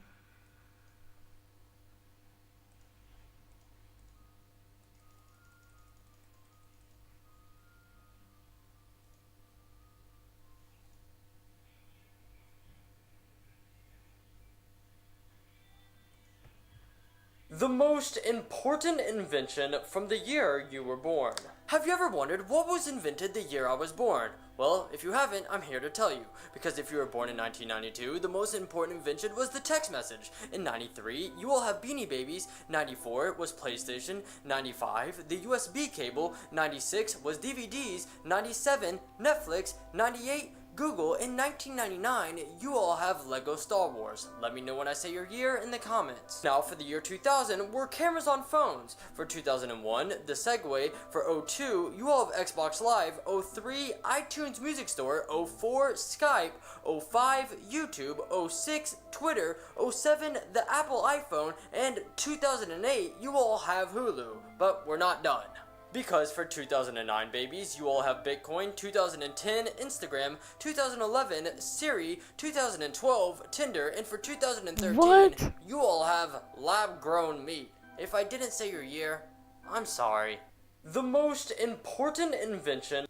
The most important invention from the year you were born. Have you ever wondered what was invented the year I was born? Well, if you haven't, I'm here to tell you. Because if you were born in 1992, the most important invention was the text message. In 93, you all have Beanie Babies. 94 was PlayStation. 95, the USB cable. 96 was DVDs. 97, Netflix. 98, Google. In 1999, you all have Lego Star Wars. Let me know when I say your year in the comments. Now for the year 2000 were cameras on phones. For 2001, the Segway. For 02, you all have Xbox Live. 03, iTunes Music Store. 04, Skype. 05, YouTube. 06, Twitter. 07, the Apple iPhone. And 2008, you all have Hulu. But we're not done. Because for 2009 babies, you all have Bitcoin, 2010 Instagram, 2011 Siri, 2012 Tinder, and for 2013 What? you all have lab-grown meat. If I didn't say your year, I'm sorry. The most important invention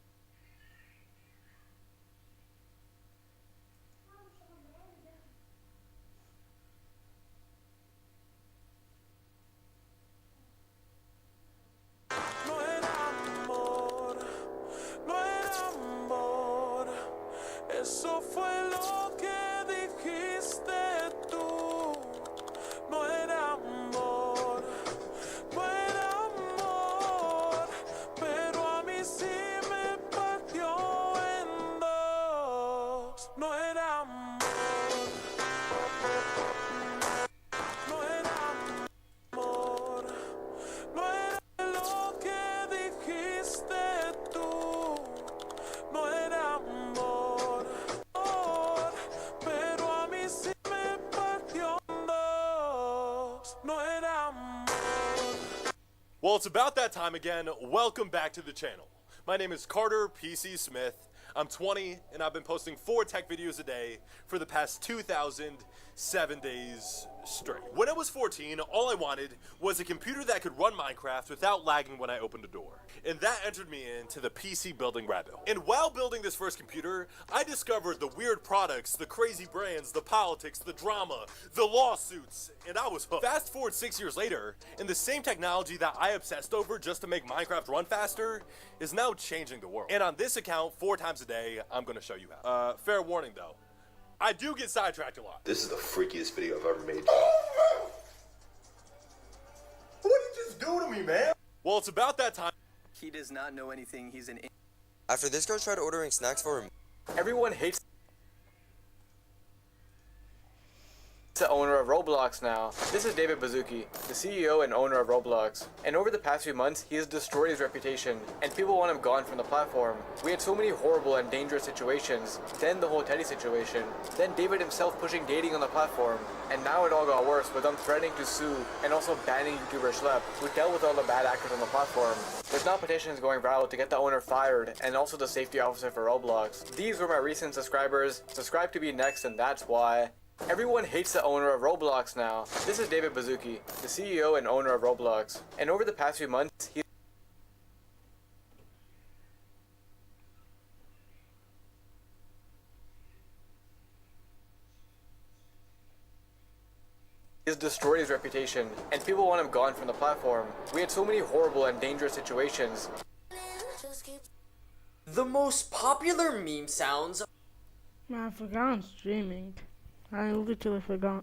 Eso fue lo que dijiste tú. No era amor, no era amor, pero a mí sí me partió en dos. No era amor, no era amor, no era lo que dijiste tú. No era amor. Well, it's about that time again. Welcome back to the channel. My name is Carter PC Smith. I'm 20 and I've been posting 4 tech videos a day for the past 2,007 days straight. When I was 14, all I wanted was a computer that could run Minecraft without lagging when I opened a door. And that entered me into the PC building rabbit hole. And while building this first computer, I discovered the weird products, the crazy brands, the politics, the drama, the lawsuits, and I was hooked. Fast forward 6 years later, and the same technology that I obsessed over just to make Minecraft run faster is now changing the world. And on this account, 4 times a day, I'm gonna show you how. Fair warning though, I do get sidetracked a lot. This is the freakiest video I've ever made. What did you just do to me, man? Well, it's about that time. He does not know anything. He's an. After this girl tried ordering snacks for him. Everyone hates the owner of Roblox now. This is David Baszucki, the CEO and owner of Roblox. And over the past few months, he has destroyed his reputation, and people want him gone from the platform. We had so many horrible and dangerous situations, then the whole Teddy situation, then David himself pushing dating on the platform, and now it all got worse with them threatening to sue and also banning YouTuber Schlep, who dealt with all the bad actors on the platform. There's now petitions going viral to get the owner fired and also the safety officer for Roblox. These were my recent subscribers. Subscribe to be next, and that's why. Everyone hates the owner of Roblox now. This is David Baszucki, the CEO and owner of Roblox. And over the past few months, he He's destroyed his reputation, and people want him gone from the platform. We had so many horrible and dangerous situations. The most popular meme sounds. Man, I forgot I'm streaming. I literally forgot.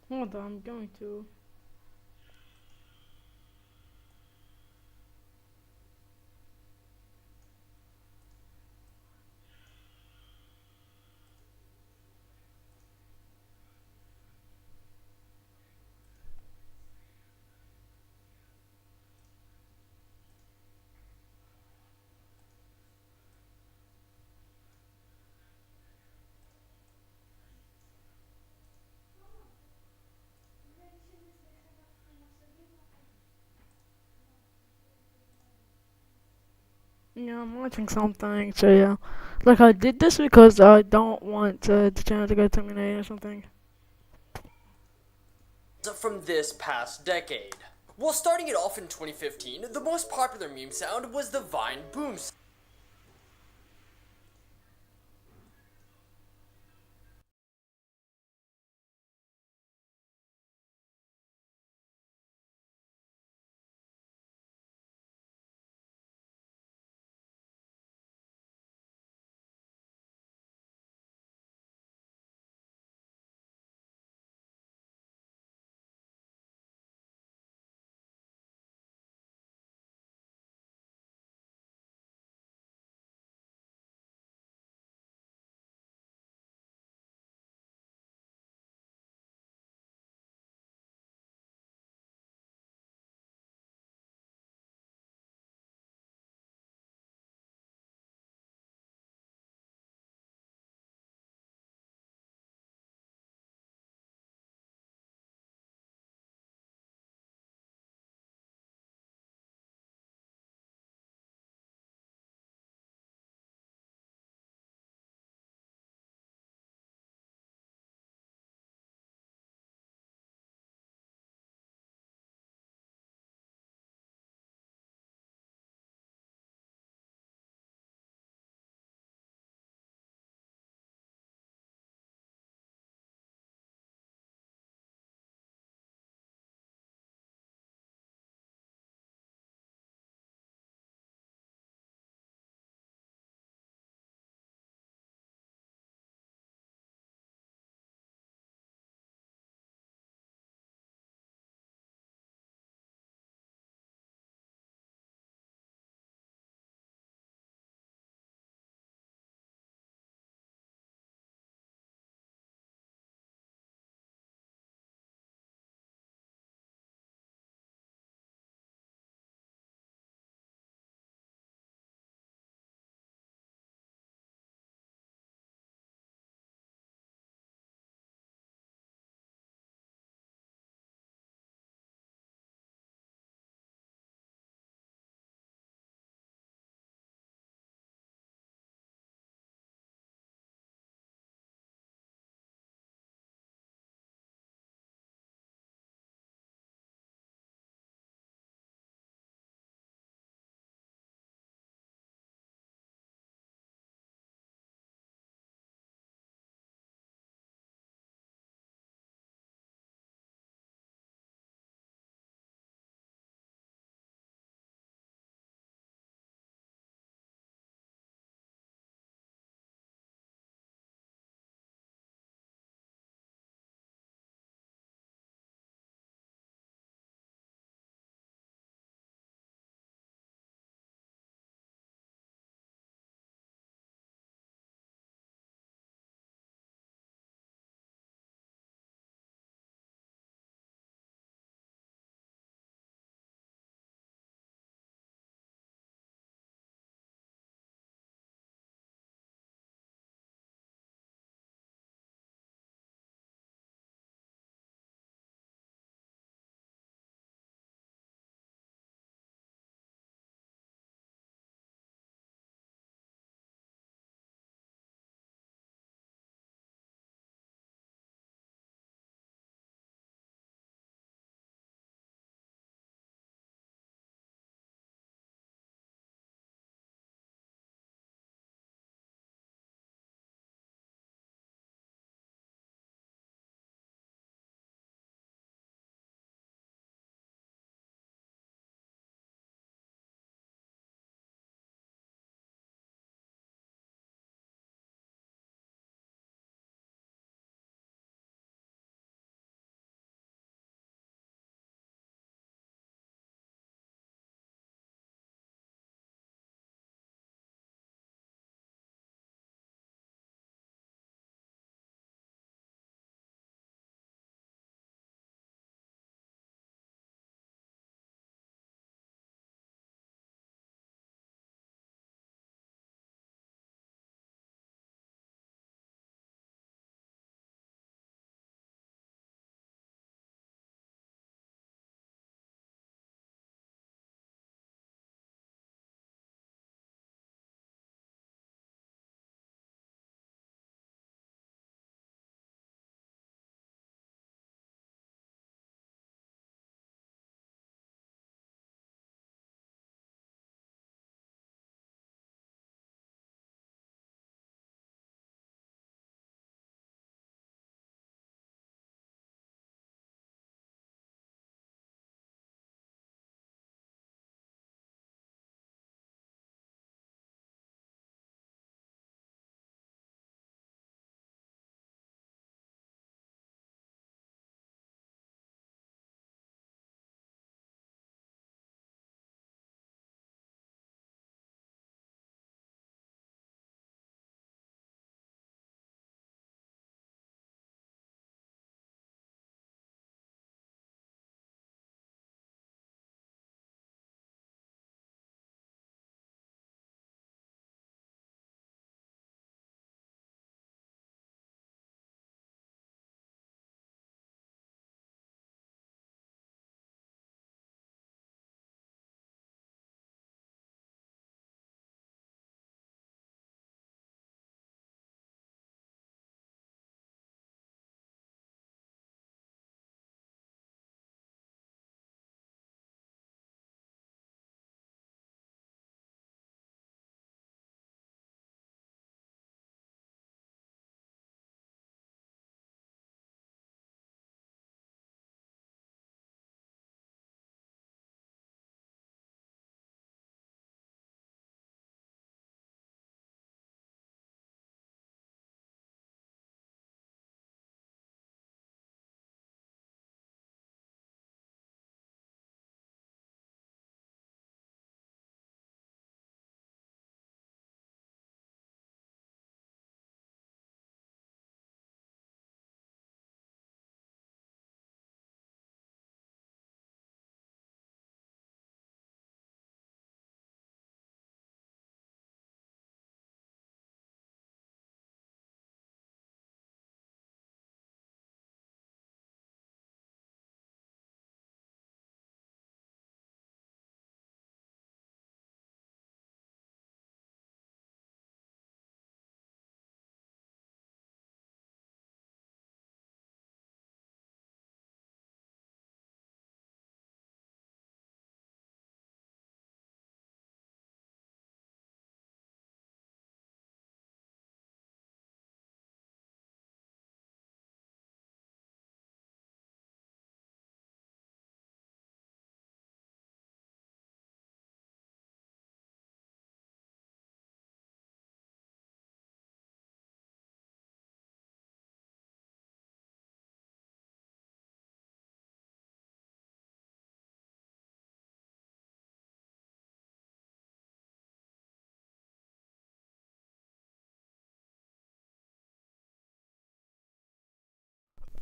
Hold on, I'm going to. Yeah, I'm watching something, so yeah. Like, I did this because I don't want the channel to get terminated or something. From this past decade. Well, starting it off in 2015, the most popular meme sound was the Vine boom sound.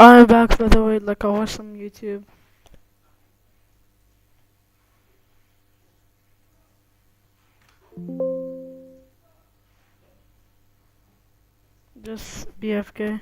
I'm back, by the way, like I watched some YouTube. Just BFK.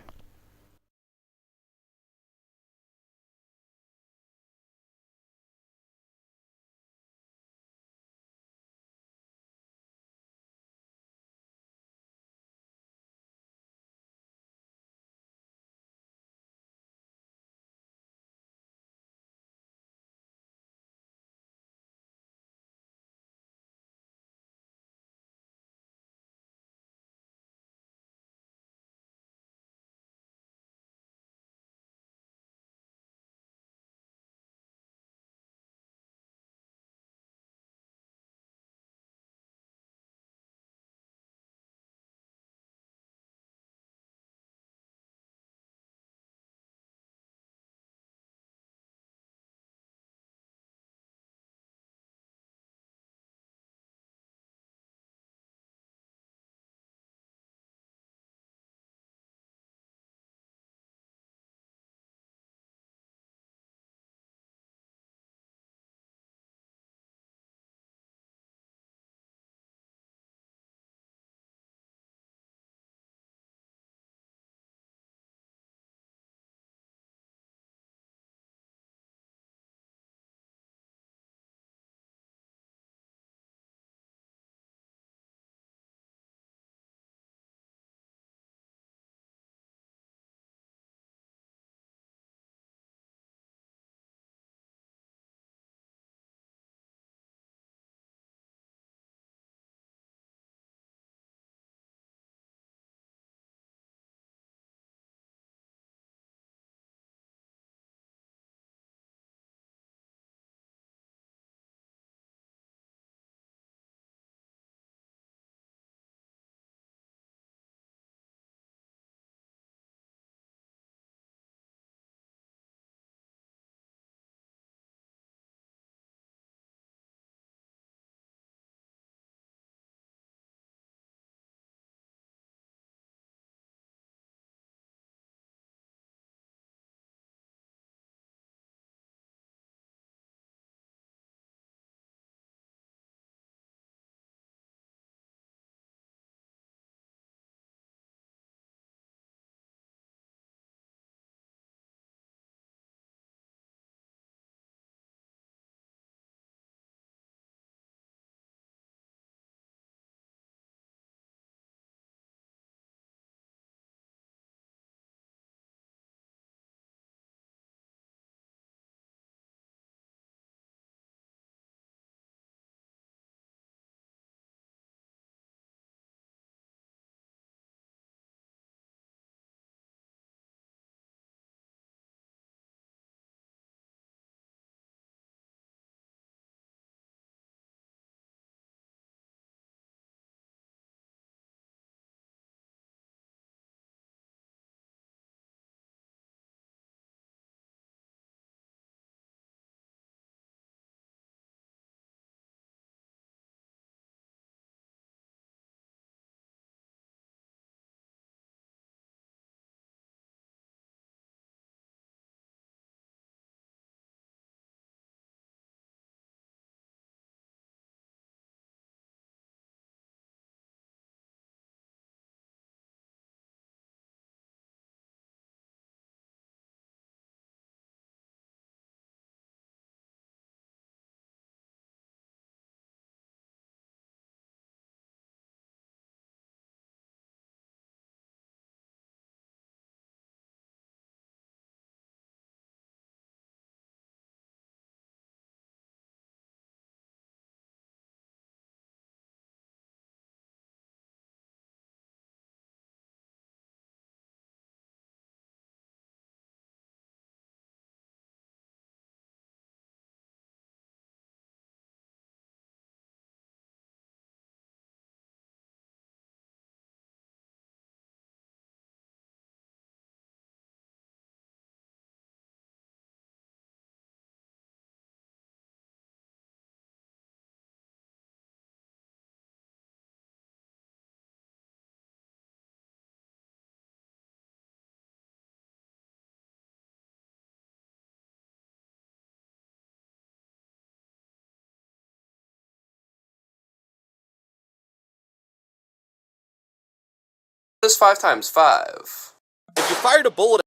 is 5 times 5? If you fired a bullet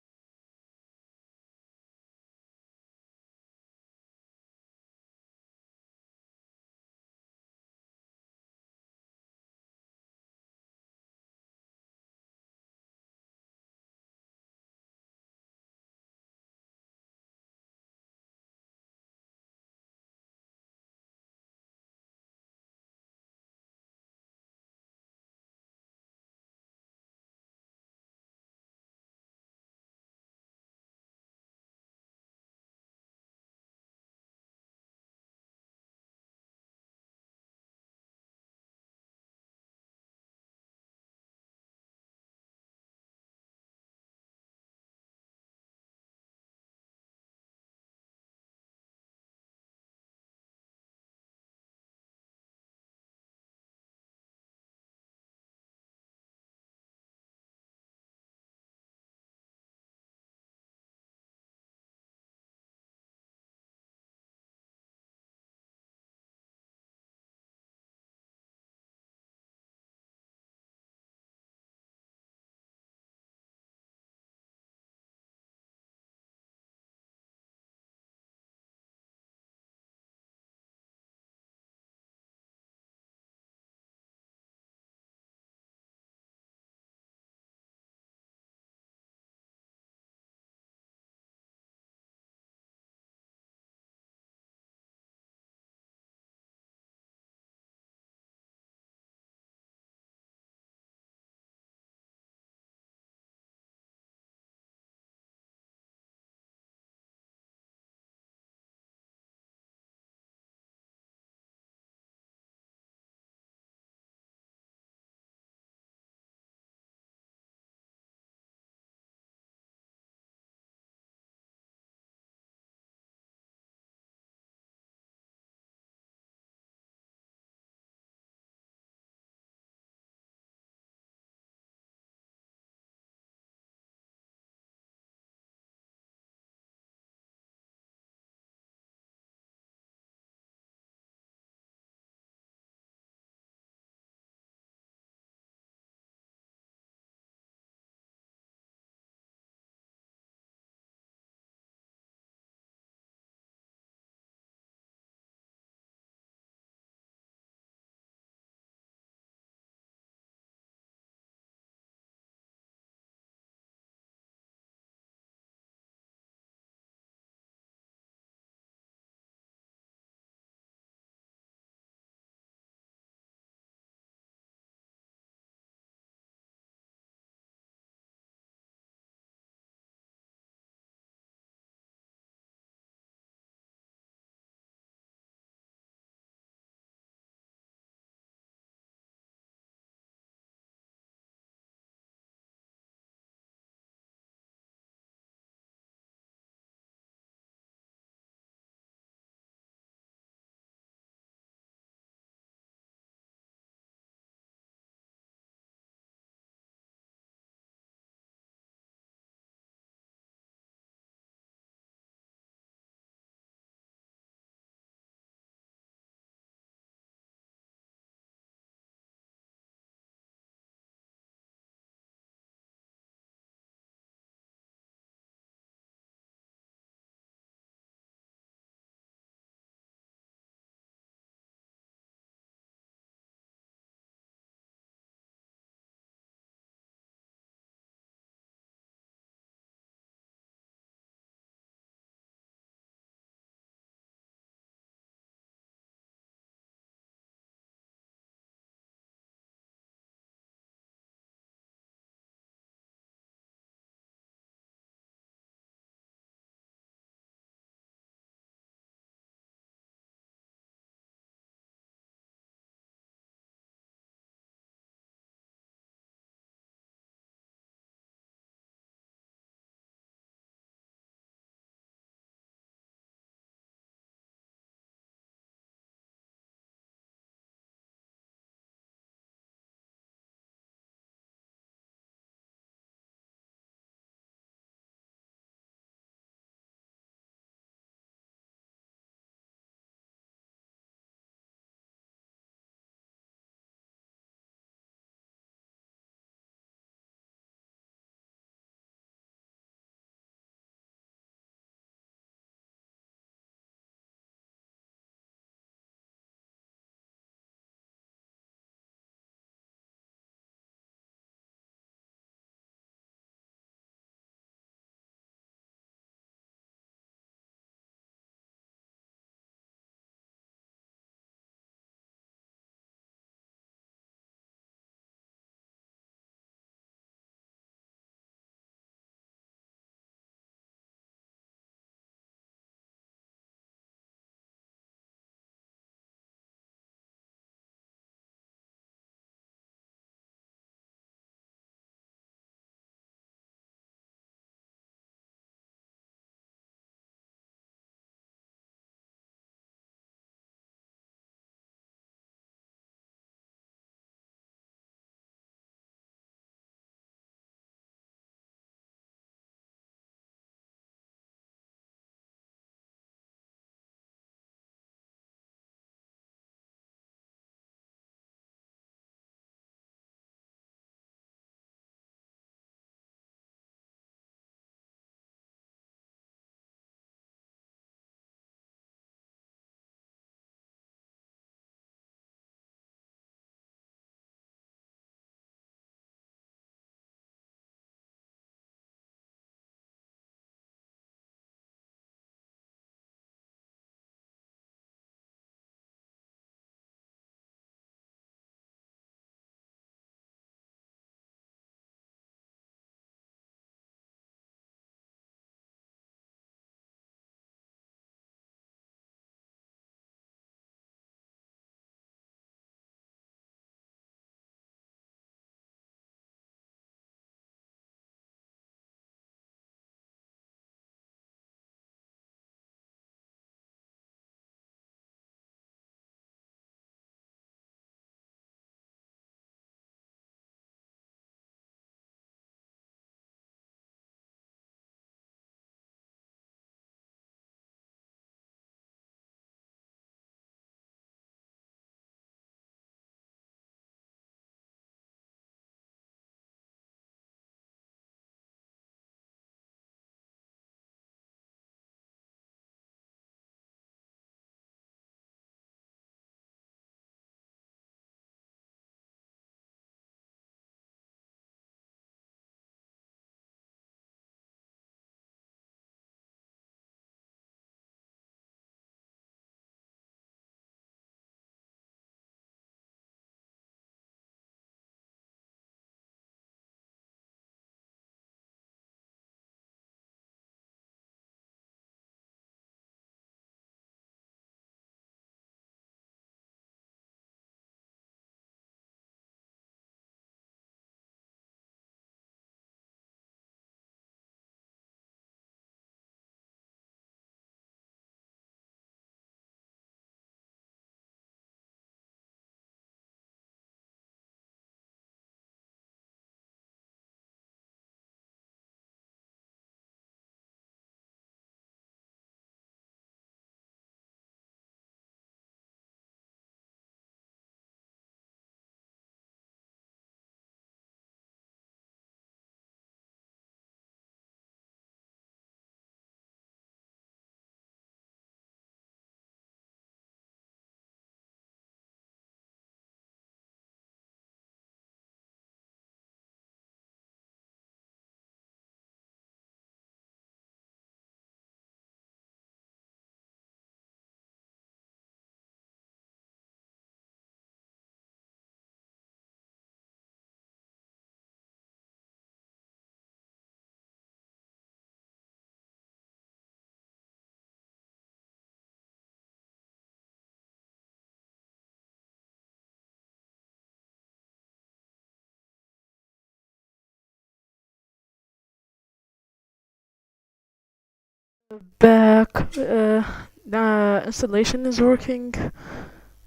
back. The installation is working,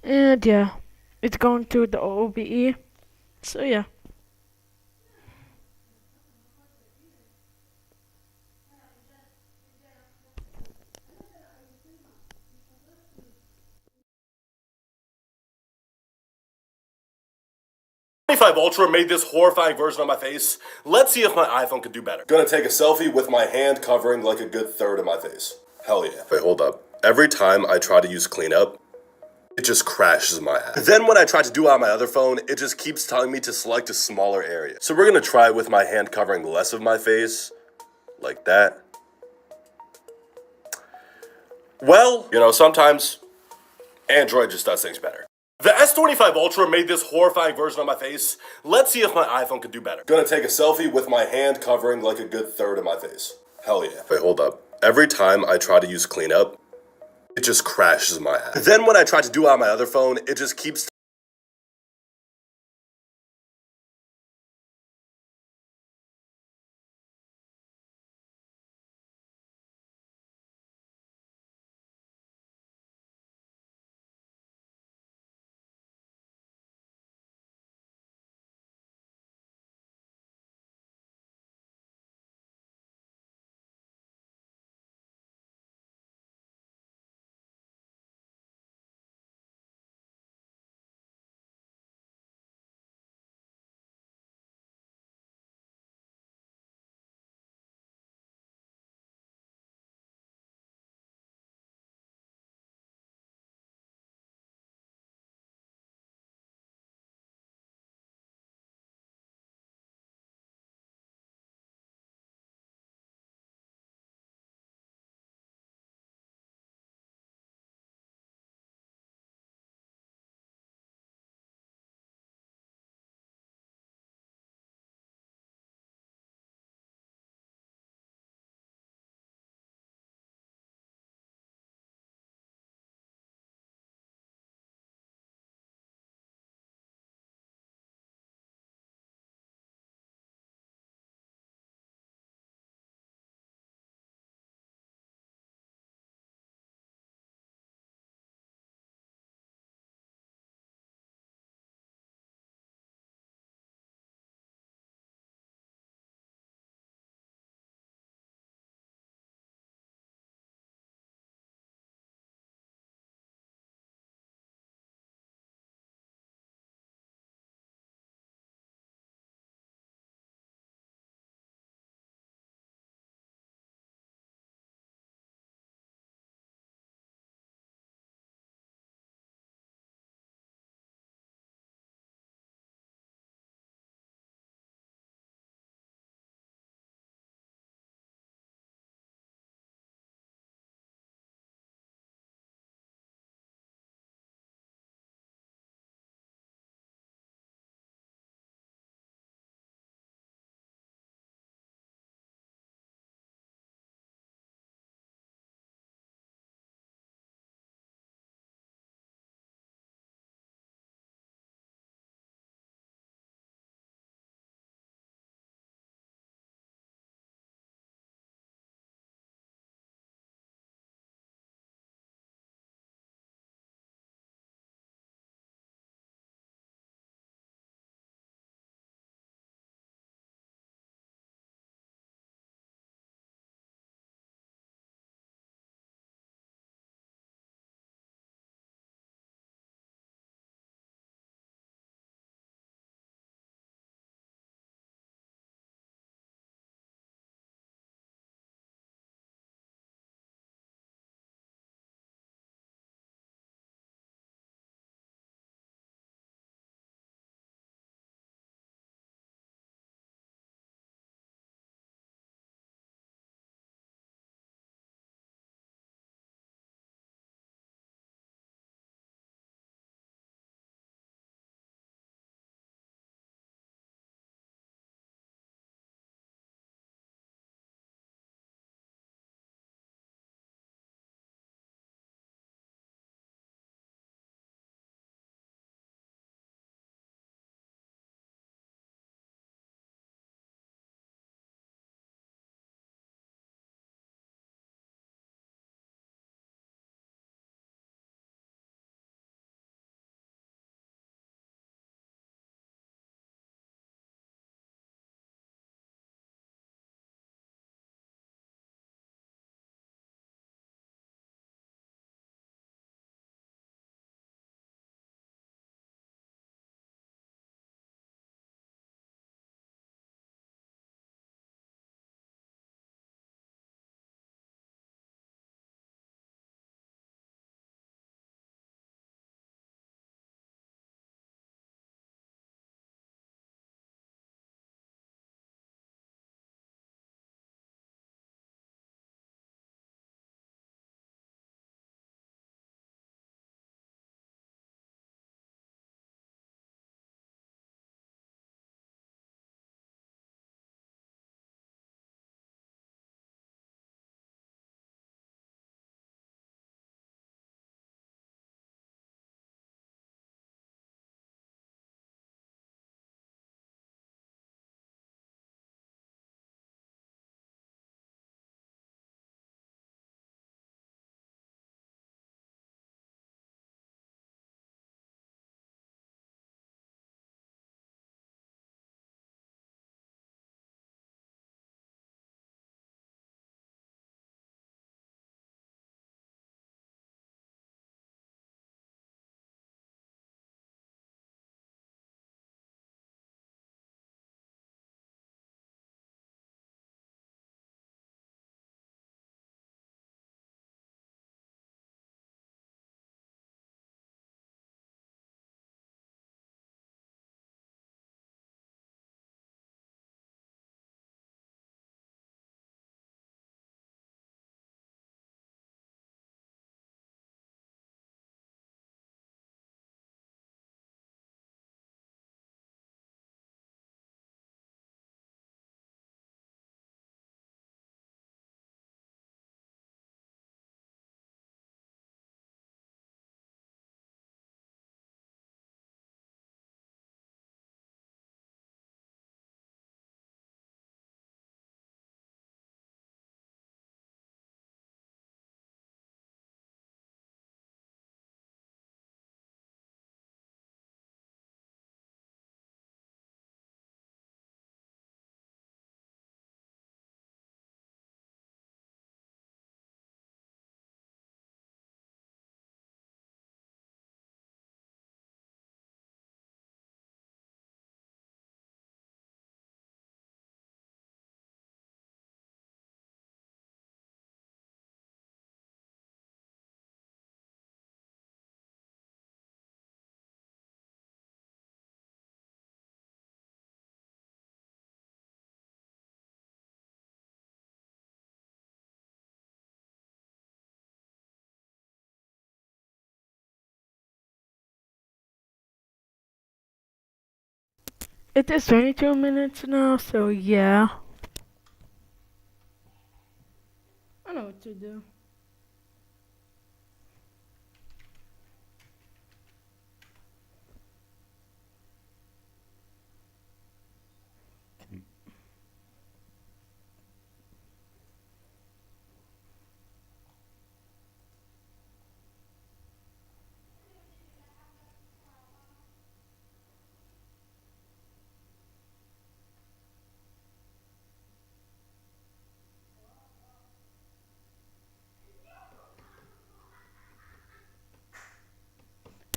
and yeah, it's going through the OBE. So yeah. 25 Ultra made this horrifying version of my face. Let's see if my iPhone could do better. Gonna take a selfie with my hand covering like a good third of my face. Hell yeah. Wait, hold up. Every time I try to use cleanup, it just crashes my app. Then when I try to do it on my other phone, it just keeps telling me to select a smaller area. So we're gonna try it with my hand covering less of my face, like that. Well, you know, sometimes Android just does things better. The S25 Ultra made this horrifying version of my face. Let's see if my iPhone could do better. Gonna take a selfie with my hand covering like a good third of my face. Hell yeah. Wait, hold up. Every time I try to use cleanup, it just crashes my app. Then when I try to do it on my other phone, it just keeps It is 22 minutes now, so yeah. I know what to do.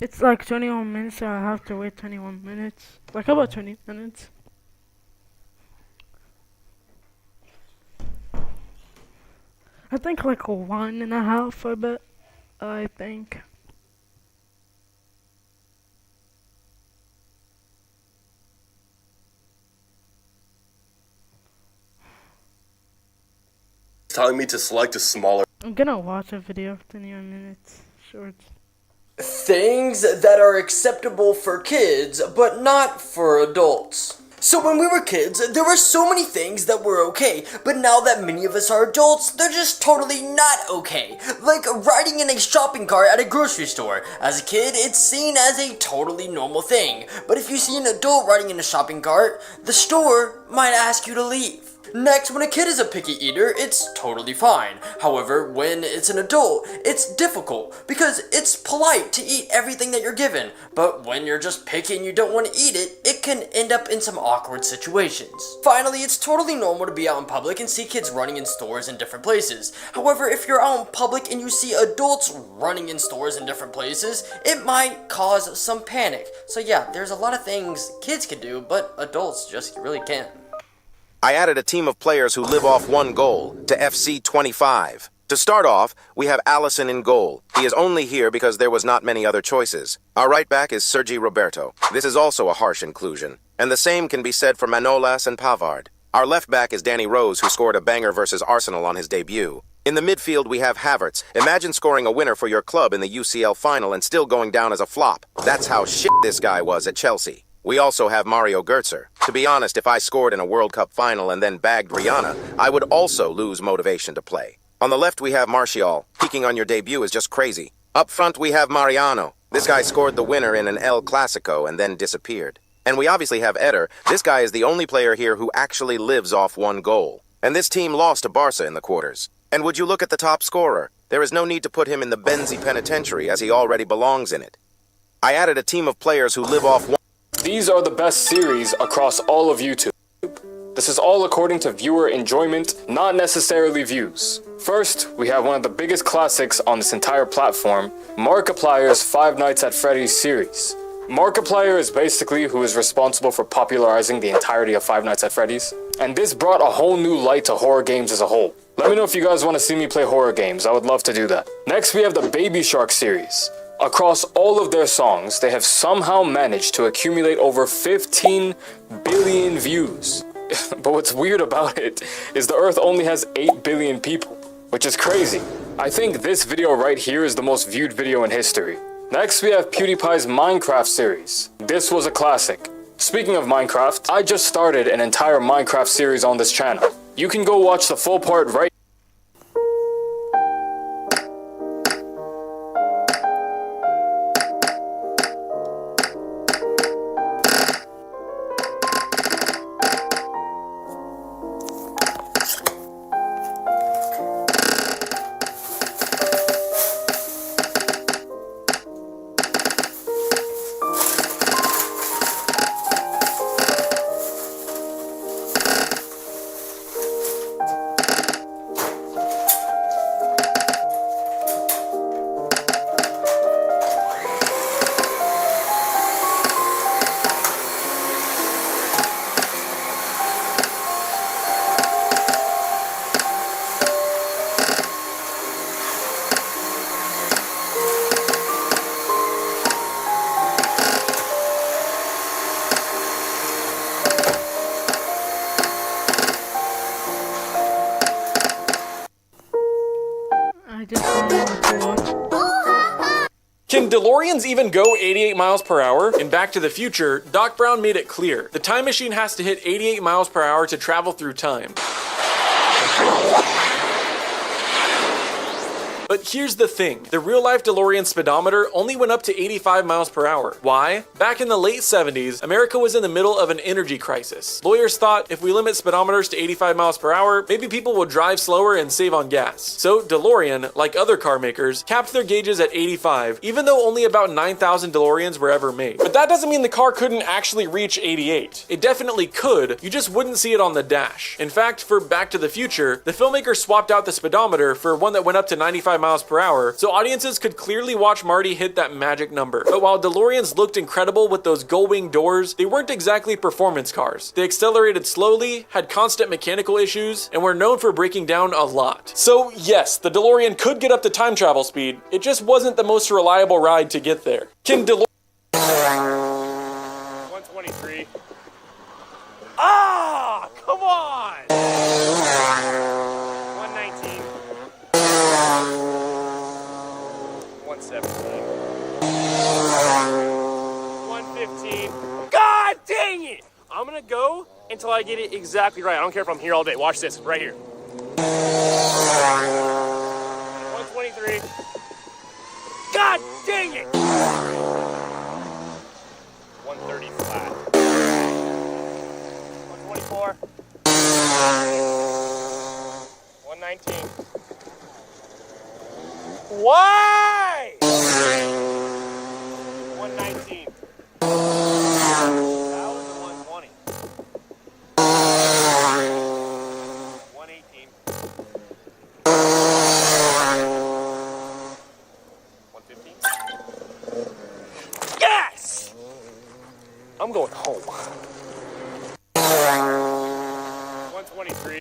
It's like 21 minutes, so I have to wait 21 minutes. Like about 20 minutes. I think like 1.5, I bet. I think. Telling me to select a smaller. I'm gonna watch a video of 21 minutes shorts. Things that are acceptable for kids, but not for adults. So when we were kids, there were so many things that were okay, but now that many of us are adults, they're just totally not okay. Like riding in a shopping cart at a grocery store. As a kid, it's seen as a totally normal thing, but if you see an adult riding in a shopping cart, the store might ask you to leave. Next, when a kid is a picky eater, it's totally fine. However, when it's an adult, it's difficult because it's polite to eat everything that you're given. But when you're just picky and you don't want to eat it, it can end up in some awkward situations. Finally, it's totally normal to be out in public and see kids running in stores in different places. However, if you're out in public and you see adults running in stores in different places, it might cause some panic. So yeah, there's a lot of things kids can do, but adults just really can't. I added a team of players who live off one goal to FC 25. To start off, we have Allison in goal. He is only here because there was not many other choices. Our right back is Sergi Roberto. This is also a harsh inclusion. And the same can be said for Manolas and Pavard. Our left back is Danny Rose, who scored a banger versus Arsenal on his debut. In the midfield, we have Havertz. Imagine scoring a winner for your club in the UCL final and still going down as a flop. That's how shit this guy was at Chelsea. We also have Mario Götze. To be honest, if I scored in a World Cup final and then bagged Rihanna, I would also lose motivation to play. On the left, we have Martial. Peaking on your debut is just crazy. Up front, we have Mariano. This guy scored the winner in an El Clasico and then disappeared. And we obviously have Eder. This guy is the only player here who actually lives off one goal. And this team lost to Barca in the quarters. And would you look at the top scorer? There is no need to put him in the Benzi Penitentiary as he already belongs in it. I added a team of players who live off one. These are the best series across all of YouTube. This is all according to viewer enjoyment, not necessarily views. First, we have one of the biggest classics on this entire platform, Markiplier's Five Nights at Freddy's series. Markiplier is basically who is responsible for popularizing the entirety of Five Nights at Freddy's, and this brought a whole new light to horror games as a whole. Let me know if you guys want to see me play horror games, I would love to do that. Next, we have the Baby Shark series. Across all of their songs, they have somehow managed to accumulate over 15 billion views. But what's weird about it is the Earth only has 8 billion people, which is crazy. I think this video right here is the most viewed video in history. Next, we have PewDiePie's Minecraft series. This was a classic. Speaking of Minecraft, I just started an entire Minecraft series on this channel. You can go watch the full part right Can DeLoreans even go 88 miles per hour? In Back to the Future, Doc Brown made it clear. The time machine has to hit 88 miles per hour to travel through time. But here's the thing, the real-life DeLorean speedometer only went up to 85 miles per hour. Why? Back in the late 70s, America was in the middle of an energy crisis. Lawyers thought if we limit speedometers to 85 miles per hour, maybe people will drive slower and save on gas. So DeLorean, like other car makers, capped their gauges at 85, even though only about 9,000 DeLoreans were ever made. But that doesn't mean the car couldn't actually reach 88. It definitely could, you just wouldn't see it on the dash. In fact, for Back to the Future, the filmmaker swapped out the speedometer for one that went up to 95 miles per hour, so audiences could clearly watch Marty hit that magic number. But while DeLoreans looked incredible with those gull-wing doors, they weren't exactly performance cars. They accelerated slowly, had constant mechanical issues, and were known for breaking down a lot. So yes, the DeLorean could get up to time travel speed, it just wasn't the most reliable ride to get there. Can DeLorean... 123. Ah, come on! 119. 117. 115. God dang it! I'm gonna go until I get it exactly right. I don't care if I'm here all day. Watch this, right here. 123. God dang it! 130 flat. 124. 119. Why? 119. That was the 120. 118. 115. Yes! I'm going home. 123.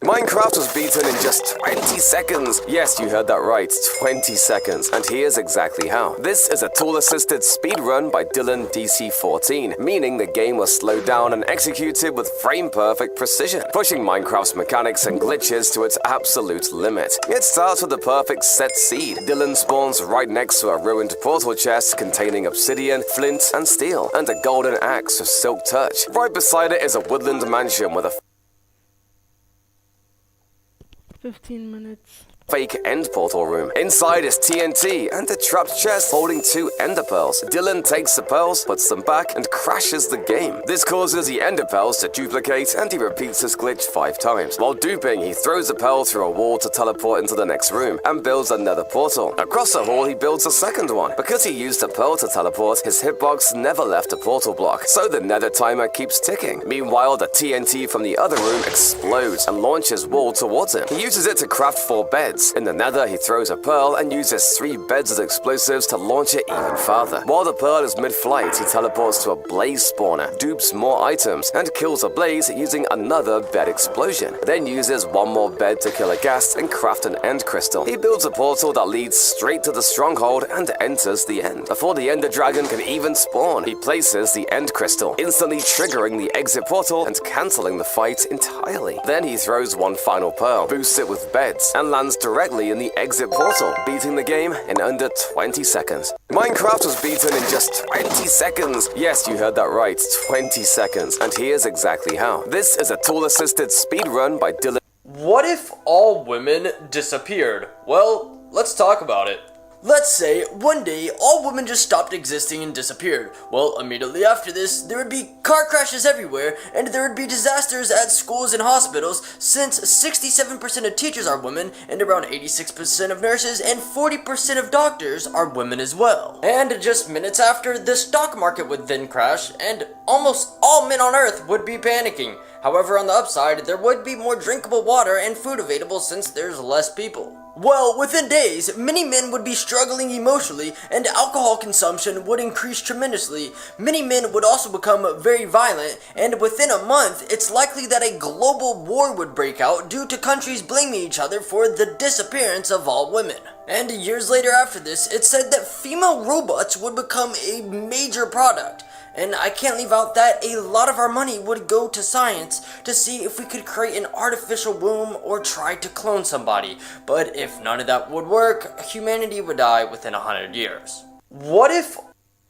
Minecraft was beaten in just 20 seconds. Yes, you heard that right, 20 seconds. And here's exactly how. This is a tool-assisted speedrun by Dylan DC14, meaning the game was slowed down and executed with frame-perfect precision, pushing Minecraft's mechanics and glitches to its absolute limit. It starts with the perfect set seed. Dylan spawns right next to a ruined portal chest containing obsidian, flint, and steel, and a golden axe of silk touch. Right beside it is a woodland mansion with a 15 minutes. fake end portal room. Inside is TNT and a trapped chest holding 2 ender pearls. Dylan takes the pearls, puts them back, and crashes the game. This causes the ender pearls to duplicate, and he repeats this glitch 5 times. While duping, he throws the pearl through a wall to teleport into the next room, and builds another portal. Across the hall, he builds a second one. Because he used the pearl to teleport, his hitbox never left the portal block, so the nether timer keeps ticking. Meanwhile, the TNT from the other room explodes and launches wool towards him. He uses it to craft 4 beds. In the nether, he throws a pearl and uses 3 beds of explosives to launch it even farther. While the pearl is mid-flight, he teleports to a blaze spawner, dupes more items, and kills a blaze using another bed explosion. Then uses 1 more bed to kill a ghast and craft an end crystal. He builds a portal that leads straight to the stronghold and enters the end. Before the ender dragon can even spawn, he places the end crystal, instantly triggering the exit portal and cancelling the fight entirely. Then he throws 1 final pearl, boosts it with beds, and lands directly in the exit portal, beating the game in under 20 seconds. Minecraft was beaten in just 20 seconds. Yes, you heard that right, 20 seconds. And here's exactly how. This is a tool-assisted speedrun by Dylan. What if all women disappeared? Well, let's talk about it. Let's say one day all women just stopped existing and disappeared. Well, immediately after this, there would be car crashes everywhere, and there would be disasters at schools and hospitals, since 67% of teachers are women, and around 86% of nurses and 40% of doctors are women as well. And just minutes after, the stock market would then crash, and almost all men on Earth would be panicking. However, on the upside, there would be more drinkable water and food available since there's less people. Well, within days, many men would be struggling emotionally, and alcohol consumption would increase tremendously. Many men would also become very violent, and within a month, it's likely that a global war would break out due to countries blaming each other for the disappearance of all women. And years later after this, it's said that female robots would become a major product. And I can't leave out that a lot of our money would go to science to see if we could create an artificial womb or try to clone somebody. But if none of that would work, humanity would die within 100 years. What if...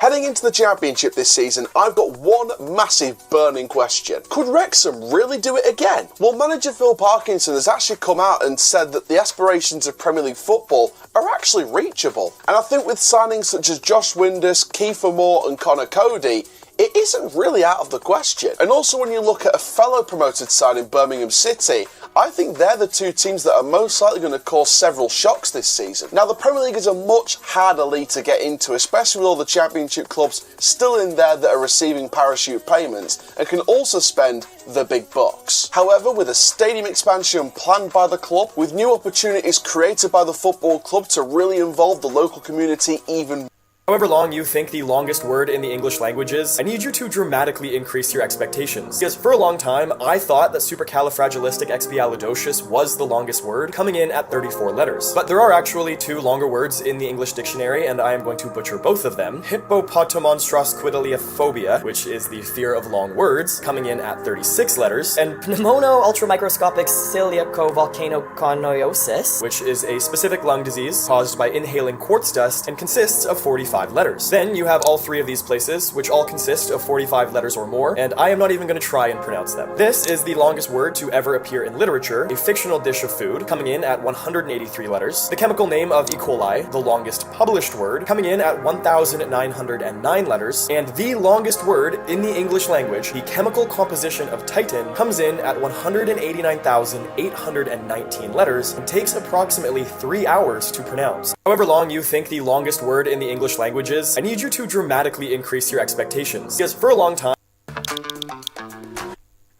Heading into the championship this season, I've got one massive burning question. Could Wrexham really do it again? Well, manager Phil Parkinson has actually come out and said that the aspirations of Premier League football are actually reachable. And I think with signings such as Josh Windus, Kiefer Moore and Connor Cody, it isn't really out of the question. And also when you look at a fellow promoted side in Birmingham City, I think they're the two teams that are most likely going to cause several shocks this season. Now, the Premier League is a much harder league to get into, especially with all the Championship clubs still in there that are receiving parachute payments and can also spend the big bucks. However, with a stadium expansion planned by the club, with new opportunities created by the football club to really involve the local community even more, However long you think the longest word in the English language is, I need you to dramatically increase your expectations. Because for a long time, I thought that supercalifragilisticexpialidocious was the longest word, coming in at 34 letters. But there are actually two longer words in the English dictionary, and I am going to butcher both of them. Hippopotomonstrosquidaliophobia, which is the fear of long words, coming in at 36 letters, and pneumono-ultramicroscopic ciliacovolcanoconiosis, which is a specific lung disease caused by inhaling quartz dust and consists of 45 letters. Then you have all three of these places, which all consist of 45 letters or more, and I am not even going to try and pronounce them. This is the longest word to ever appear in literature, a fictional dish of food, coming in at 183 letters. The chemical name of E. coli, the longest published word, coming in at 1,909 letters, and the longest word in the English language, the chemical composition of Titan, comes in at 189,819 letters and takes approximately 3 hours to pronounce. However long you think the longest word in the English language is, I need you to dramatically increase your expectations. Because for a long time...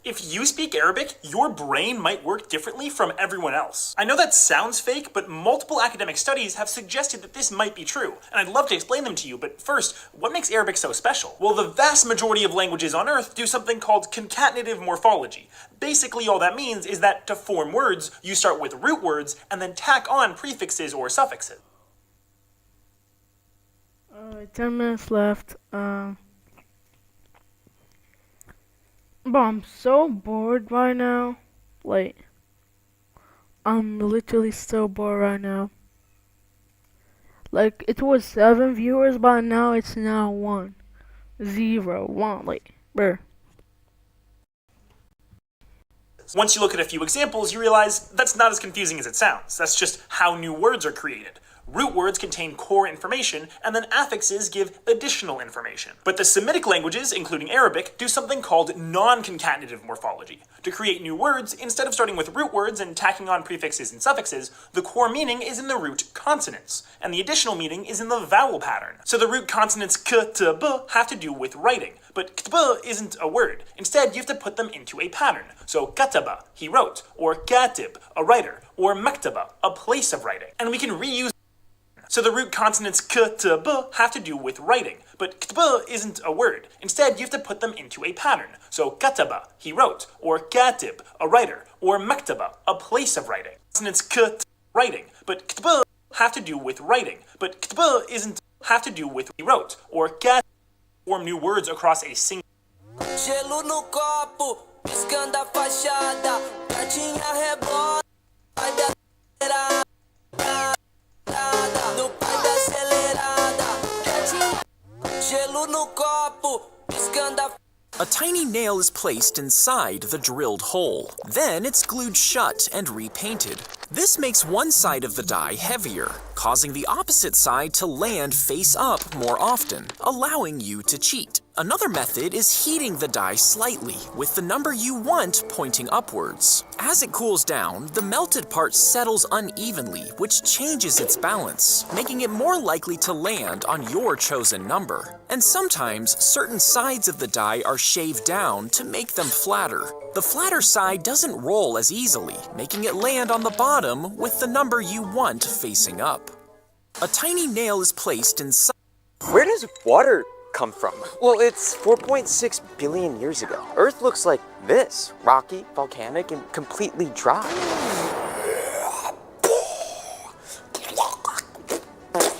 If you speak Arabic, your brain might work differently from everyone else. I know that sounds fake, but multiple academic studies have suggested that this might be true, and I'd love to explain them to you, but first, what makes Arabic so special? Well, the vast majority of languages on Earth do something called concatenative morphology. Basically, all that means is that to form words, you start with root words and then tack on prefixes or suffixes. 10 minutes left. But I'm so bored right now. Like, I'm literally so bored right now. Like, it was 7 viewers, but now it's now 1. 0, 1, like, bruh. Once you look at a few examples, you realize that's not as confusing as it sounds. That's just how new words are created. Root words contain core information, and then affixes give additional information. But the Semitic languages, including Arabic, do something called non-concatenative morphology. To create new words, instead of starting with root words and tacking on prefixes and suffixes, the core meaning is in the root consonants, and the additional meaning is in the vowel pattern. So the root consonants k, t, b have to do with writing, but ktb isn't a word. Instead, you have to put them into a pattern. So kataba, he wrote, or katib, a writer, or maktaba, a place of writing. And we can reuse. So the root consonants k, t, b have to do with writing, but ktb isn't a word. Instead, you have to put them into a pattern. So kataba, he wrote, or katib, a writer, or maktaba, a place of writing. Consonants k, t, writing, but ktb have to do with writing, but ktb isn't have to do with he wrote, or kat form new words across a single. Gelo no copo, piscando a fachada, gatinha rebola, vai da no pai da acelerada, gelo no copo, piscando a. A tiny nail is placed inside the drilled hole. Then it's glued shut and repainted. This makes one side of the die heavier, causing the opposite side to land face up more often, allowing you to cheat. Another method is heating the die slightly, with the number you want pointing upwards. As it cools down, the melted part settles unevenly, which changes its balance, making it more likely to land on your chosen number. And sometimes, certain sides of the die are shaved down to make them flatter. The flatter side doesn't roll as easily, making it land on the bottom with the number you want facing up. A tiny nail is placed inside. Where does water come from? Well, it's 4.6 billion years ago. Earth looks like this, rocky, volcanic, and completely dry.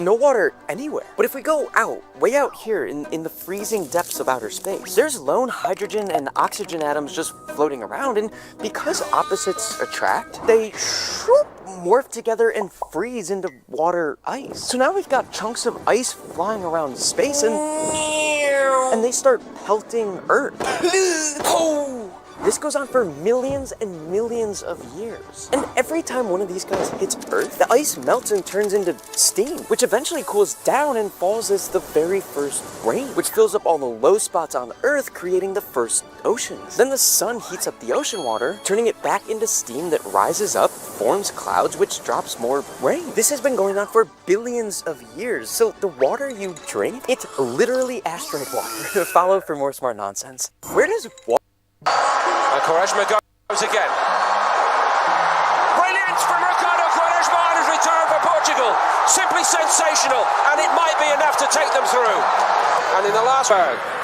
no water anywhere. But if we go out, way out here in the freezing depths of outer space, there's lone hydrogen and oxygen atoms just floating around, and because opposites attract, they morph together and freeze into water ice. So now we've got chunks of ice flying around space and they start pelting Earth. This goes on for millions and millions of years. And every time one of these guys hits Earth, the ice melts and turns into steam, which eventually cools down and falls as the very first rain, which fills up all the low spots on Earth, creating the first oceans. Then the sun heats up the ocean water, turning it back into steam that rises up, forms clouds, which drops more rain. This has been going on for billions of years. So the water you drink, it's literally asteroid water. Follow for more smart nonsense. Where does water... And Quaresma goes again. Brilliant from Ricardo Quaresma on his return for Portugal. Simply sensational, and it might be enough to take them through. And in the last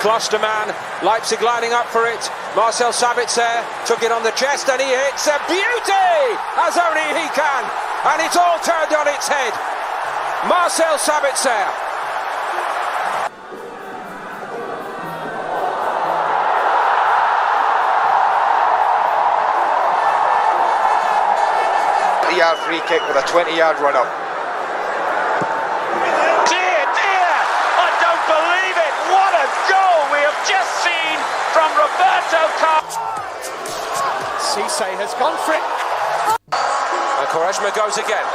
Klosterman, Leipzig lining up for it. Marcel Sabitzer took it on the chest and he hits a beauty, as only he can. And it's all turned on its head. Marcel Sabitzer. Yard free kick with a 20-yard run up. Dear, I don't believe it. What a goal we have just seen from Roberto Carlos. Cisse has gone for it. And Quaresma goes again.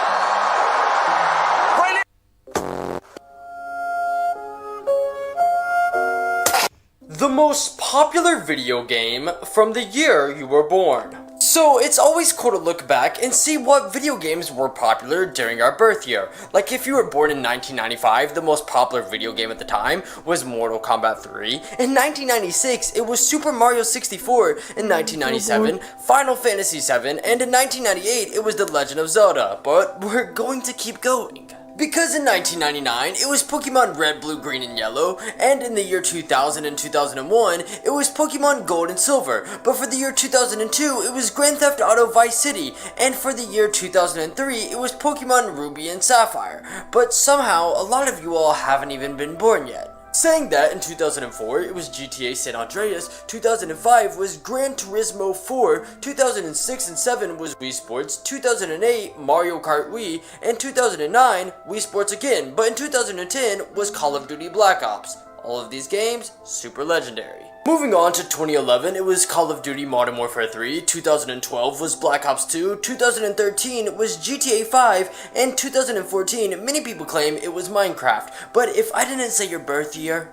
The most popular video game from the year you were born. So it's always cool to look back and see what video games were popular during our birth year. Like if you were born in 1995, the most popular video game at the time was Mortal Kombat 3. In 1996, it was Super Mario 64. In 1997, Final Fantasy 7. And in 1998, it was The Legend of Zelda. But we're going to keep going. Because in 1999, it was Pokemon Red, Blue, Green, and Yellow, and in the year 2000 and 2001, it was Pokemon Gold and Silver, but for the year 2002, it was Grand Theft Auto Vice City, and for the year 2003, it was Pokemon Ruby and Sapphire, but somehow, a lot of you all haven't even been born yet. Saying that, in 2004, it was GTA San Andreas, 2005 was Gran Turismo 4, 2006 and 7 was Wii Sports, 2008, Mario Kart Wii, and 2009, Wii Sports again, but in 2010 was Call of Duty Black Ops. All of these games, super legendary. Moving on to 2011, it was Call of Duty Modern Warfare 3, 2012 was Black Ops 2, 2013 was GTA 5, and 2014 many people claim it was Minecraft, but if I didn't say your birth year,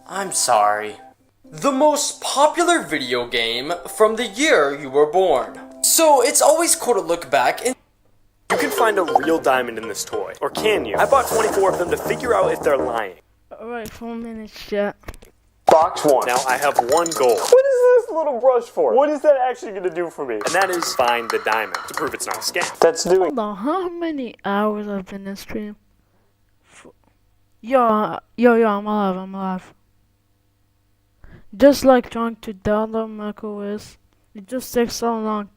I'm sorry. The most popular video game from the year you were born. So it's always cool to look back and you can find a real diamond in this toy, or can you? I bought 24 of them to figure out if they're lying. Alright, 4 minutes yet. Box 1. Now I have one goal. What is this little brush for? What is that actually going to do for me? And that is find the diamond to prove it's not a scam. That's doing. Hold on, how many hours I've been in stream? Yo, I'm alive. Just like trying to download macOS, it just takes so long.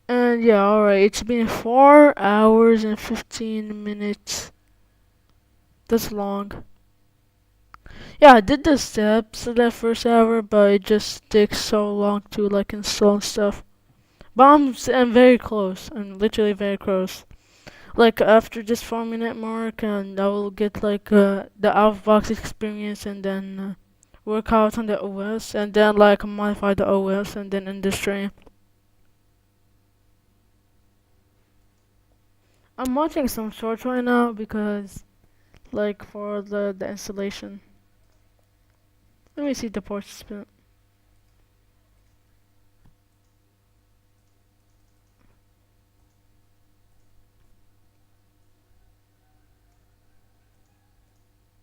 And yeah, alright, it's been 4 hours and 15 minutes. That's long. Yeah, I did the steps of that first hour, but it just takes so long to like install stuff. But I'm very close. I'm literally very close. Like after this 4-minute mark, and I will get like the out-of-box experience, and then work out on the OS, and then like modify the OS, and then end the stream. I'm watching some shorts right now because, like, for the installation. Let me see the participant.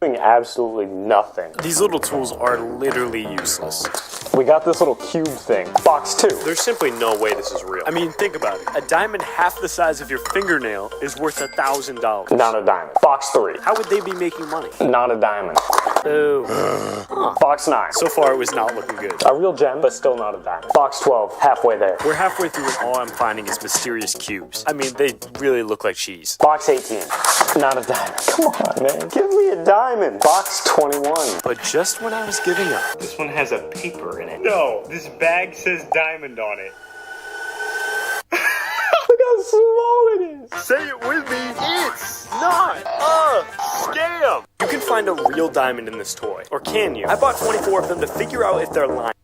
Doing absolutely nothing. These little tools are literally useless. We got this little cube thing. Box 2. There's simply no way this is real. I mean, think about it. A diamond half the size of your fingernail is worth $1,000. Not a diamond. Box 3. How would they be making money? Not a diamond. Boo. Box 9. So far, it was not looking good. A real gem, but still not a diamond. Box 12, halfway there. We're halfway through and all I'm finding is mysterious cubes. I mean, they really look like cheese. Box 18. Not a diamond. Come on, man. Give me a diamond. Box 21. But just when I was giving up. This one has a paper in it. No, this bag says diamond on it. Look how small it is. Say it with me. It's not a scam. You can find a real diamond in this toy. Or can you? I bought 24 of them to figure out if they're lying.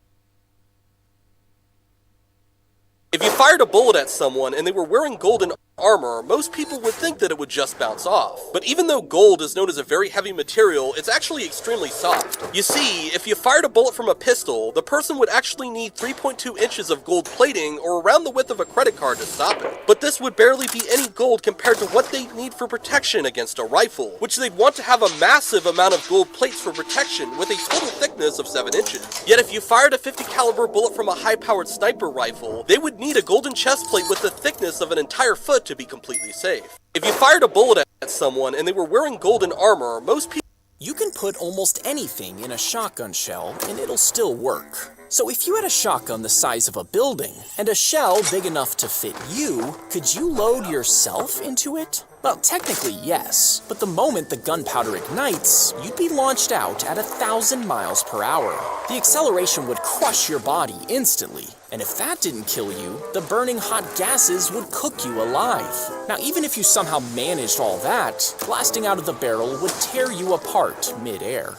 If you fired a bullet at someone and they were wearing golden armor, most people would think that it would just bounce off. But even though gold is known as a very heavy material, it's actually extremely soft. You see, if you fired a bullet from a pistol, the person would actually need 3.2 inches of gold plating or around the width of a credit card to stop it. But this would barely be any gold compared to what they'd need for protection against a rifle, which they'd want to have a massive amount of gold plates for protection with a total thickness of 7 inches. Yet if you fired a 50 caliber bullet from a high-powered sniper rifle, they would need a golden chest plate with the thickness of an entire foot to be completely safe. If you fired a bullet at someone and they were wearing golden armor, most people... You can put almost anything in a shotgun shell and it'll still work. So if you had a shotgun the size of a building and a shell big enough to fit you, could you load yourself into it? Well, technically yes, but the moment the gunpowder ignites, you'd be launched out at 1,000 miles per hour. The acceleration would crush your body instantly, and if that didn't kill you, the burning hot gases would cook you alive. Now, even if you somehow managed all that, blasting out of the barrel would tear you apart mid-air.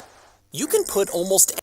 You can put almost...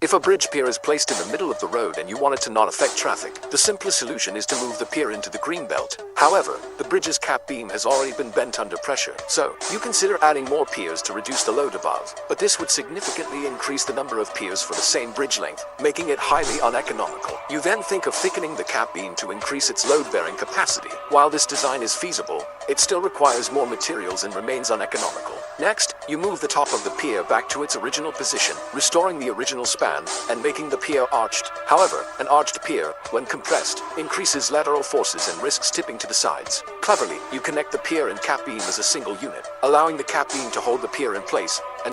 If a bridge pier is placed in the middle of the road and you want it to not affect traffic, the simplest solution is to move the pier into the green belt. However, the bridge's cap beam has already been bent under pressure, so you consider adding more piers to reduce the load above. But this would significantly increase the number of piers for the same bridge length, making it highly uneconomical. You then think of thickening the cap beam to increase its load-bearing capacity. While this design is feasible, it still requires more materials and remains uneconomical. Next, you move the top of the pier back to its original position, restoring the original span and making the pier arched. However, an arched pier, when compressed, increases lateral forces and risks tipping to the sides. Cleverly, you connect the pier and cap beam as a single unit, allowing the cap beam to hold the pier in place and...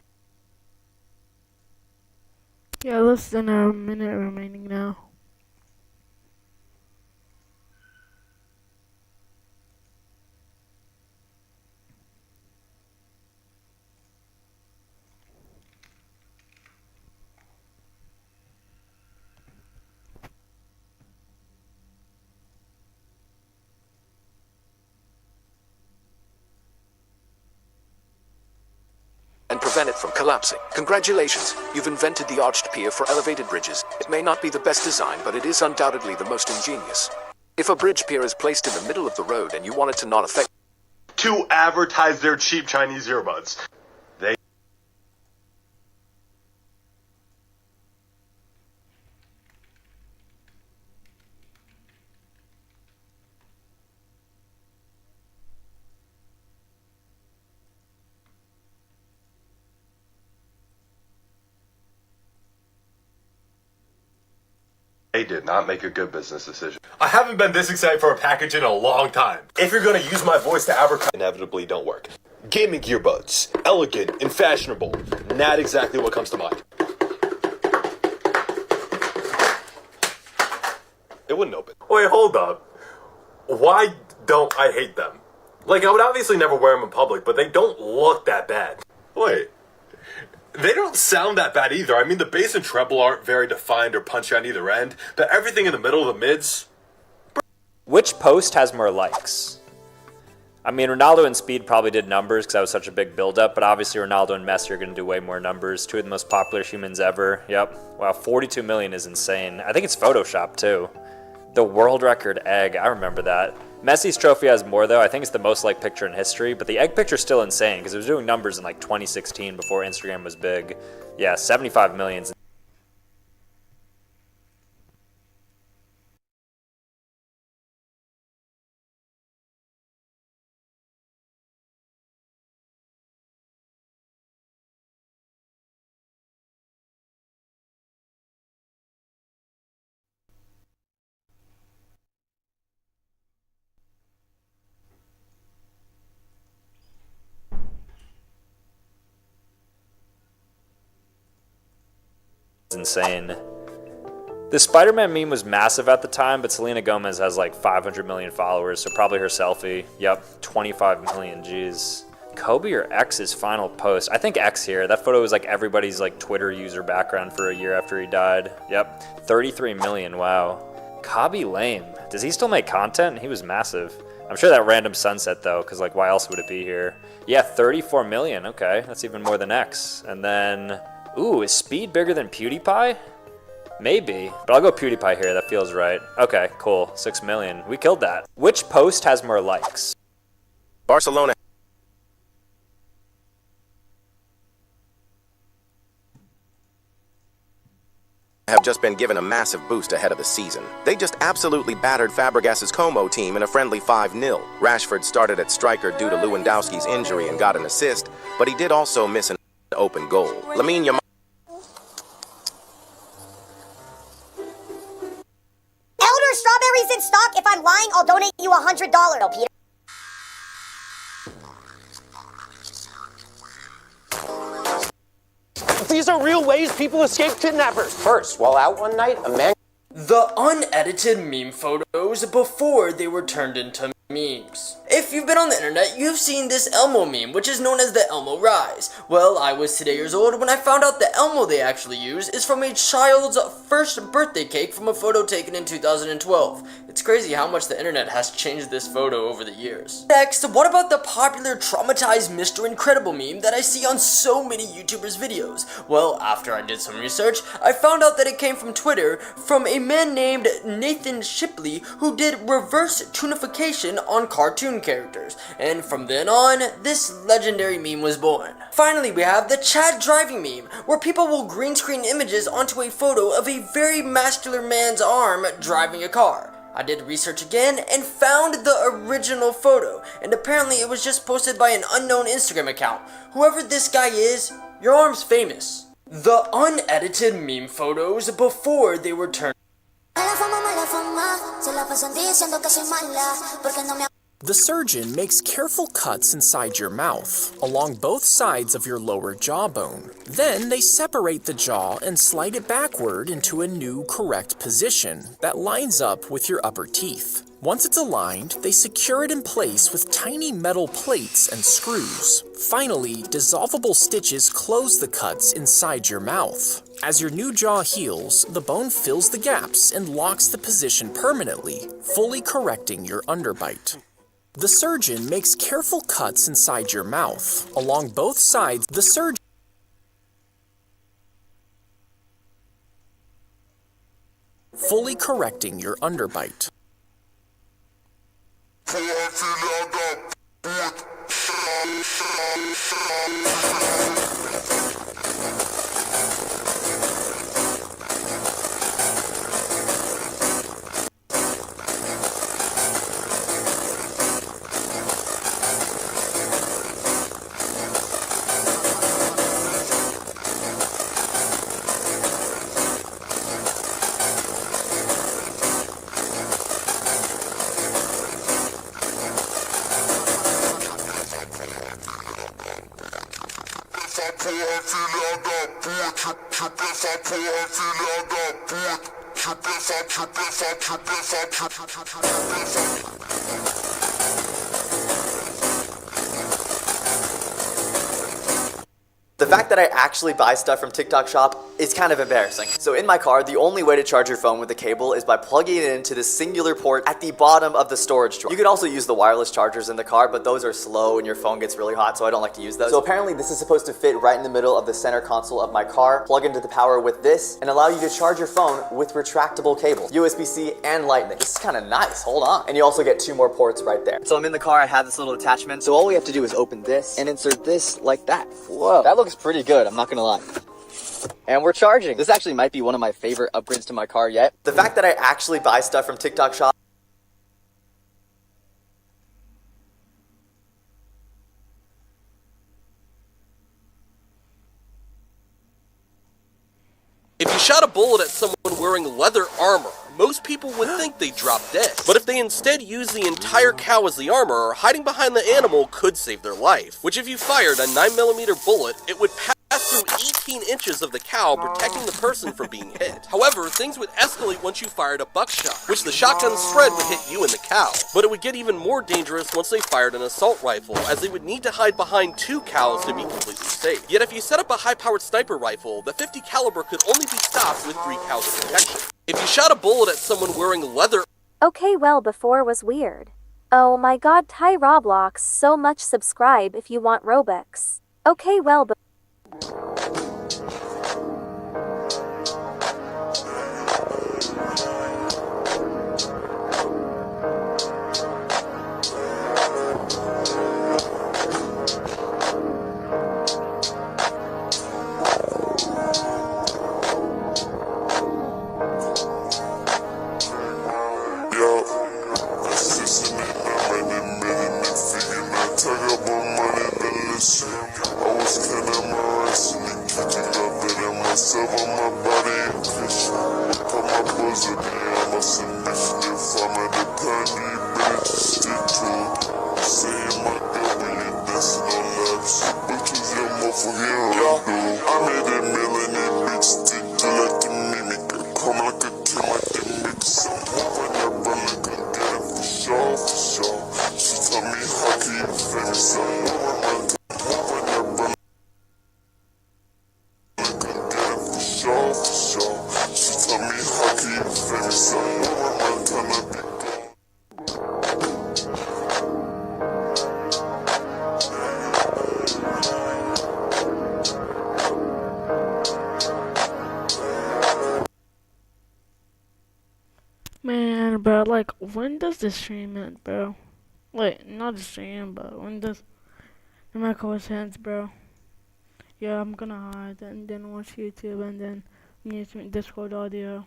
Yeah, less than a minute remaining now. and prevent it from collapsing. Congratulations, you've invented the arched pier for elevated bridges. It may not be the best design, but it is undoubtedly the most ingenious. If a bridge pier is placed in the middle of the road and you want it to not affect... To advertise their cheap Chinese earbuds. They did not make a good business decision. I haven't been this excited for a package in a long time. If you're gonna use my voice to advertise, inevitably don't work. Gaming earbuds, elegant and fashionable, not exactly what comes to mind. It wouldn't open. Wait, hold up. Why don't I hate them? Like, I would obviously never wear them in public, but they don't look that bad. Wait. They don't sound that bad either. I mean, the bass and treble aren't very defined or punchy on either end, but everything in the middle of the mids... Which post has more likes? I mean, Ronaldo and Speed probably did numbers because that was such a big build-up, but obviously Ronaldo and Messi are going to do way more numbers. Two of the most popular humans ever. Yep. Wow, 42 million is insane. I think it's Photoshop, too. The world record egg, I remember that. Messi's trophy has more, though. I think it's the most liked picture in history, but the egg picture's still insane because it was doing numbers in like 2016 before Instagram was big. Yeah, 75 million. insane. The Spider-Man meme was massive at the time, but Selena Gomez has like 500 million followers, so probably her selfie. Yep, 25 million, jeez. Kobe or X's final post? I think X here. That photo was like everybody's like Twitter user background for a year after he died. Yep, 33 million, wow. Kobe lame. Does he still make content? He was massive. I'm sure that random sunset though, because like why else would it be here? Yeah, 34 million, okay. That's even more than X. And then, ooh, is Speed bigger than PewDiePie? Maybe, but I'll go PewDiePie here, that feels right. Okay, cool, 6 million. We killed that. Which post has more likes? Barcelona have just been given a massive boost ahead of the season. They just absolutely battered Fabregas's Como team in a friendly 5-0. Rashford started at striker due to Lewandowski's injury and got an assist, but he did also miss an open goal. Lamine Yamal Elder strawberries in stock. If I'm lying, I'll donate you $100, Peter. These are real ways people escape kidnappers. First, while out one night, a man... The unedited meme photos before they were turned into memes. If you've been on the internet, you've seen this Elmo meme, which is known as the Elmo Rise. Well, I was today years old when I found out the Elmo they actually use is from a child's first birthday cake from a photo taken in 2012. It's crazy how much the internet has changed this photo over the years. Next, what about the popular traumatized Mr. Incredible meme that I see on so many YouTubers' videos? Well, after I did some research, I found out that it came from Twitter from a man named Nathan Shipley who did reverse tunification on cartoon characters, and from then on, this legendary meme was born. Finally, we have the Chad driving meme, where people will green screen images onto a photo of a very muscular man's arm driving a car. I did research again and found the original photo, and apparently it was just posted by an unknown Instagram account. Whoever this guy is, your arm's famous. The unedited meme photos before they were turned. The surgeon makes careful cuts inside your mouth, along both sides of your lower jawbone. Then they separate the jaw and slide it backward into a new correct position that lines up with your upper teeth. Once it's aligned, they secure it in place with tiny metal plates and screws. Finally, dissolvable stitches close the cuts inside your mouth. As your new jaw heals, the bone fills the gaps and locks the position permanently, fully correcting your underbite. The surgeon makes careful cuts inside your mouth. Along both sides, the surgeon fully correcting your underbite. The fact that I actually buy stuff from TikTok Shop is kind of embarrassing. So in my car, the only way to charge your phone with a cable is by plugging it into this singular port at the bottom of the storage drawer. You could also use the wireless chargers in the car, but those are slow and your phone gets really hot, so I don't like to use those. So apparently this is supposed to fit right in the middle of the center console of my car, plug into the power with this, and allow you to charge your phone with retractable cables, USB-C and Lightning. This is kind of nice, hold on. And you also get 2 more ports right there. So I'm in the car, I have this little attachment, so all we have to do is open this and insert this like that. Whoa, that looks pretty good, I'm not gonna lie. And we're charging. This actually might be one of my favorite upgrades to my car yet. The fact that I actually buy stuff from TikTok Shop. If you shot a bullet at someone wearing leather armor, most people would think they dropped dead. But if they instead use the entire cow as the armor, hiding behind the animal could save their life. Which if you fired a 9mm bullet, it would pass through 18 inches of the cow, protecting the person from being hit. However, things would escalate once you fired a buckshot, which the shotgun's spread would hit you and the cow. But it would get even more dangerous once they fired an assault rifle, as they would need to hide behind 2 cows to be completely safe. Yet if you set up a high-powered sniper rifle, the 50 caliber could only be stopped with 3 cows of protection. If you shot a bullet at someone wearing leather... Okay, well, before was weird. Oh my god, Ty Roblox, so much subscribe if you want Robux. Okay, well, Man, bro, like, when does the stream end, bro? Wait, not the stream, but when does the macOS ends, bro? Yeah, I'm gonna hide and then watch YouTube and then mute Discord audio.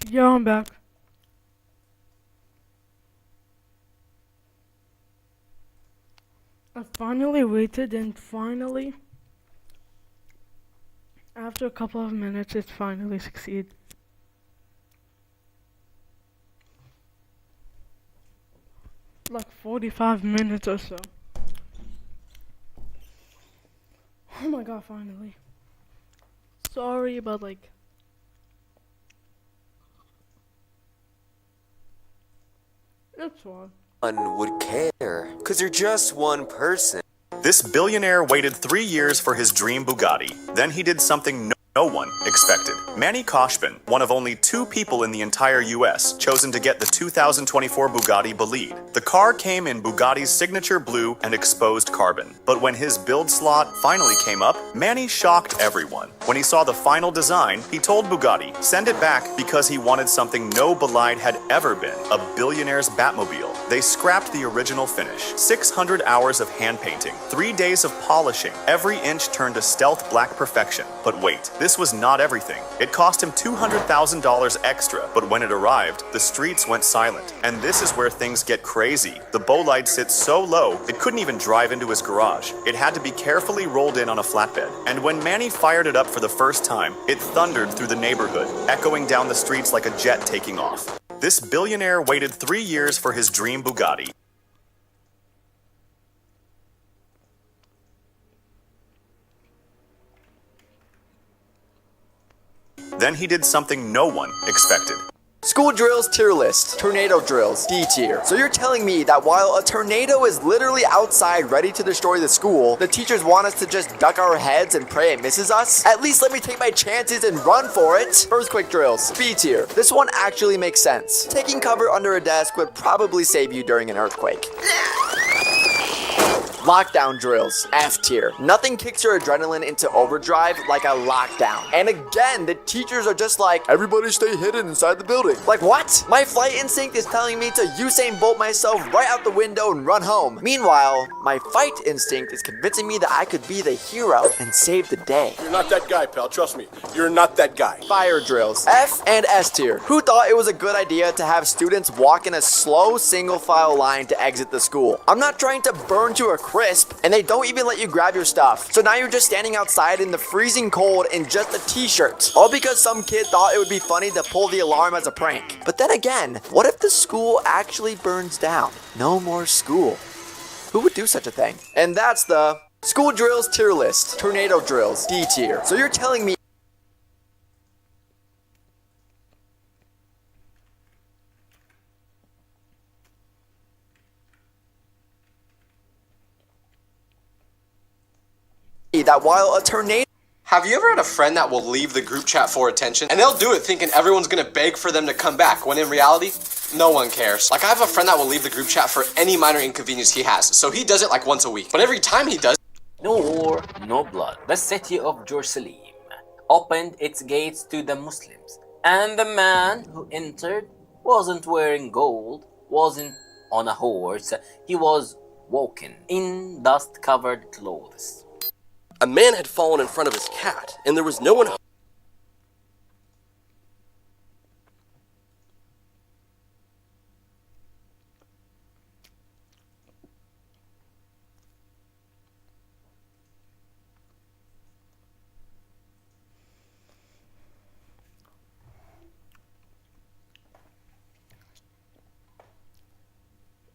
Yeah, I'm back. I finally waited and finally, after a couple of minutes, it finally succeeded. Like 45 minutes or so. Oh my god, finally. Sorry about like... It's fine. One would care, because you're just one person. This billionaire waited 3 years for his dream Bugatti. Then he did something no one expected. Manny Koshbin, one of only 2 people in the entire US chosen to get the 2024 Bugatti Bolide. The car came in Bugatti's signature blue and exposed carbon. But when his build slot finally came up, Manny shocked everyone. When he saw the final design, he told Bugatti, send it back because he wanted something no Bolide had ever been, a billionaire's Batmobile. They scrapped the original finish. 600 hours of hand painting, 3 days of polishing, every inch turned to stealth black perfection. But wait, this was not everything. It cost him $200,000 extra, but when it arrived, the streets went silent. And this is where things get crazy. The Bolide sits so low, it couldn't even drive into his garage. It had to be carefully rolled in on a flatbed. And when Manny fired it up for the first time, it thundered through the neighborhood, echoing down the streets like a jet taking off. This billionaire waited 3 years for his dream Bugatti. Then he did something no one expected. School drills tier list. Tornado drills, D tier. So you're telling me that while a tornado is literally outside ready to destroy the school, the teachers want us to just duck our heads and pray it misses us? At least let me take my chances and run for it. Earthquake drills, B tier. This one actually makes sense. Taking cover under a desk would probably save you during an earthquake. Lockdown drills, F tier. Nothing kicks your adrenaline into overdrive like a lockdown. And again, the teachers are just like, everybody stay hidden inside the building. Like what? My flight instinct is telling me to Usain Bolt myself right out the window and run home. Meanwhile, my fight instinct is convincing me that I could be the hero and save the day. You're not that guy, pal. Trust me. You're not that guy. Fire drills, F and S tier. Who thought it was a good idea to have students walk in a slow single file line to exit the school? I'm not trying to burn to a crisp, and they don't even let you grab your stuff. So now you're just standing outside in the freezing cold in just a t-shirt. All because some kid thought it would be funny to pull the alarm as a prank. But then again, what if the school actually burns down? No more school. Who would do such a thing? And that's the school drills tier list. Tornado drills, D tier. So you're telling me that while a tornado... Have you ever had a friend that will leave the group chat for attention? And they'll do it thinking everyone's gonna beg for them to come back, when in reality, no one cares. Like, I have a friend that will leave the group chat for any minor inconvenience he has, so he does it like once a week. But every time he does... No war, no blood. The city of Jerusalem opened its gates to the Muslims. And the man who entered wasn't wearing gold, wasn't on a horse, he was walking in dust-covered clothes. A man had fallen in front of his cat, and there was no one home.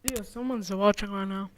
Yeah, someone's watching right now.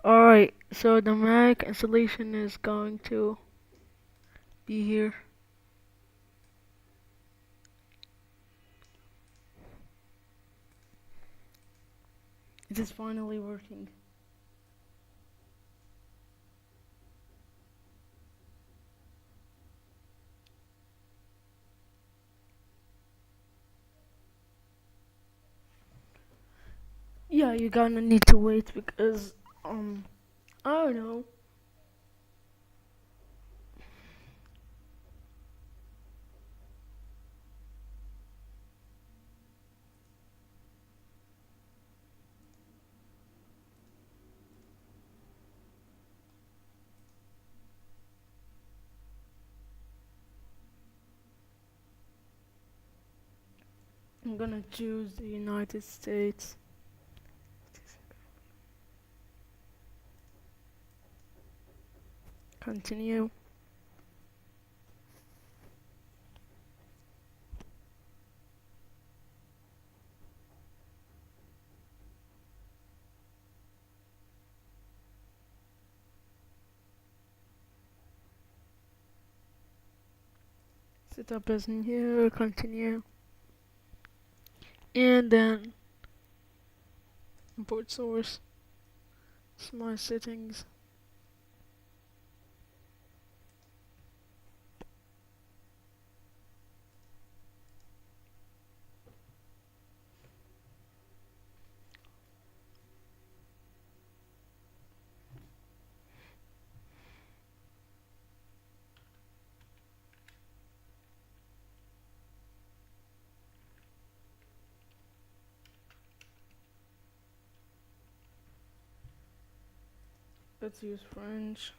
Alright, so the Mac installation is going to be here. It is finally working. Yeah, you're gonna need to wait because, I don't know. I'm gonna choose the United States. Continue. Setup is in here, continue. And then import source, smart settings. Let's use French.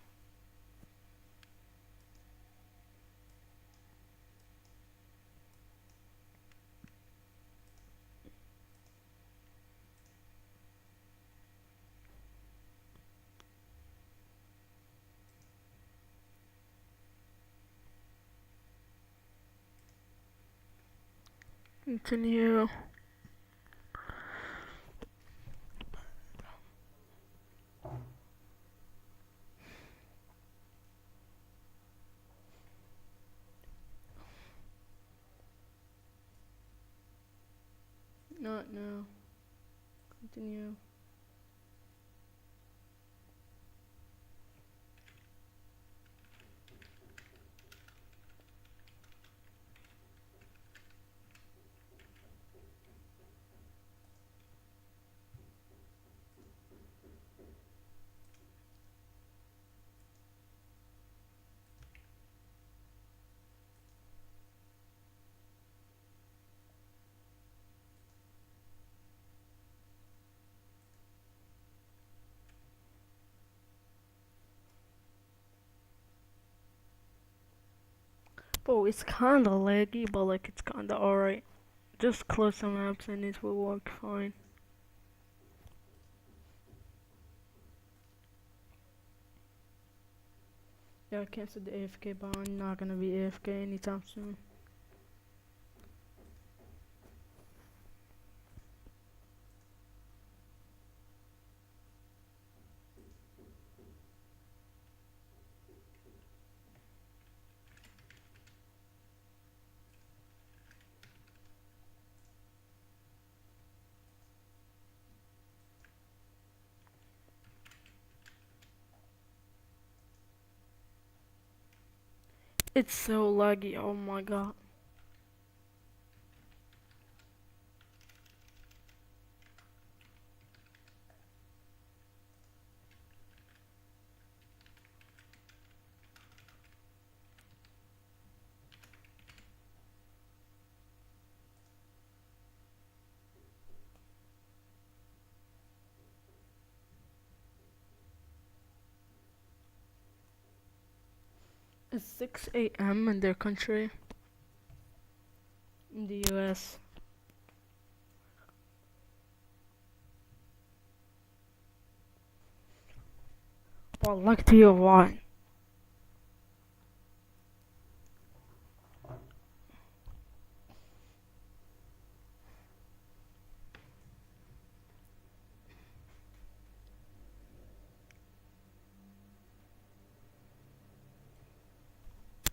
Continue. Not now. Continue. Bro, it's kinda laggy, but like it's kinda alright. Just close some apps and it will work fine. Yeah, I canceled the AFK, but I'm not gonna be AFK anytime soon. It's so laggy, oh my god. It's 6 a.m. in their country. In the US. Well, luck to you, why?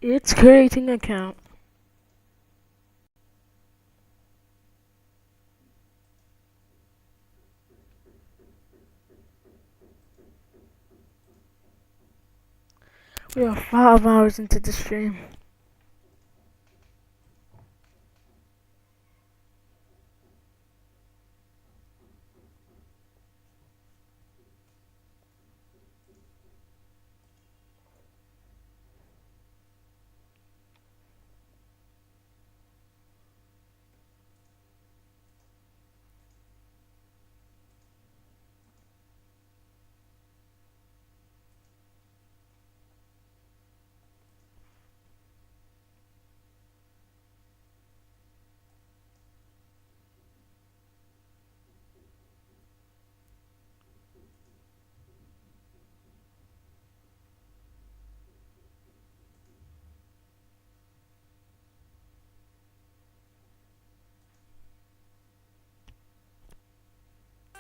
It's creating an account. We are 5 hours into the stream.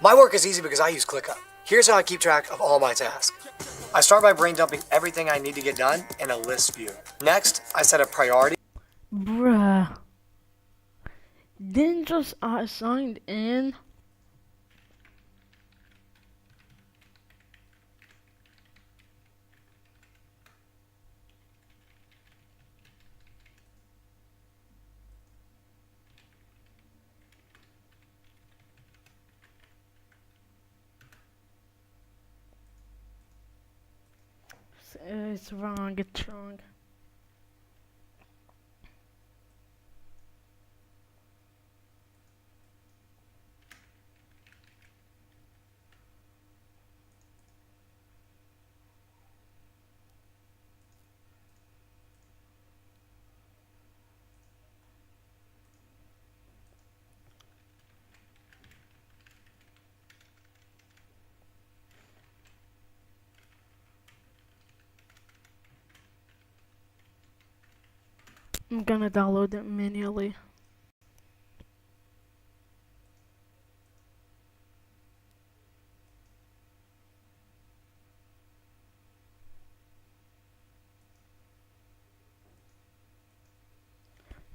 My work is easy because I use ClickUp. Here's how I keep track of all my tasks. I start by brain dumping everything I need to get done in a list view. Next, I set a priority. Bruh. Didn't just I signed in? It's wrong, it's wrong. I'm gonna download it manually.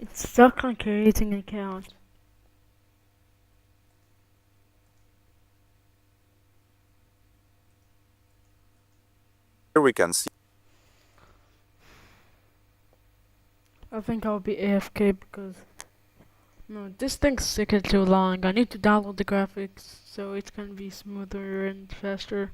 It's stuck on creating an account. Here we can see. I think I'll be AFK because no, this thing's taking too long. I need to download the graphics so it's gonna be smoother and faster.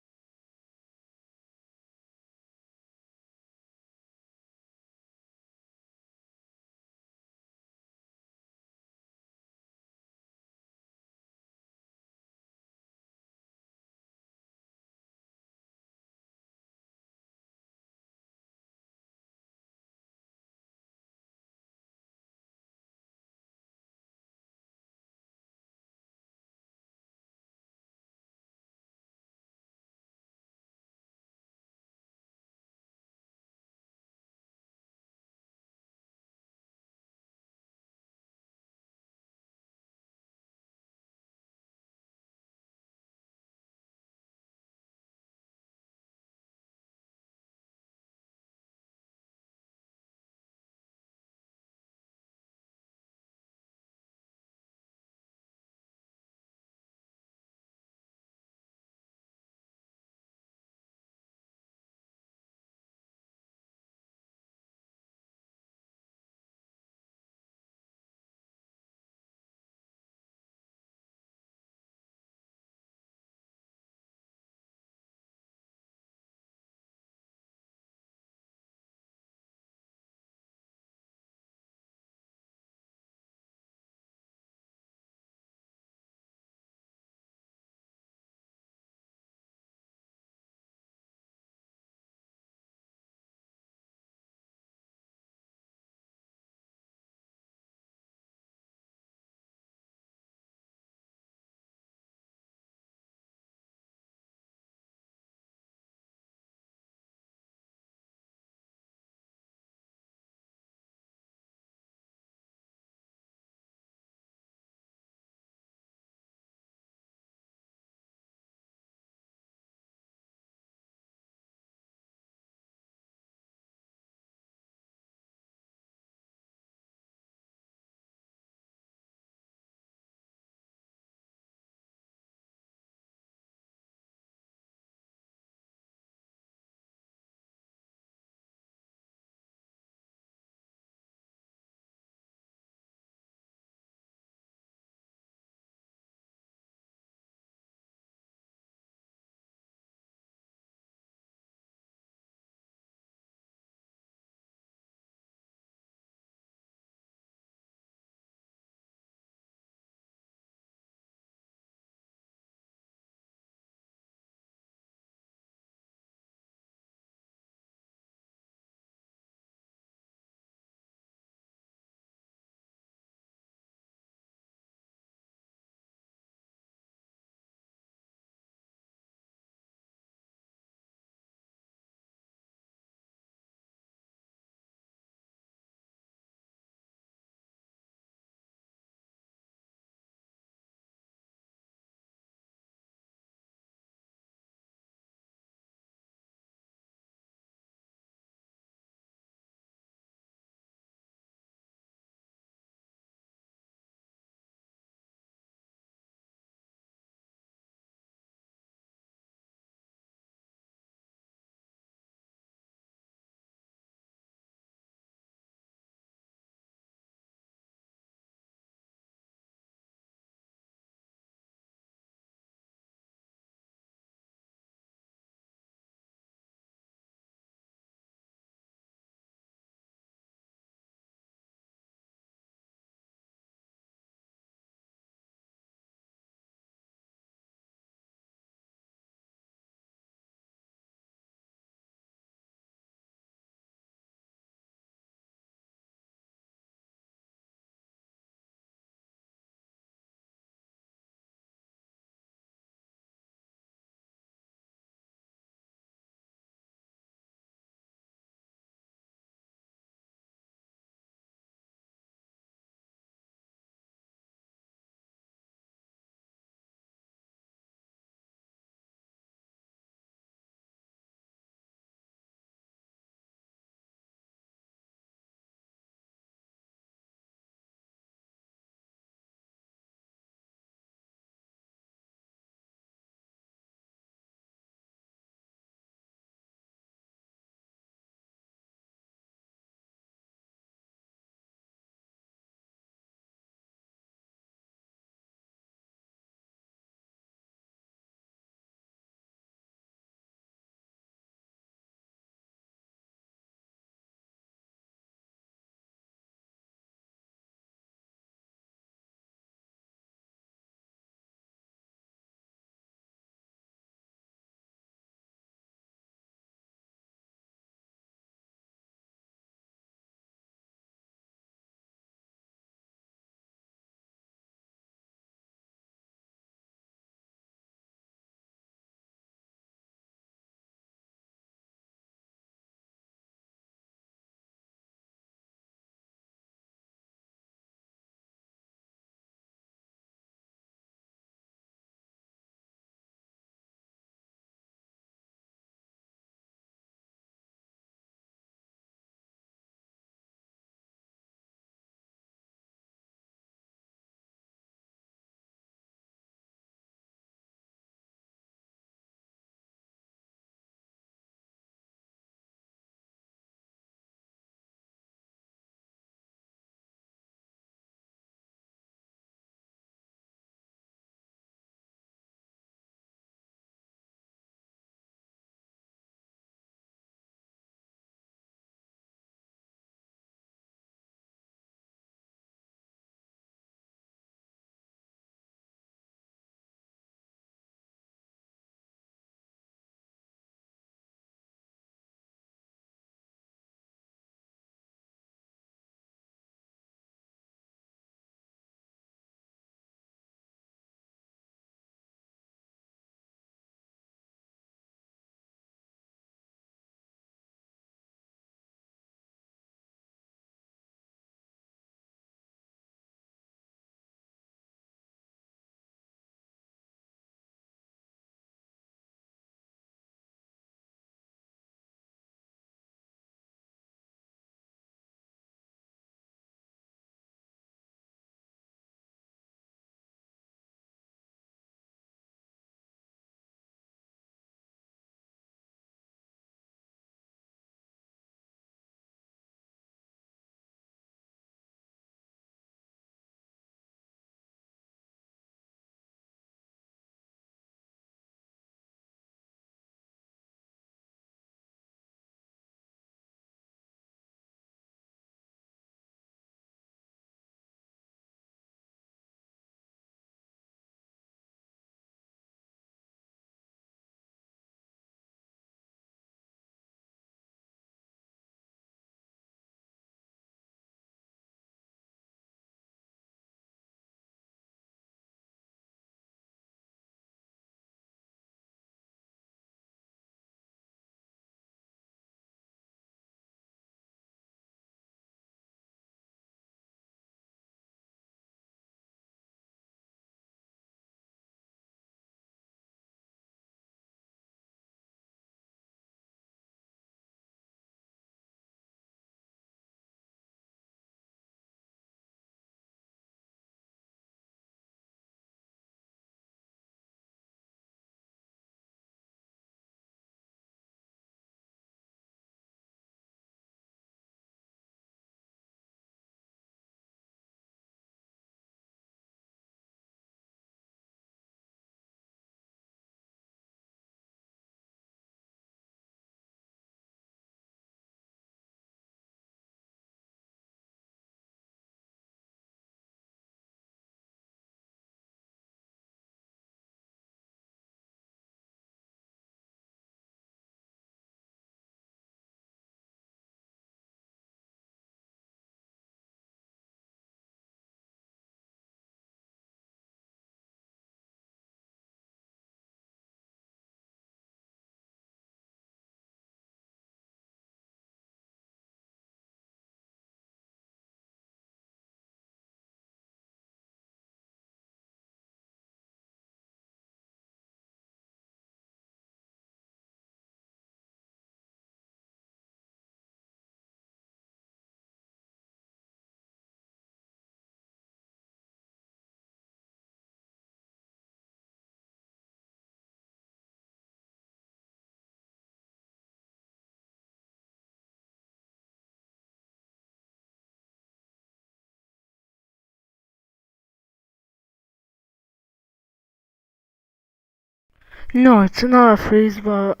No, it's not a freeze, but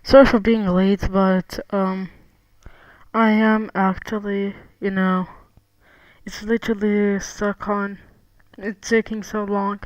sorry for being late, but I am actually, it's literally stuck on. It's taking so long.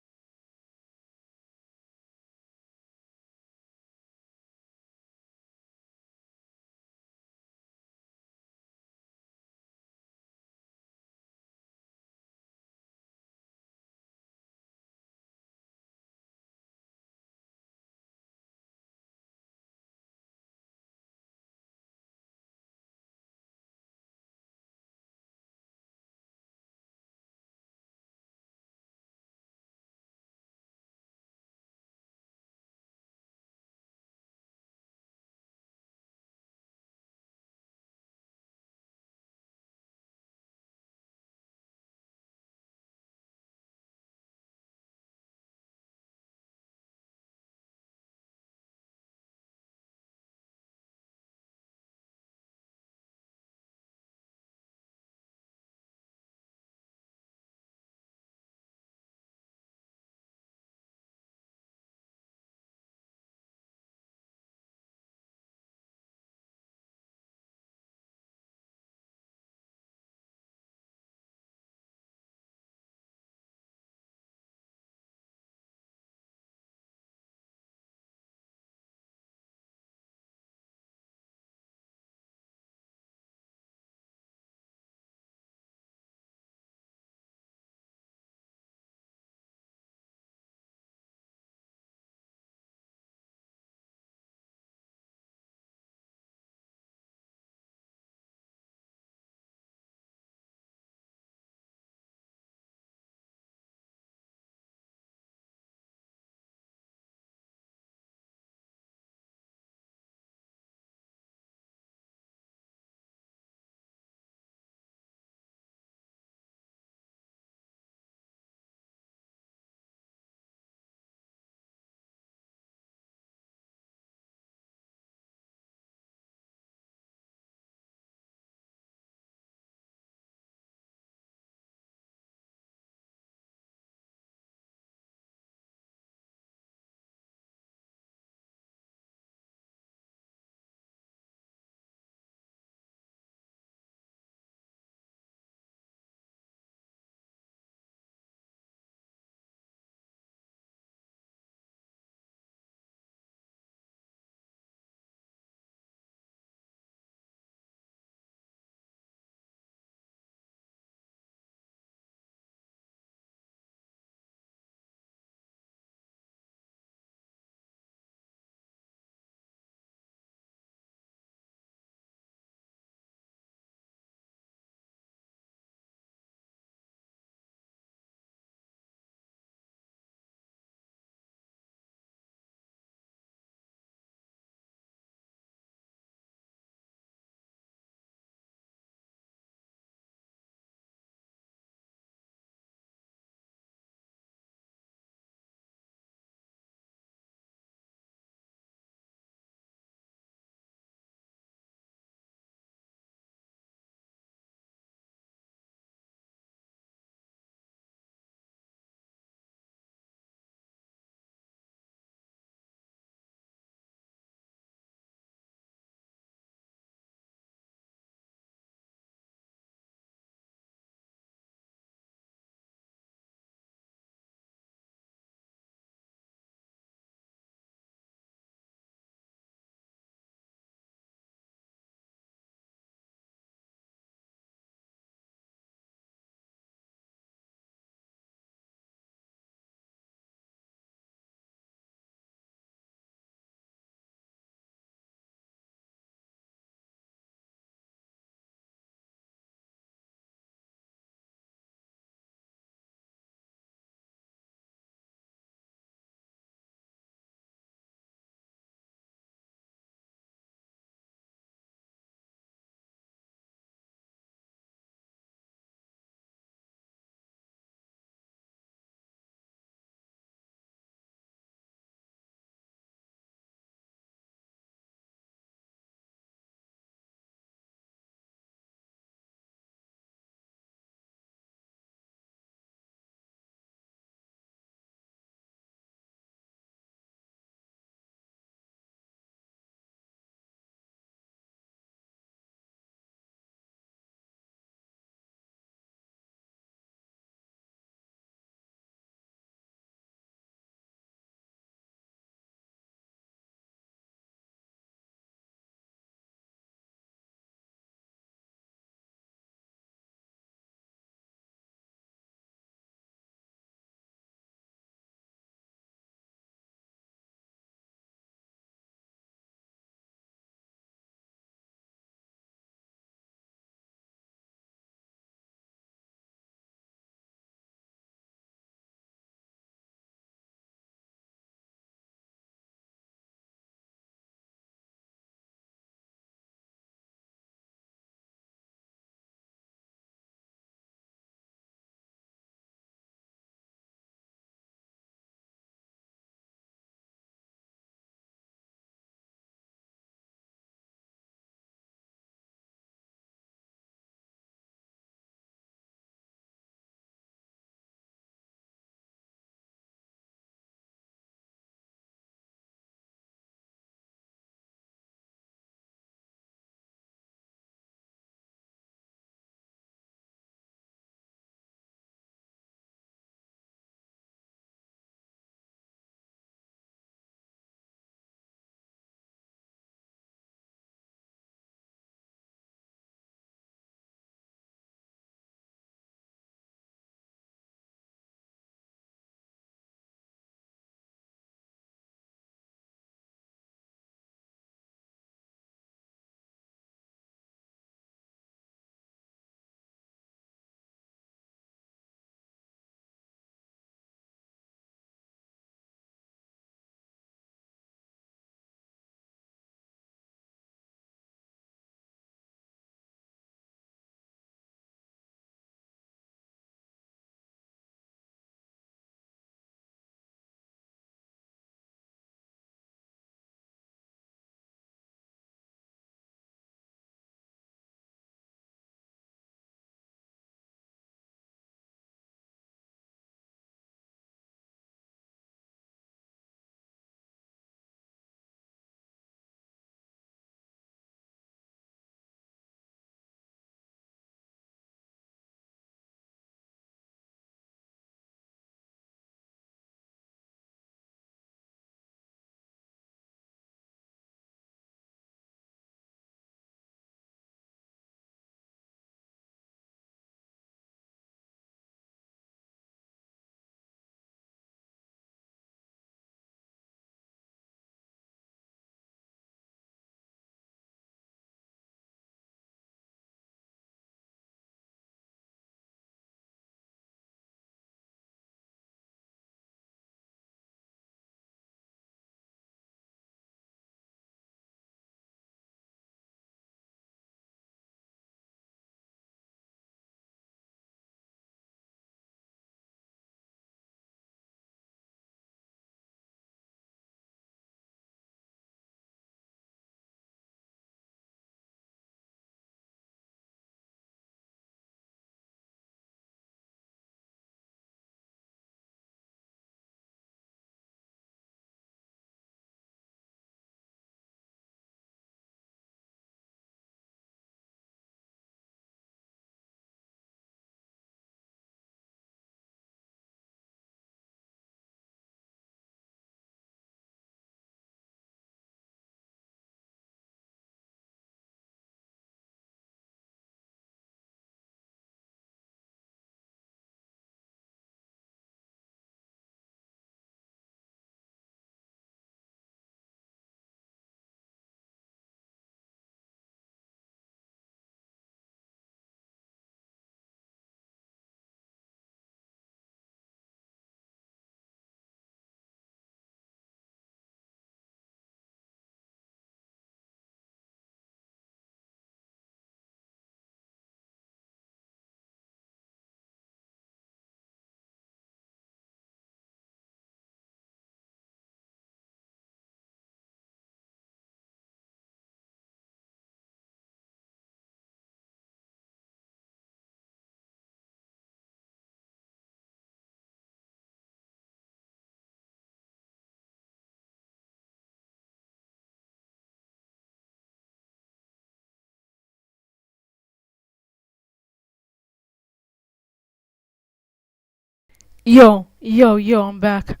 Yo, I'm back.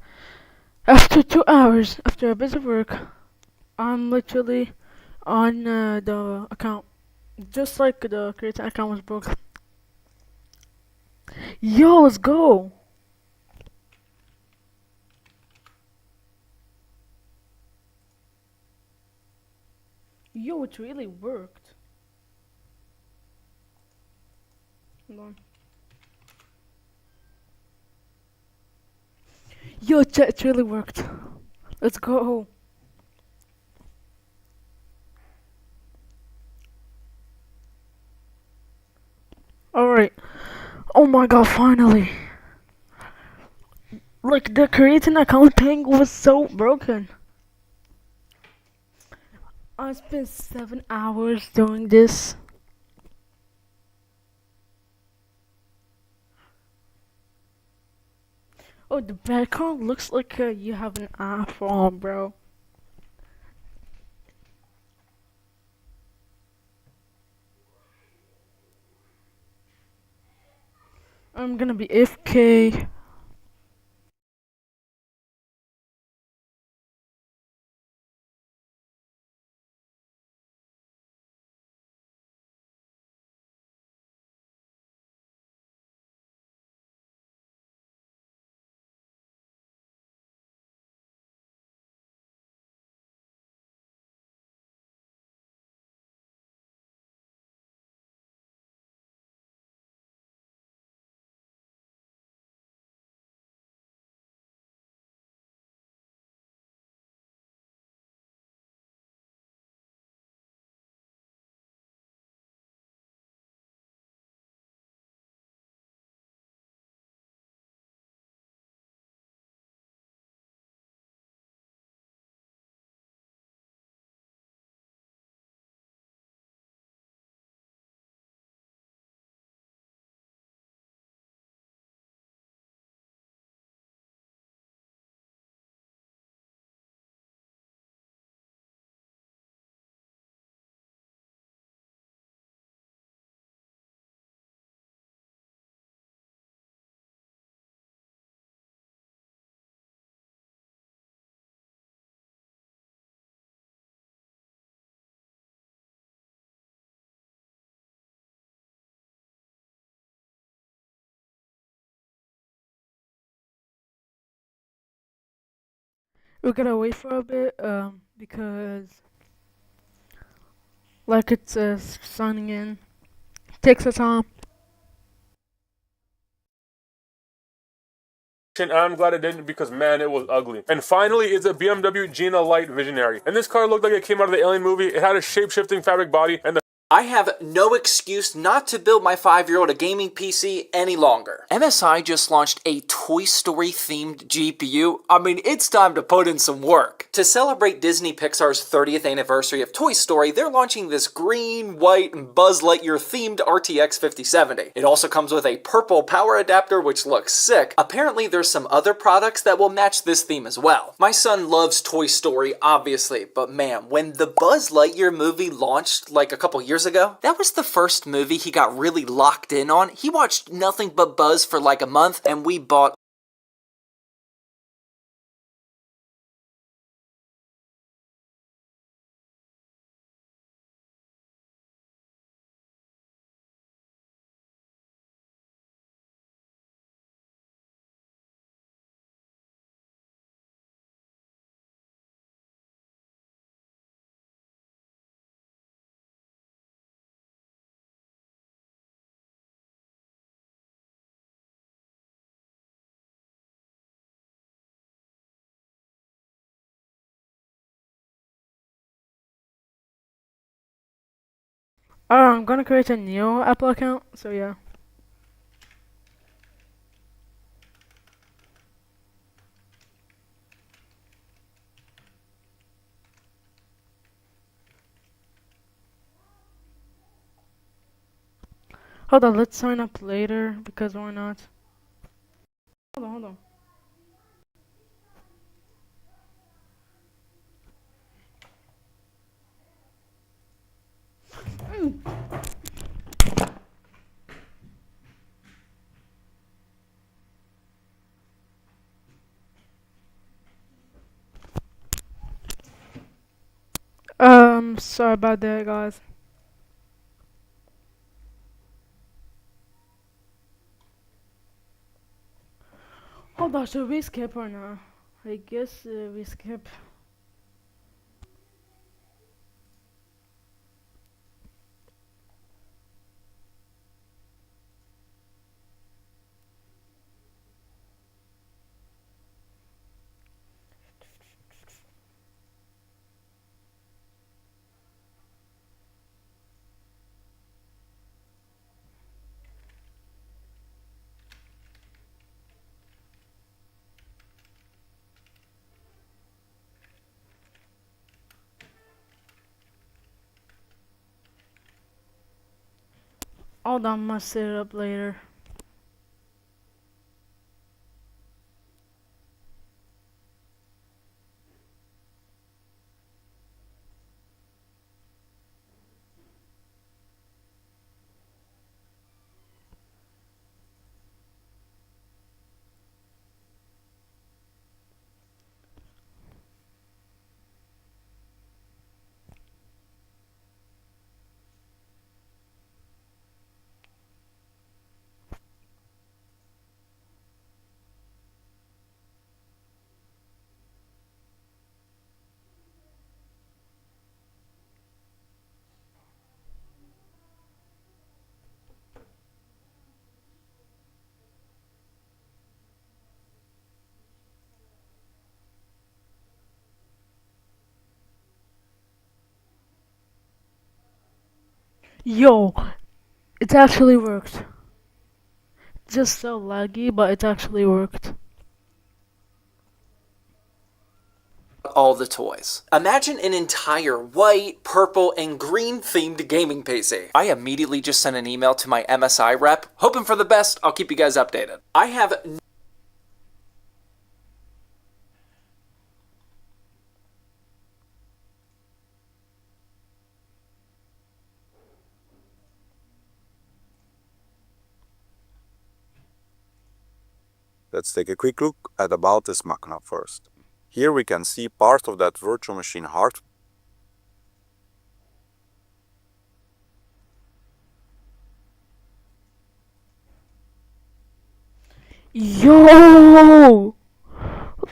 After 2 hours, after a bit of work, I'm literally on the account. Just like the creator account was broke. Yo, let's go! Yo, it really worked. Hold on. Yo, chat, it really worked. Let's go. Alright. Oh my god, finally. Like, the creating account thing was so broken. I spent 7 hours doing this. Oh, the background looks like you have an iPhone, bro. I'm gonna be AFK. We gotta wait for a bit, because like it's signing in. Takes a time. And I'm glad it didn't because man, it was ugly. And finally, it's a BMW Gina Light Visionary. And this car looked like it came out of the Alien movie. It had a shape-shifting fabric body and the I have no excuse not to build my 5-year-old a gaming PC any longer. MSI just launched a Toy Story themed GPU. I mean, it's time to put in some work. To celebrate Disney Pixar's 30th anniversary of Toy Story, they're launching this green, white, and Buzz Lightyear themed RTX 5070. It also comes with a purple power adapter which looks sick. Apparently there's some other products that will match this theme as well. My son loves Toy Story, obviously, but man, when the Buzz Lightyear movie launched like a couple years ago, that was the first movie he got really locked in on. He watched nothing but Buzz for like a month, and we bought I'm gonna create a new Apple account, so yeah. Hold on, let's sign up later, because why not? Hold on. I'm sorry about that, guys. Hold on, should we skip or not? I guess we skip. Hold on, I'm gonna set it up later. Yo, it actually worked. Just so laggy, but it actually worked. All the toys. Imagine an entire white, purple, and green themed gaming PC. I immediately just sent an email to my MSI rep, hoping for the best. I'll keep you guys updated. I have Let's take a quick look at About This Machina first. Here we can see part of that virtual machine hardware. Yo!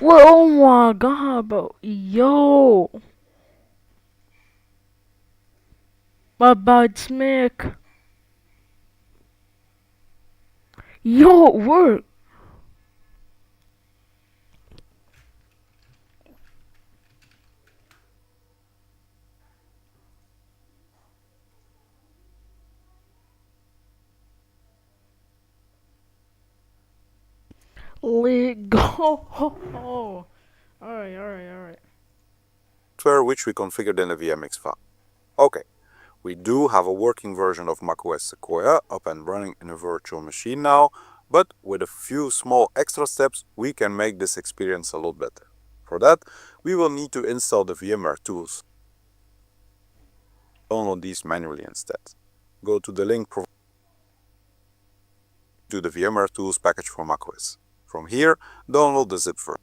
Oh my god, bro. Yo! My bad smack. Yo, it worked. Let go. Alright. Which we configured in the VMX file. Okay, we do have a working version of macOS Sequoia up and running in a virtual machine now, but with a few small extra steps we can make this experience a lot better. For that, we will need to install the VMware tools. Download these manually instead. Go to the link provided to the VMware tools package for macOS. From here, download the zip version.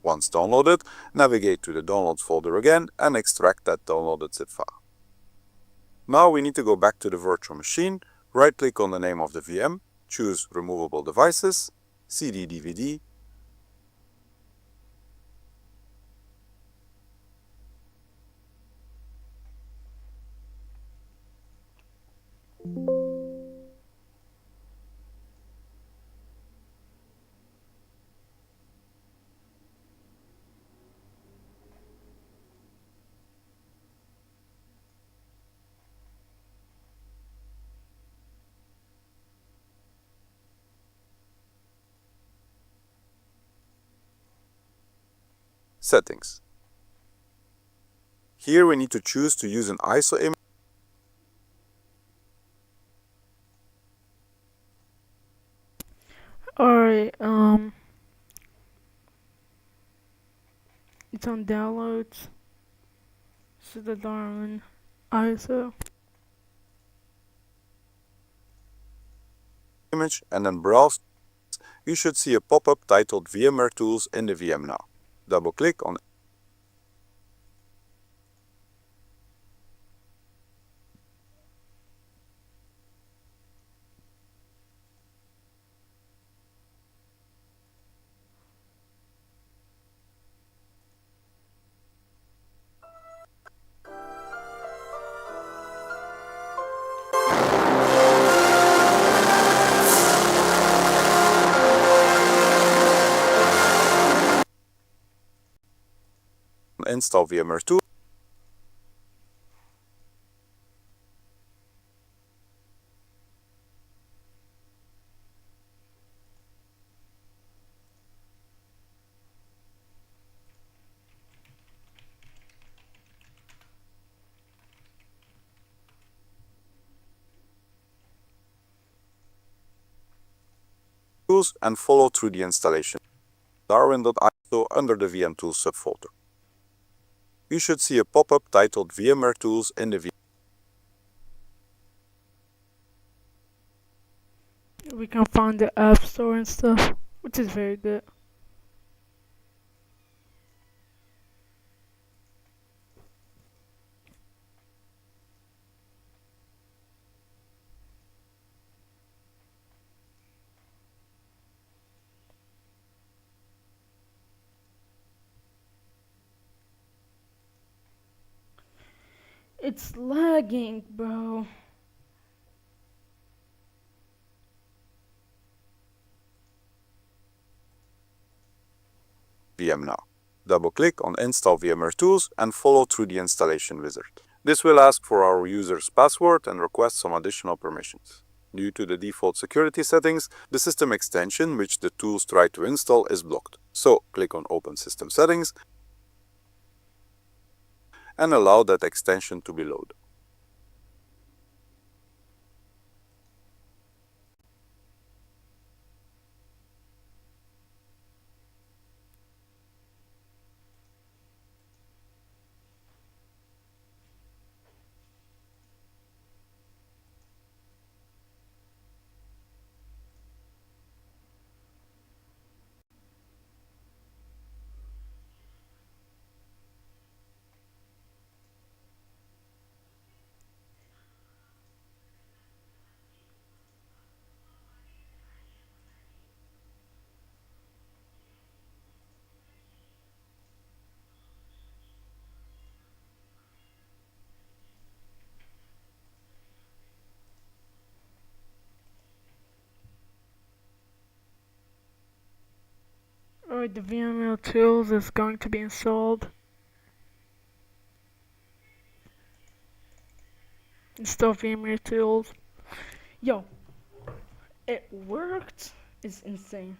Once downloaded, navigate to the Downloads folder again and extract that downloaded zip file. Now we need to go back to the virtual machine, right-click on the name of the VM, choose Removable Devices, CD/DVD, Settings. Here we need to choose to use an ISO image. Alright, it's on downloads. This is the Darwin ISO. Image and then browse. You should see a pop-up titled VMware Tools in the VM now. Double-click on install VMware Tools. And follow through the installation. Darwin.iso under the VM Tools subfolder. You should see a pop-up titled VMware Tools in the VM. We can find the App Store and stuff, which is very good. It's lagging, bro. VM now. Double-click on Install VMware Tools and follow through the installation wizard. This will ask for our user's password and request some additional permissions. Due to the default security settings, the system extension which the tools try to install is blocked. So, click on Open System Settings and allow that extension to be loaded. Alright, the VMware Tools is going to be installed. Install VMware Tools. Yo, it worked. It's insane.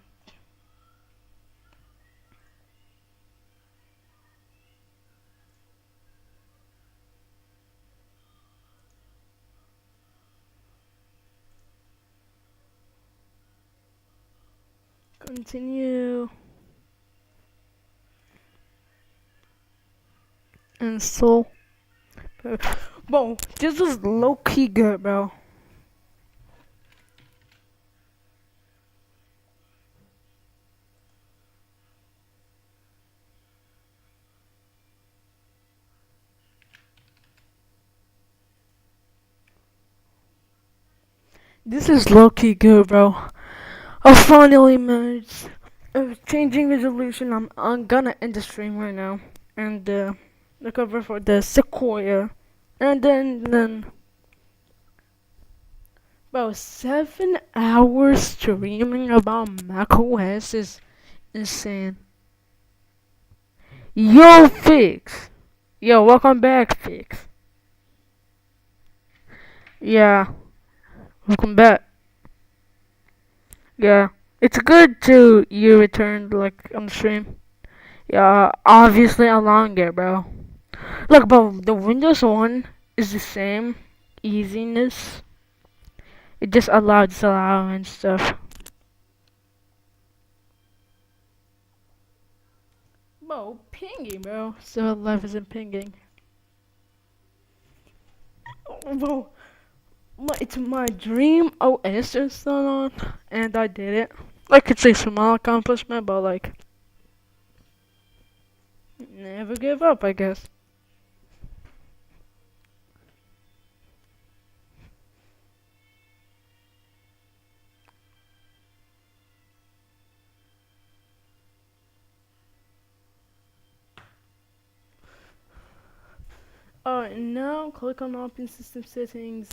Continue. Install. Bro, this is low-key good, bro. This is low-key good, bro. I finally managed changing resolution. I'm gonna end the stream right now and look over for the Sequoia, and then bro, 7 hours streaming about macOS is insane. Yo, Fix. Yo, welcome back, Fix. Yeah, welcome back. Yeah, it's good to you returned like on the stream. Yeah, obviously I long it, bro. Look, bro, the Windows one is the same easiness. It just allowed disallow and stuff. Bro, pinging, bro. So life isn't pinging. Bro, it's my dream OS to install on, and I did it. Like, it's a small accomplishment, but like, never give up, I guess. Alright, now click on operating system settings.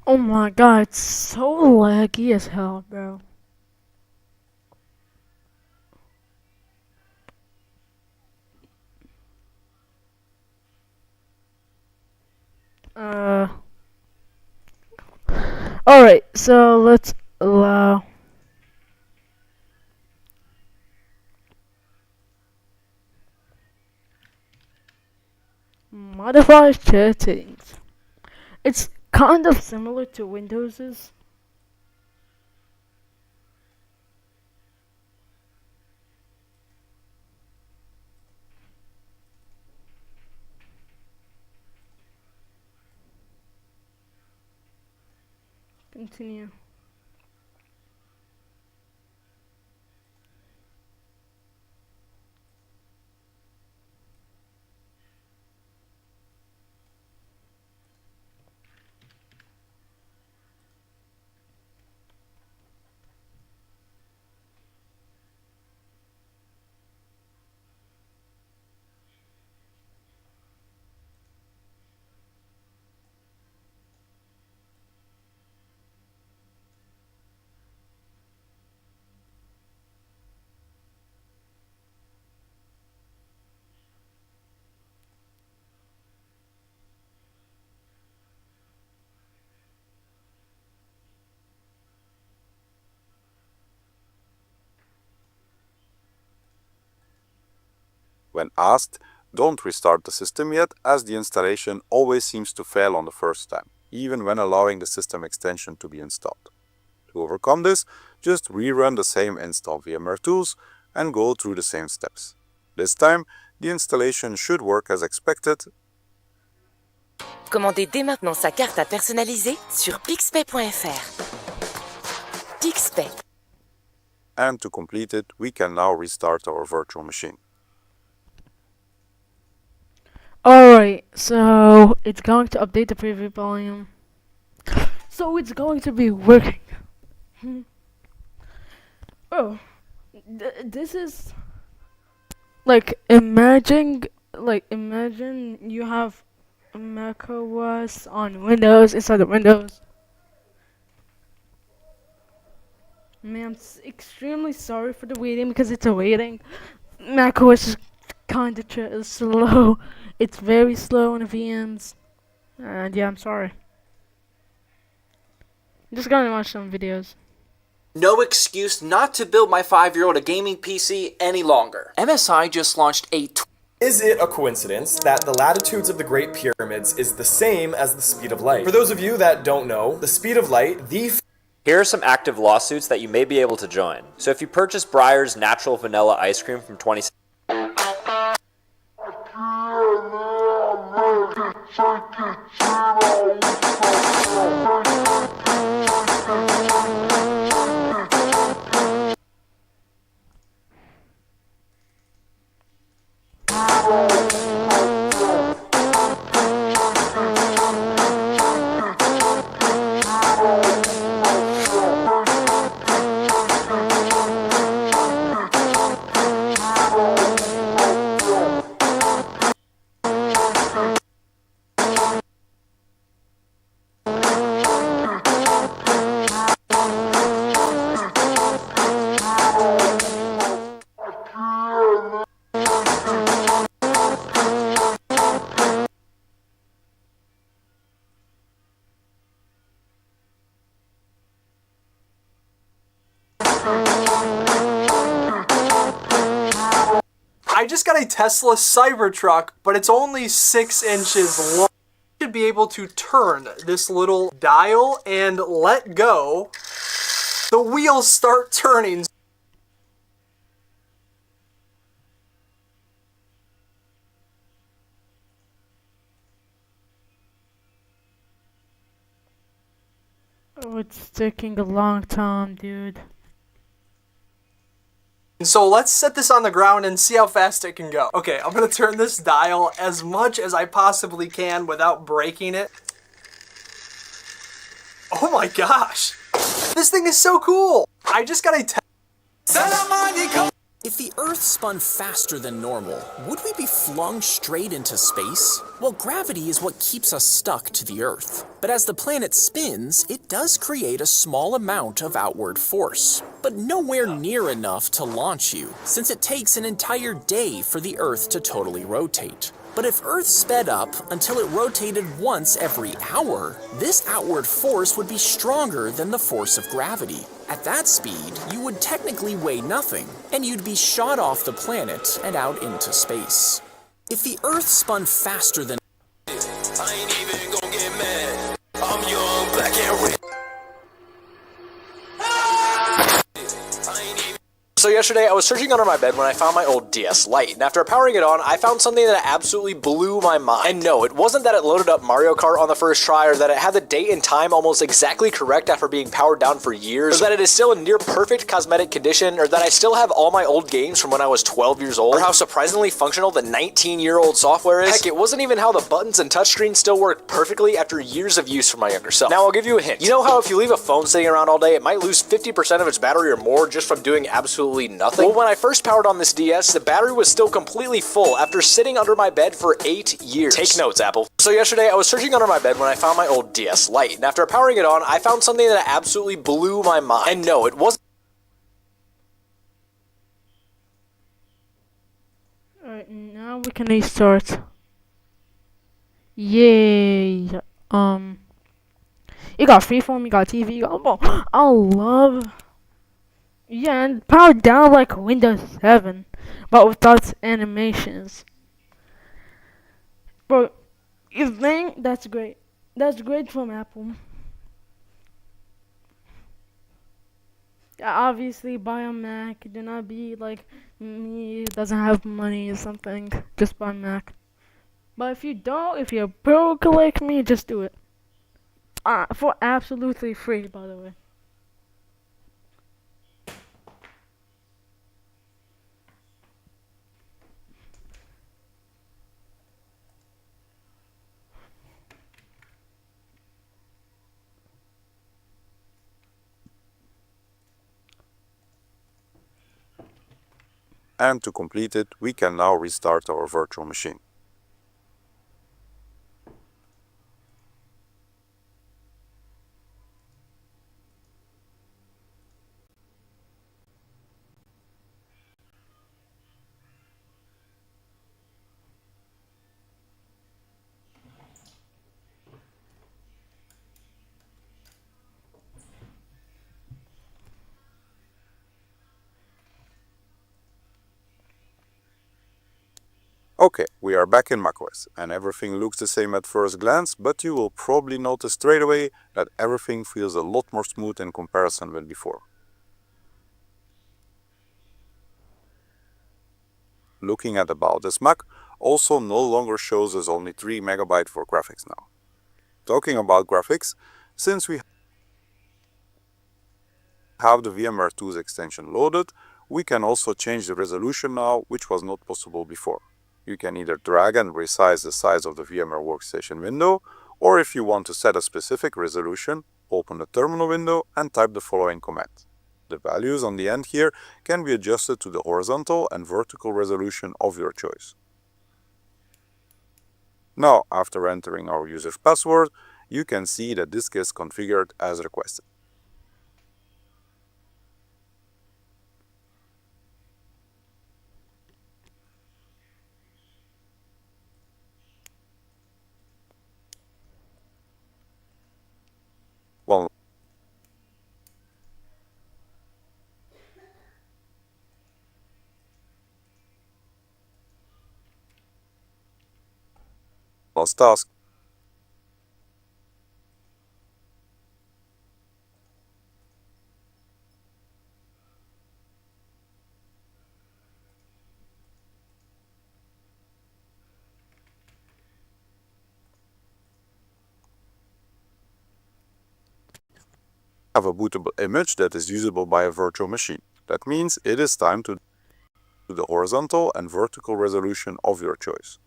Oh my god, it's so laggy as hell, bro. Alright, so let's allow. Modify settings. It's kind of similar to Windows's. Continue. When asked, don't restart the system yet, as the installation always seems to fail on the first time, even when allowing the system extension to be installed. To overcome this, just rerun the same install VMware tools and go through the same steps. This time, the installation should work as expected. Commandez dès maintenant sa carte à personnaliser sur pixpay.fr. Pixpay. And to complete it, we can now restart our virtual machine. Alright, so it's going to update the preview volume. So it's going to be working. Oh, this is like imagine you have macOS on Windows inside of Windows. Man, I'm extremely sorry for the waiting because it's a waiting. macOS is kind of slow. It's very slow on the VMs. And yeah, I'm sorry. I'm just gonna watch some videos. No excuse not to build my 5-year-old a gaming PC any longer. MSI just launched a Is it a coincidence that the latitudes of the Great Pyramids is the same as the speed of light? For those of you that don't know, the speed of light, Here are some active lawsuits that you may be able to join. So if you purchase Breyer's natural vanilla ice cream from 20... I just got a Tesla Cybertruck, but it's only 6 inches long. You should be able to turn this little dial and let go. The wheels start turning. Oh, it's taking a long time, dude. So let's set this on the ground and see how fast it can go. Okay, I'm gonna turn this dial as much as I possibly can without breaking it. Oh my gosh! This thing is so cool! I just got a If the Earth spun faster than normal, would we be flung straight into space? Well, gravity is what keeps us stuck to the Earth. But as the planet spins, it does create a small amount of outward force, but nowhere near enough to launch you, since it takes an entire day for the Earth to totally rotate. But if Earth sped up until it rotated once every hour, this outward force would be stronger than the force of gravity. At that speed, you would technically weigh nothing, and you'd be shot off the planet and out into space. If the Earth spun faster than I ain't even gonna get mad. I'm young, black and red. So yesterday, I was searching under my bed when I found my old DS Lite, and after powering it on, I found something that absolutely blew my mind. And no, it wasn't that it loaded up Mario Kart on the first try, or that it had the date and time almost exactly correct after being powered down for years, or that it is still in near perfect cosmetic condition, or that I still have all my old games from when I was 12 years old, or how surprisingly functional the 19-year-old software is. Heck, it wasn't even how the buttons and touchscreen still worked perfectly after years of use for my younger self. Now, I'll give you a hint. You know how if you leave a phone sitting around all day, it might lose 50% of its battery or more just from doing absolutely nothing? Well, when I first powered on this DS, the battery was still completely full after sitting under my bed for 8 years. Take notes, Apple. So yesterday, I was searching under my bed when I found my old DS Lite, and after powering it on, I found something that absolutely blew my mind. And no, it wasn't. Alright, now we can restart. Yay! You got Freeform, you got TV, you got I love. Yeah, and powered down like Windows 7, but without animations. But you think that's great? That's great from Apple. Yeah, obviously buy a Mac. Do not be like me, doesn't have money or something. Just buy a Mac. But if you don't, if you're broke like me, just do it. For absolutely free, by the way. And to complete it, we can now restart our virtual machine. Okay, we are back in macOS, and everything looks the same at first glance, but you will probably notice straight away that everything feels a lot more smooth in comparison with before. Looking at About This Mac also no longer shows us only 3 MB for graphics now. Talking about graphics, since we have the VMware Tools extension loaded, we can also change the resolution now, which was not possible before. You can either drag and resize the size of the VMware Workstation window, or if you want to set a specific resolution, open the terminal window and type the following command. The values on the end here can be adjusted to the horizontal and vertical resolution of your choice. Now, after entering our user's password, you can see that this gets configured as requested. One last task. Have a bootable image that is usable by a virtual machine. That means it is time to do the horizontal and vertical resolution of your choice.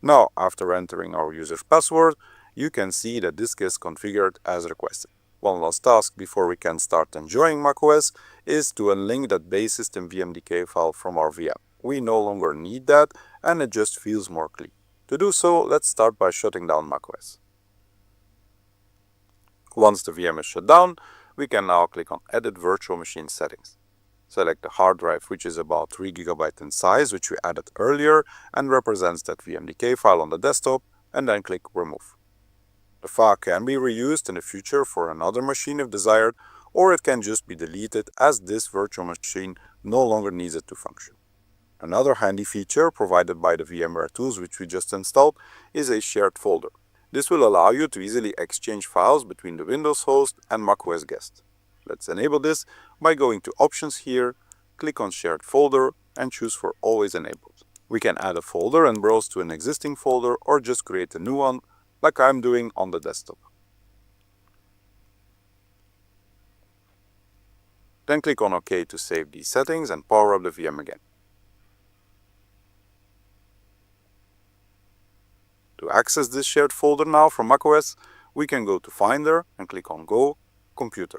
Now, after entering our user's password, you can see that this gets configured as requested. One last task before we can start enjoying macOS is to unlink that base system VMDK file from our VM. We no longer need that and it just feels more clean. To do so, let's start by shutting down macOS. Once the VM is shut down, we can now click on Edit Virtual Machine Settings. Select the hard drive, which is about 3 GB in size, which we added earlier and represents that VMDK file on the desktop, and then click Remove. The file can be reused in the future for another machine if desired, or it can just be deleted as this virtual machine no longer needs it to function. Another handy feature provided by the VMware Tools which we just installed is a shared folder. This will allow you to easily exchange files between the Windows host and macOS guest. Let's enable this by going to Options here, click on Shared Folder and choose for Always Enabled. We can add a folder and browse to an existing folder or just create a new one like I'm doing on the desktop. Then click on OK to save these settings and power up the VM again. To access this shared folder now from macOS, we can go to Finder and click on Go, Computer.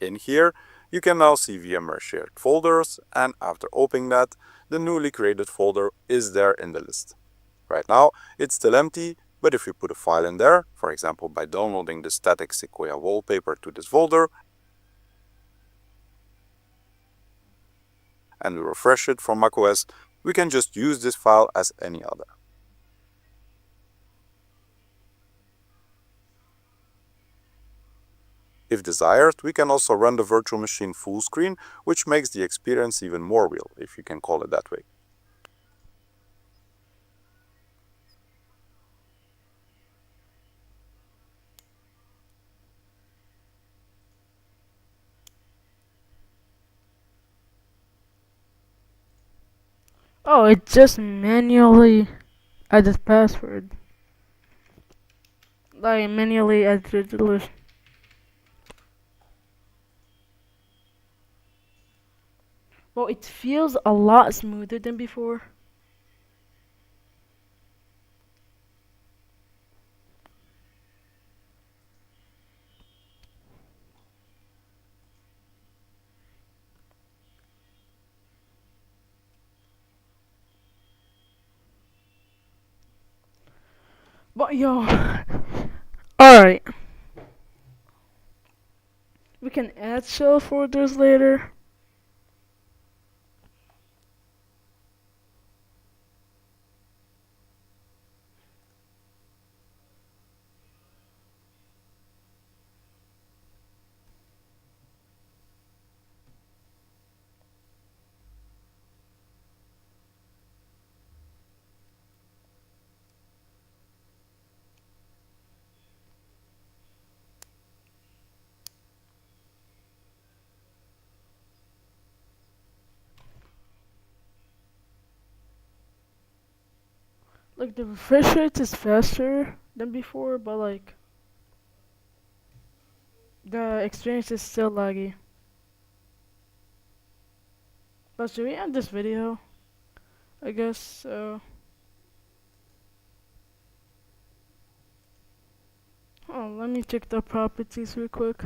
In here, you can now see VMware shared folders, and after opening that, the newly created folder is there in the list. Right now, it's still empty, but if you put a file in there, for example by downloading the static Sequoia wallpaper to this folder, and we refresh it from macOS, we can just use this file as any other. If desired, we can also run the virtual machine full screen, which makes the experience even more real, if you can call it that way. Oh, it just manually added password. Like manually added the list. Well, it feels a lot smoother than before. But yo, alright. We can add shell folders later. Like the refresh rate is faster than before, but like the experience is still laggy. But should we end this video? I guess so. Oh, let me check the properties real quick.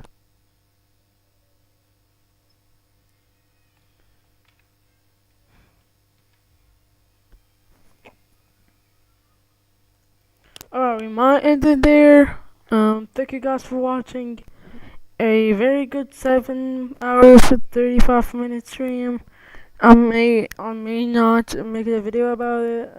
Alright, we might end it there. Thank you guys for watching a very good 7 hours and 35 minute stream. I may not make a video about it.